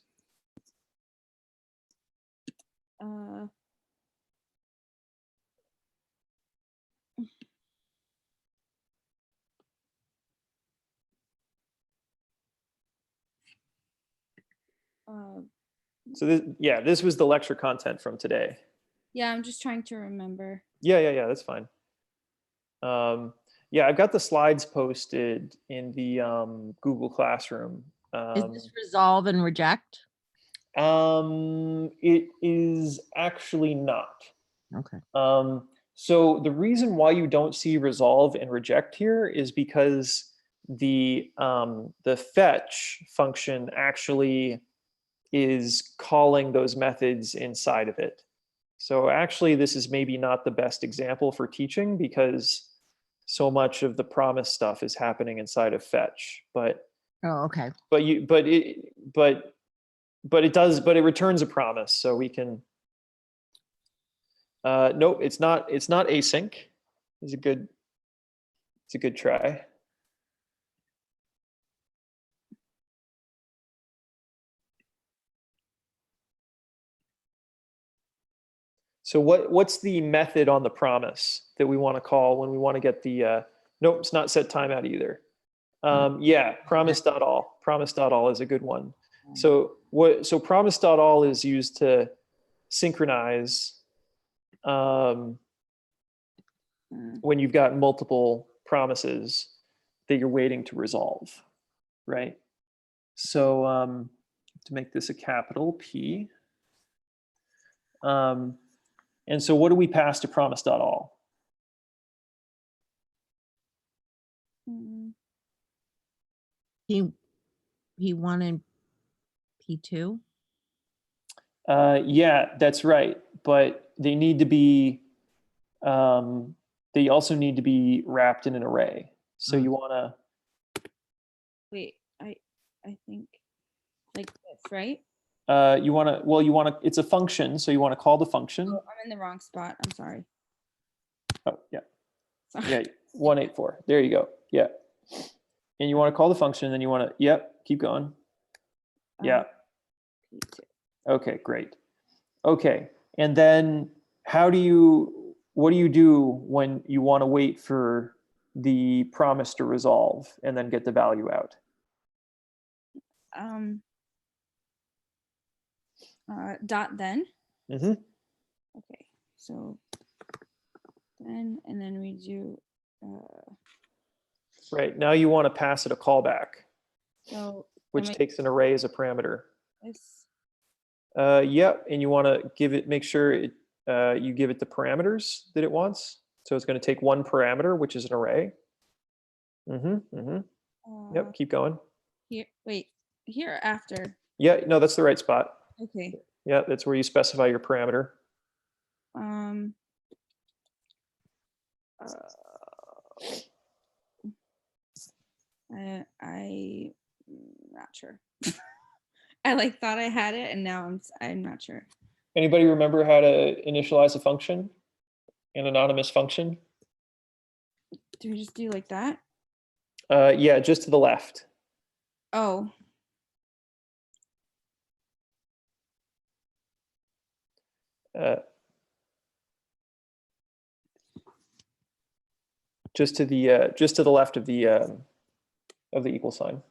Speaker 1: So this was the lecture content from today.
Speaker 4: Yeah, I'm just trying to remember.
Speaker 1: Yeah, that's fine. Yeah, I've got the slides posted in the Google Classroom.
Speaker 5: Is this resolve and reject?
Speaker 1: It is actually not.
Speaker 5: Okay.
Speaker 1: So the reason why you don't see resolve and reject here is because the fetch function actually is calling those methods inside of it. So actually, this is maybe not the best example for teaching because so much of the promise stuff is happening inside of fetch. But
Speaker 5: Oh, okay.
Speaker 1: but it returns a promise, so we can. Nope, it's not async. It's a good try. So what's the method on the promise that we want to call when we want to get the, nope, it's not set timeout either. Yeah, promise.all. Promise.all is a good one. So promise.all is used to synchronize when you've got multiple promises that you're waiting to resolve, right? So to make this a capital P. And so what do we pass to promise.all?
Speaker 5: P1 and P2?
Speaker 1: Yeah, that's right. But they need to be, they also need to be wrapped in an array. So you want to.
Speaker 4: Wait, I think like this, right?
Speaker 1: You want to, it's a function. So you want to call the function.
Speaker 4: Oh, I'm in the wrong spot. I'm sorry.
Speaker 1: Oh, yeah.
Speaker 4: Sorry.
Speaker 1: Yeah, 184. There you go. Yeah. And you want to call the function, and then you want to, yep, keep going. Yeah.
Speaker 4: P2.
Speaker 1: Okay, great. Okay. And then what do you do when you want to wait for the promise to resolve and then get the value out?
Speaker 4: Dot then.
Speaker 1: Mm-hmm.
Speaker 4: Okay, so then, and then we do.
Speaker 1: Right, now you want to pass it a callback,
Speaker 4: So
Speaker 1: which takes an array as a parameter.
Speaker 4: this.
Speaker 1: Yep, and you want to make sure you give it the parameters that it wants. So it's going to take one parameter, which is an array. Yep, keep going.
Speaker 4: Here, wait, here or after?
Speaker 1: Yeah, no, that's the right spot.
Speaker 4: Okay.
Speaker 1: Yeah, that's where you specify your parameter.
Speaker 4: I'm not sure. I thought I had it, and now I'm not sure.
Speaker 1: Anybody remember how to initialize a function, an anonymous function?
Speaker 4: Do we just do like that?
Speaker 1: Yeah, just to the left.
Speaker 4: Oh.
Speaker 1: Just to the left of the equal sign.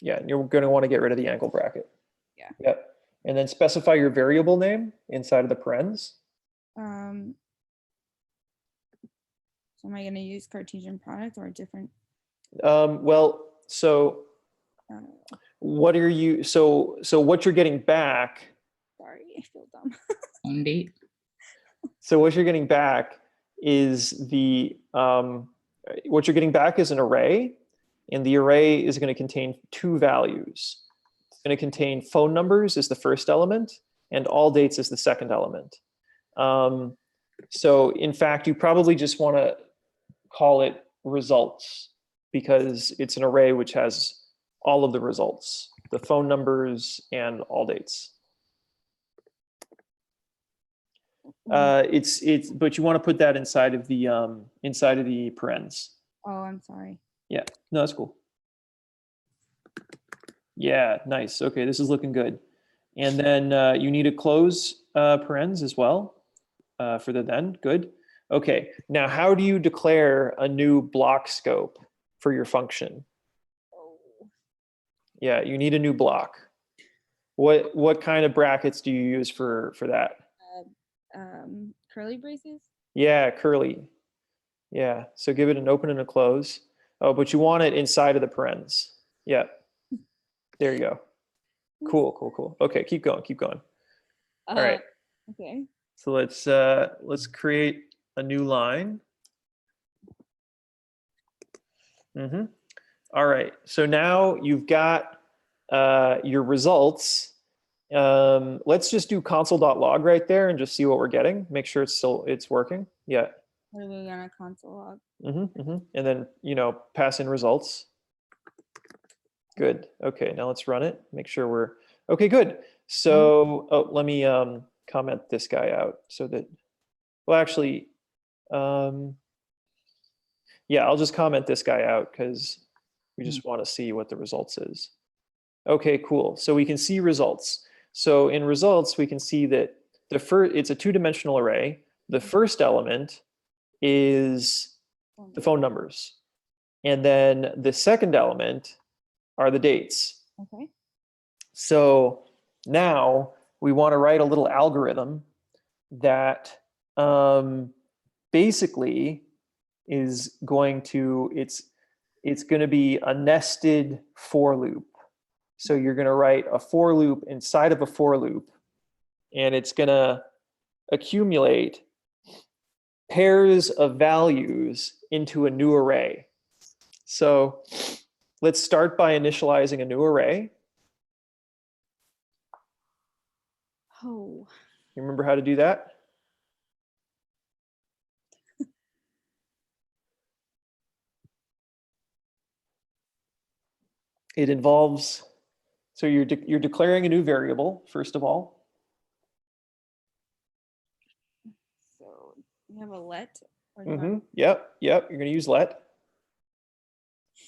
Speaker 1: Yeah, and you're going to want to get rid of the angle bracket.
Speaker 4: Yeah.
Speaker 1: Yep. And then specify your variable name inside of the parens.
Speaker 4: So am I going to use Cartesian product or a different?
Speaker 1: Well, so what are you? So what you're getting back?
Speaker 4: Sorry, I feel dumb.
Speaker 7: On date.
Speaker 1: So what you're getting back is an array, and the array is going to contain two values. It's going to contain phone numbers as the first element, and all dates as the second element. So in fact, you probably just want to call it results because it's an array which has all of the results, the phone numbers and all dates. It's but you want to put that inside of the parens.
Speaker 4: Oh, I'm sorry.
Speaker 1: Yeah, no, that's cool. Yeah, nice. Okay, this is looking good. And then you need to close parens as well for the then. Good. Okay, now how do you declare a new block scope for your function?
Speaker 4: Oh.
Speaker 1: Yeah, you need a new block. What kind of brackets do you use for that?
Speaker 4: Curly braces.
Speaker 1: Yeah, curly. Yeah, so give it an open and a close. Oh, but you want it inside of the parens. Yeah, there you go. Cool, cool, cool. Okay, keep going, keep going. All right,
Speaker 4: Okay.
Speaker 1: so let's create a new line. All right, so now you've got your results. Let's just do console.log right there and just see what we're getting. Make sure it's working. Yeah.
Speaker 4: What are we gonna console log?
Speaker 1: And then, pass in results. Good. Okay, now let's run it. Make sure we're okay. Good. So, let me comment this guy out so that. Well, actually, yeah, I'll just comment this guy out because we just want to see what the results is. Okay, cool. So we can see results. So in results, we can see that it's a two-dimensional array. The first element is the phone numbers. And then the second element are the dates.
Speaker 4: Okay.
Speaker 1: So now we want to write a little algorithm that basically is going to, it's going to be a nested for loop. So you're going to write a for loop inside of a for loop, and it's going to accumulate pairs of values into a new array. So let's start by initializing a new array.
Speaker 4: Oh.
Speaker 1: You remember how to do that? It involves, so you're declaring a new variable, first of all.
Speaker 4: So you have a let.
Speaker 1: Yep, you're going to use let.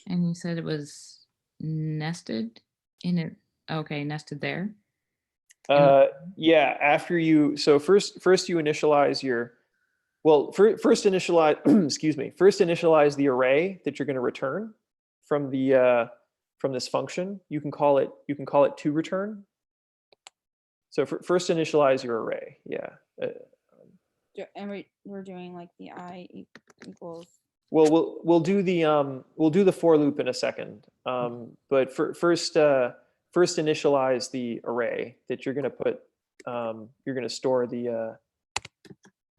Speaker 7: And you said it was nested in it. Okay, nested there.
Speaker 1: Yeah, after you, so first you initialize your, well, first initialize, excuse me, first initialize the array that you're going to return from the from this function. You can call it to return. So first initialize your array. Yeah.
Speaker 4: And we're doing like the I equals.
Speaker 1: Well, we'll do the for loop in a second. But first initialize the array that you're going to put. You're going to store the.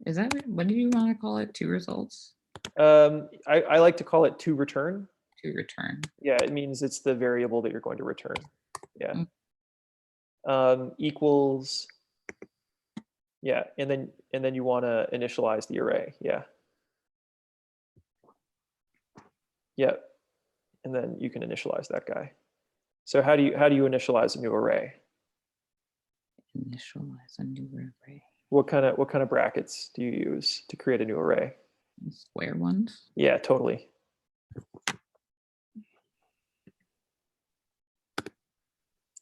Speaker 7: Is that what do you want to call it? Two results.
Speaker 1: I like to call it to return.
Speaker 7: To return.
Speaker 1: Yeah, it means it's the variable that you're going to return. Yeah. Equals. Yeah, and then you want to initialize the array. Yeah. Yep. And then you can initialize that guy. So how do you initialize a new array?
Speaker 7: Initialize a new array.
Speaker 1: What kind of brackets do you use to create a new array?
Speaker 7: Square ones?
Speaker 1: Yeah, totally.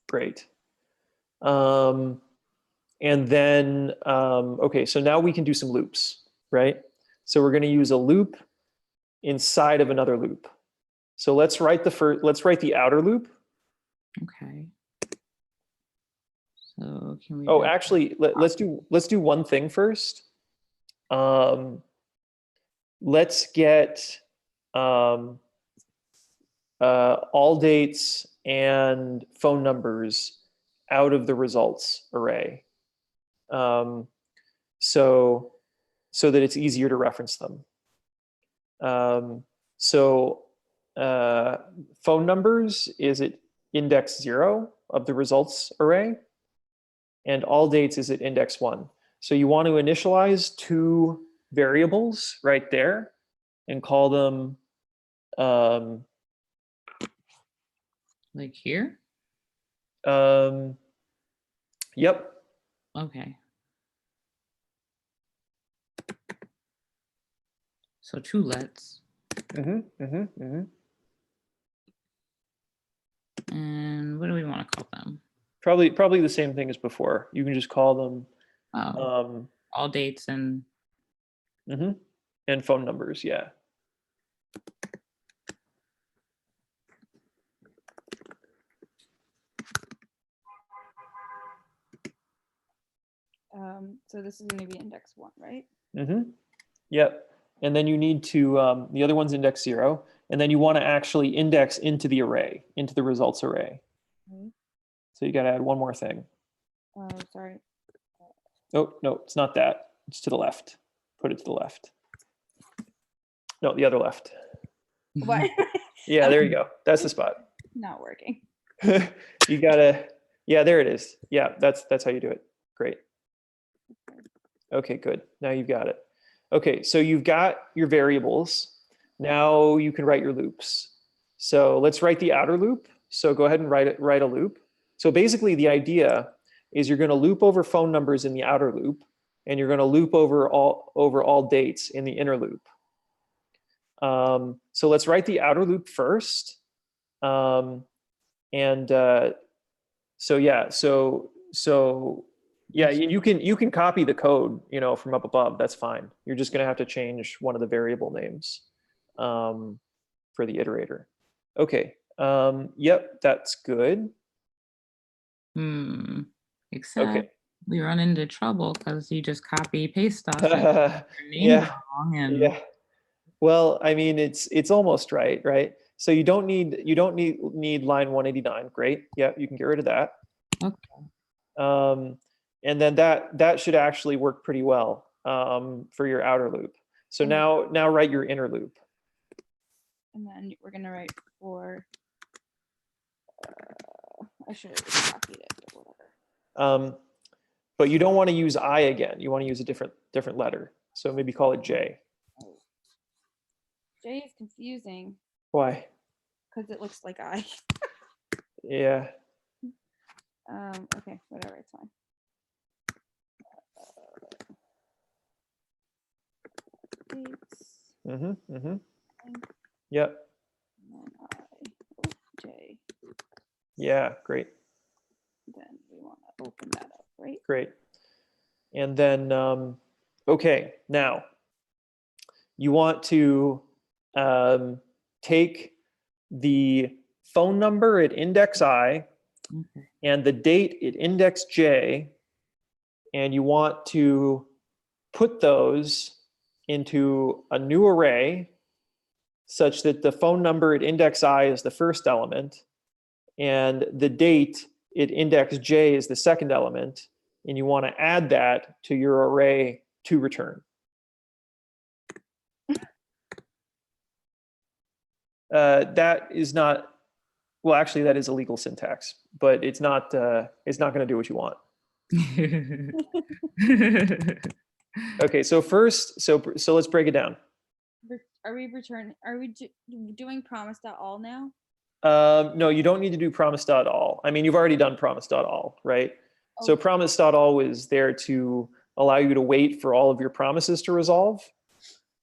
Speaker 1: Great. And then okay, so now we can do some loops, right? So we're going to use a loop inside of another loop. So let's write the outer loop.
Speaker 7: Okay. So can we?
Speaker 1: Oh, actually, let's do one thing first. Let's get all dates and phone numbers out of the results array, so that it's easier to reference them. Phone numbers is at index 0 of the results array, and all dates is at index 1. So you want to initialize two variables right there and call them
Speaker 7: like here?
Speaker 1: Yep.
Speaker 7: Okay. So 2 lets. And what do we want to call them?
Speaker 1: Probably the same thing as before. You can just call them
Speaker 7: All dates and
Speaker 1: and phone numbers. Yeah.
Speaker 4: So this is going to be index 1, right?
Speaker 1: Yep. And then you need to, the other one's index 0. And then you want to actually index into the array, into the results array.
Speaker 4: Okay.
Speaker 1: So you got to add one more thing.
Speaker 4: Oh, sorry.
Speaker 1: Oh, no, it's not that. It's to the left. Put it to the left. No, the other left.
Speaker 4: What?
Speaker 1: Yeah, there you go. That's the spot.
Speaker 4: Not working.
Speaker 1: You gotta, yeah, there it is. Yeah, that's how you do it. Great. Okay, good. Now you've got it. Okay, so you've got your variables. Now you can write your loops. So let's write the outer loop. So go ahead and write a loop. So basically the idea is you're going to loop over phone numbers in the outer loop, and you're going to loop over all dates in the inner loop. So let's write the outer loop first. So yeah, you can copy the code, from up above. That's fine. You're just going to have to change one of the variable names for the iterator. Okay. Yep, that's good.
Speaker 7: Except
Speaker 1: Okay.
Speaker 7: we run into trouble because you just copy paste stuff.
Speaker 1: Yeah.
Speaker 7: Wrong and
Speaker 1: Yeah. Well, I mean, it's almost right? So you don't need line 189. Great. Yeah, you can get rid of that.
Speaker 7: Okay.
Speaker 1: And then that should actually work pretty well for your outer loop. So now write your inner loop.
Speaker 4: And then we're going to write for, I should have just copied it, but whatever.
Speaker 1: But you don't want to use I again. You want to use a different letter. So maybe call it J.
Speaker 4: Oh. J is confusing
Speaker 1: Why?
Speaker 4: because it looks like I.
Speaker 1: Yeah.
Speaker 4: Okay, whatever, it's fine. Dates.
Speaker 1: Yep.
Speaker 4: And J.
Speaker 1: Yeah, great.
Speaker 4: Then we want to open that up, right?
Speaker 1: Great. And then, okay, now you want to take the phone number at index I and the date at index J, and you want to put those into a new array such that the phone number at index I is the first element and the date at index J is the second element, and you want to add that to your array to return. That is not, well, actually that is illegal syntax, but it's not going to do what you want. Okay, so first, so let's break it down.
Speaker 4: Are we doing promise.all now?
Speaker 1: No, you don't need to do promise.all. I mean, you've already done promise.all, right? Okay. So promise.all was there to allow you to wait for all of your promises to resolve.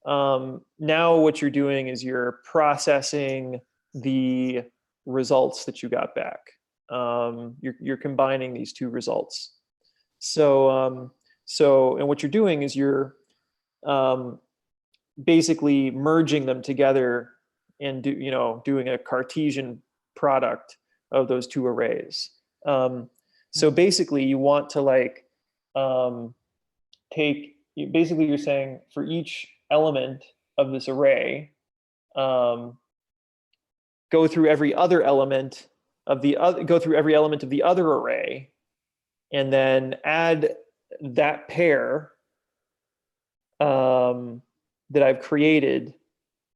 Speaker 1: Now what you're doing is you're processing the results that you got back. You're combining these two results. And what you're doing is you're basically merging them together and doing a Cartesian product of those two arrays. So basically you want to basically you're saying for each element of this array, go through every element of the other array, and then add that pair that I've created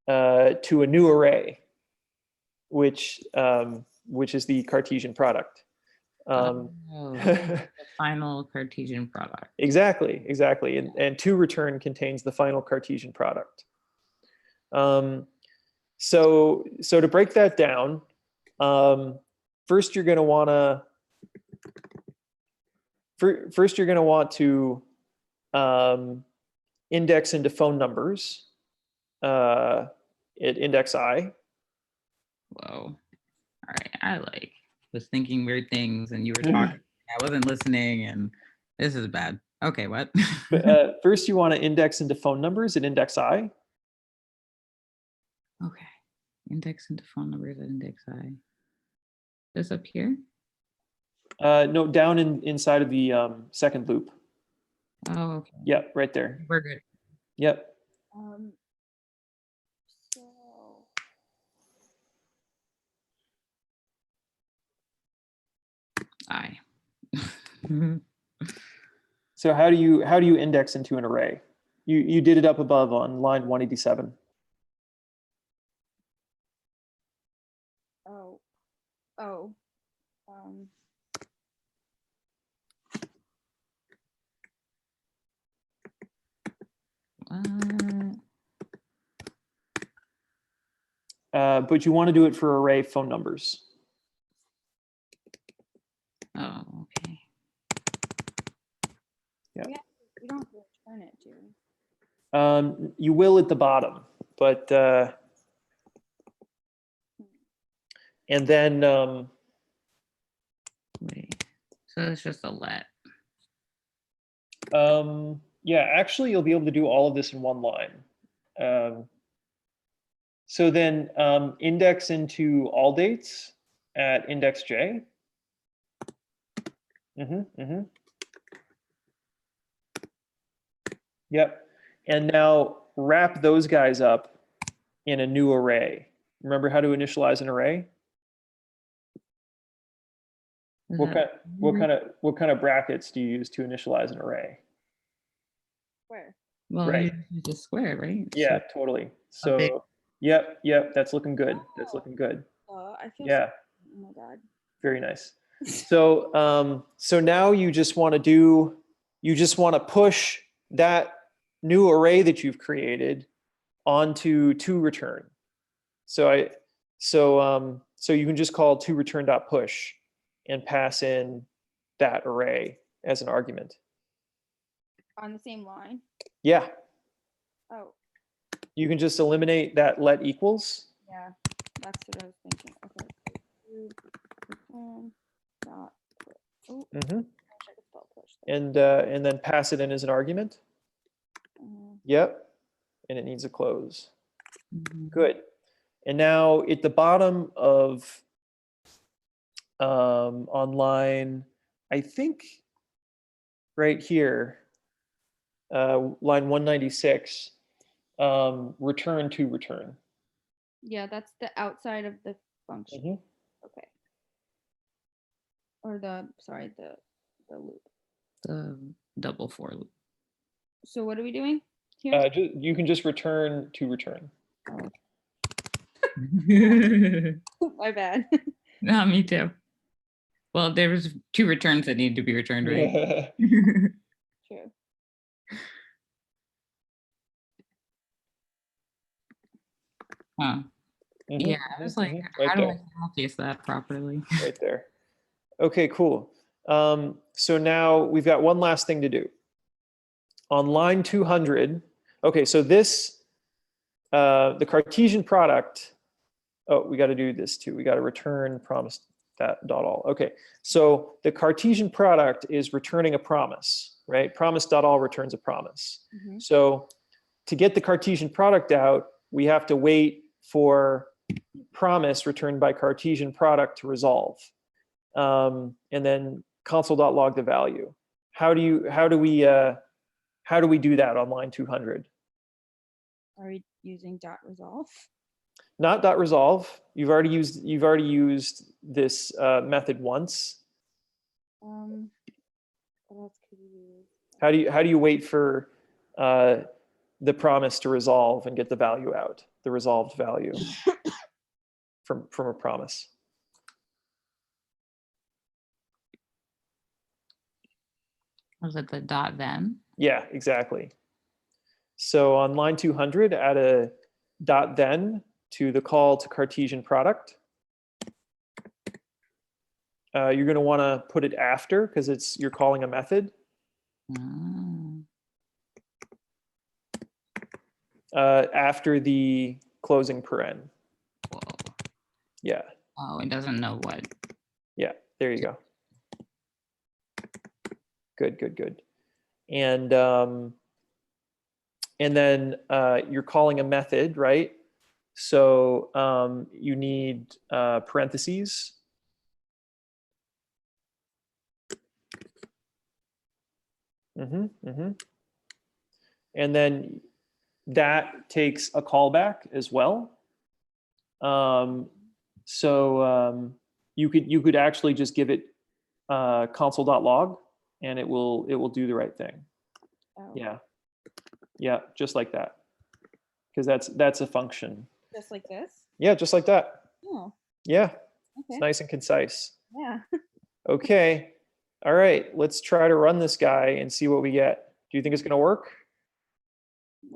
Speaker 1: to a new array, which is the Cartesian product.
Speaker 7: The final Cartesian product.
Speaker 1: Exactly. And to return contains the final Cartesian product. So to break that down, first you're going to want to index into phone numbers. at index I.
Speaker 7: Whoa. All right. I like was thinking weird things and you were talking. I wasn't listening and this is bad. Okay, what?
Speaker 1: But, first, you want to index into phone numbers at index I.
Speaker 7: Okay. Index into phone numbers at index I. This up here?
Speaker 1: No, down inside of the second loop.
Speaker 7: Oh, okay.
Speaker 1: Yep, right there.
Speaker 7: We're good.
Speaker 1: Yep.
Speaker 4: So
Speaker 7: I.
Speaker 1: So how do you index into an array? You did it up above on line 187.
Speaker 4: oh,
Speaker 1: But you want to do it for array phone numbers.
Speaker 7: Oh, okay.
Speaker 1: Yeah.
Speaker 4: you don't have to return it, do you?
Speaker 1: You will at the bottom, but and then
Speaker 7: Wait. So it's just a let.
Speaker 1: yeah, actually you'll be able to do all of this in one line. So then index into all dates at index J. Yep. And now wrap those guys up in a new array. Remember how to initialize an array? What kind of brackets do you use to initialize an array?
Speaker 4: Where?
Speaker 7: Well,
Speaker 1: Right.
Speaker 7: you just squared, right?
Speaker 1: Yeah,
Speaker 7: So,
Speaker 1: totally.
Speaker 7: big-
Speaker 1: So yep, that's looking good. That's looking good.
Speaker 4: I feel
Speaker 1: Yeah,
Speaker 4: oh my god.
Speaker 1: very nice. So so now you just want to push that new array that you've created onto toReturn. So so you can just call toReturn.push and pass in that array as an argument.
Speaker 4: On the same line?
Speaker 1: Yeah,
Speaker 4: Oh,
Speaker 1: you can just eliminate that let equals.
Speaker 4: yeah. That's what I was thinking. Okay. Dot push. Oh, I wish I could spell push there.
Speaker 1: And then pass it in as an argument. Yep, and it needs a close. Good. And now at the bottom of on line, I think right here, line 196, return toReturn.
Speaker 4: Yeah, that's the outside of the function. Okay. Or the loop.
Speaker 7: The double for loop.
Speaker 4: So what are we doing here?
Speaker 1: You can just return toReturn.
Speaker 4: My bad.
Speaker 7: No, me too. Well, there was 2 returns that need to be returned, right?
Speaker 4: True.
Speaker 7: Huh. Yeah, I was like,
Speaker 1: Right
Speaker 7: how do I
Speaker 1: there.
Speaker 7: case that properly?
Speaker 1: Right there. Okay, cool. So now we've got one last thing to do. On line 200, okay, so this, the Cartesian product, oh, we got to do this too. We got to return promise that dot all. Okay, so the Cartesian product is returning a promise, right? Promise dot all returns a promise. So to get the Cartesian product out, we have to wait for promise returned by Cartesian product to resolve, and then console.log the value. How do we do that on line 200?
Speaker 4: Are we using dot resolve?
Speaker 1: Not dot resolve. You've already used this method once.
Speaker 4: What else could we use?
Speaker 1: How do you wait for the promise to resolve and get the value out, the resolved value from a promise?
Speaker 7: Was it the dot then?
Speaker 1: Yeah, exactly. So on line 200, add a dot then to the call to Cartesian product. You're going to want to put it after because you're calling a method. After the closing paren.
Speaker 7: Whoa.
Speaker 1: Yeah.
Speaker 7: Oh, it doesn't know what.
Speaker 1: Yeah, there you go. Good, good, good. And then you're calling a method, right? So you need parentheses. And then that takes a callback as well. You could actually just give it console.log and it will do the right thing.
Speaker 4: Oh,
Speaker 1: Yeah, just like that. Because that's a function.
Speaker 4: just like this?
Speaker 1: Yeah, just like that.
Speaker 4: Oh,
Speaker 1: Yeah, it's
Speaker 4: okay.
Speaker 1: nice and concise.
Speaker 4: Yeah.
Speaker 1: Okay, all right, let's try to run this guy and see what we get. Do you think it's gonna work?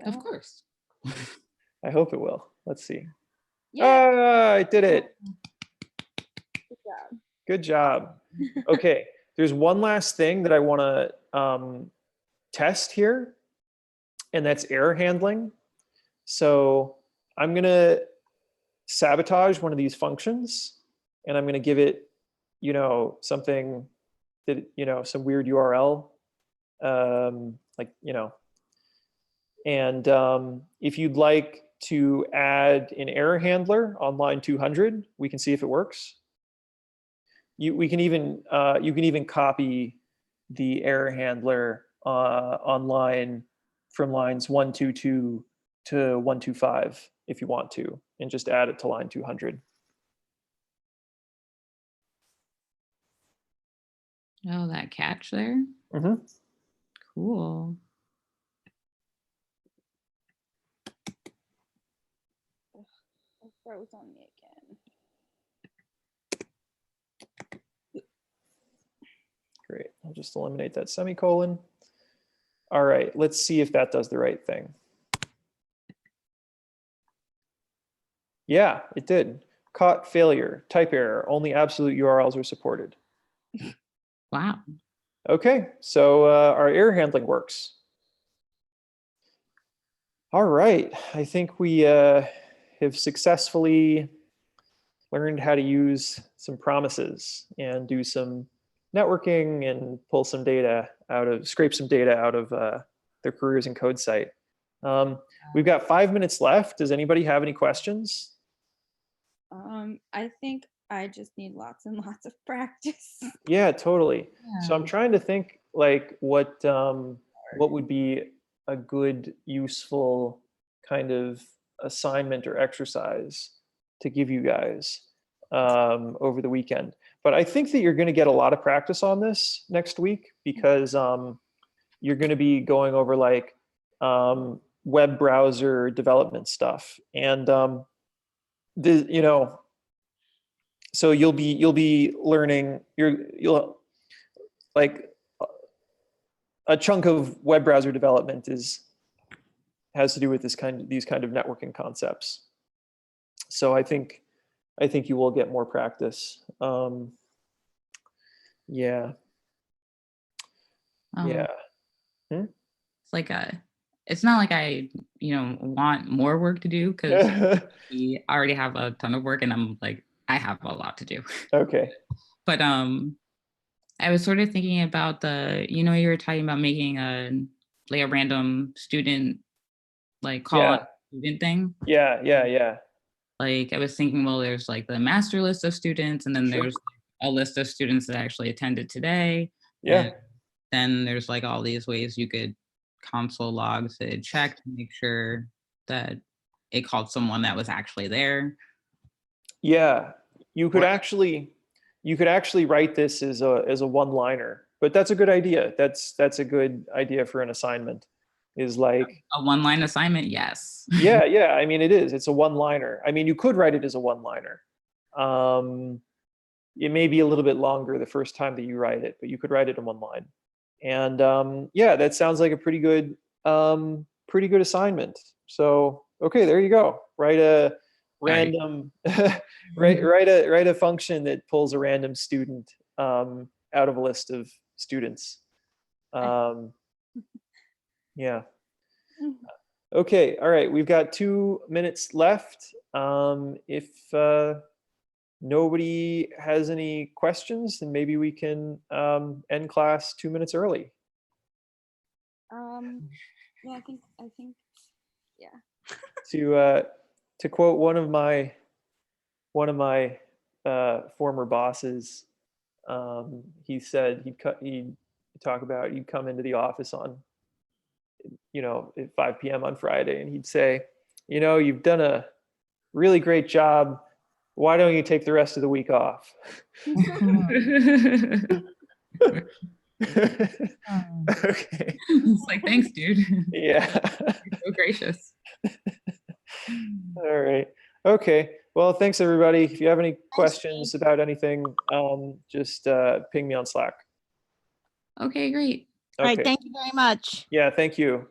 Speaker 7: Of
Speaker 4: Well,
Speaker 7: course.
Speaker 1: I hope it will. Let's see.
Speaker 4: yeah.
Speaker 1: Ah, I did it.
Speaker 4: Good job.
Speaker 1: Good job. Okay, there's one last thing that I want to test here, and that's error handling. So I'm going to sabotage one of these functions, and I'm going to give it, something that, some weird URL, like, and if you'd like to add an error handler on line 200, we can see if it works. You can even copy the error handler online from lines 122 to 125 if you want to, and just add it to line 200.
Speaker 7: Oh, that catch there.
Speaker 1: Mm-hmm.
Speaker 7: Cool.
Speaker 4: It froze on me again.
Speaker 1: Great. I'll just eliminate that semicolon. All right, let's see if that does the right thing. Yeah, it did. Caught failure, type error, only absolute URLs are supported.
Speaker 7: Wow.
Speaker 1: Okay, so our error handling works. All right, I think we have successfully learned how to use some promises and do some networking and pull some data scrape some data out of their careers in code site. We've got 5 minutes left. Does anybody have any questions?
Speaker 4: I think I just need lots and lots of practice.
Speaker 1: Yeah, totally. So I'm
Speaker 7: Yeah.
Speaker 1: trying to think like what would be a good, useful kind of assignment or exercise to give you guys over the weekend. But I think that you're going to get a lot of practice on this next week because you're going to be going over like web browser development stuff, and so you'll be learning. You'll like a chunk of web browser development has to do with these kind of networking concepts. So I think you will get more practice. Yeah. Yeah.
Speaker 7: It's like it's not like I, want more work to do because we already have a ton of work and I'm like, I have a lot to do.
Speaker 1: Okay.
Speaker 7: But I was sort of thinking about you were talking about making a random student like call
Speaker 1: Yeah.
Speaker 7: out student thing.
Speaker 1: Yeah.
Speaker 7: Like I was thinking, well, there's like the master list of students, and then
Speaker 1: Sure.
Speaker 7: there's a list of students that actually attended today.
Speaker 1: Yeah.
Speaker 7: And then there's like all these ways you could console log to check to make sure that it called someone that was actually there.
Speaker 1: Yeah. You could actually write this as a one-liner, but that's a good idea. That's a good idea for an assignment. Is like
Speaker 7: A one-line assignment, yes.
Speaker 1: yeah. I mean, it is. It's a one-liner. I mean, you could write it as a one-liner. It may be a little bit longer the first time that you write it, but you could write it in one line. And yeah, that sounds like a pretty good assignment. So okay, there you go. Write a random write a function that pulls a random student out of a list of students. Yeah. Okay, all right, we've got 2 minutes left. If nobody has any questions, then maybe we can end class 2 minutes early.
Speaker 4: Yeah, I think, yeah.
Speaker 1: To quote one of my former bosses, he said he'd talk about he'd come into the office on, at 5 p.m. on Friday, and he'd say, you've done a really great job. Why don't you take the rest of the week off? Okay.
Speaker 7: It's like, thanks, dude.
Speaker 1: Yeah.
Speaker 7: You're so gracious.
Speaker 1: All right. Okay. Well, thanks everybody. If you have any questions about anything, just ping me on Slack.
Speaker 7: Okay, great.
Speaker 5: All right,
Speaker 1: Okay.
Speaker 5: thank you very much.
Speaker 1: Yeah, thank you.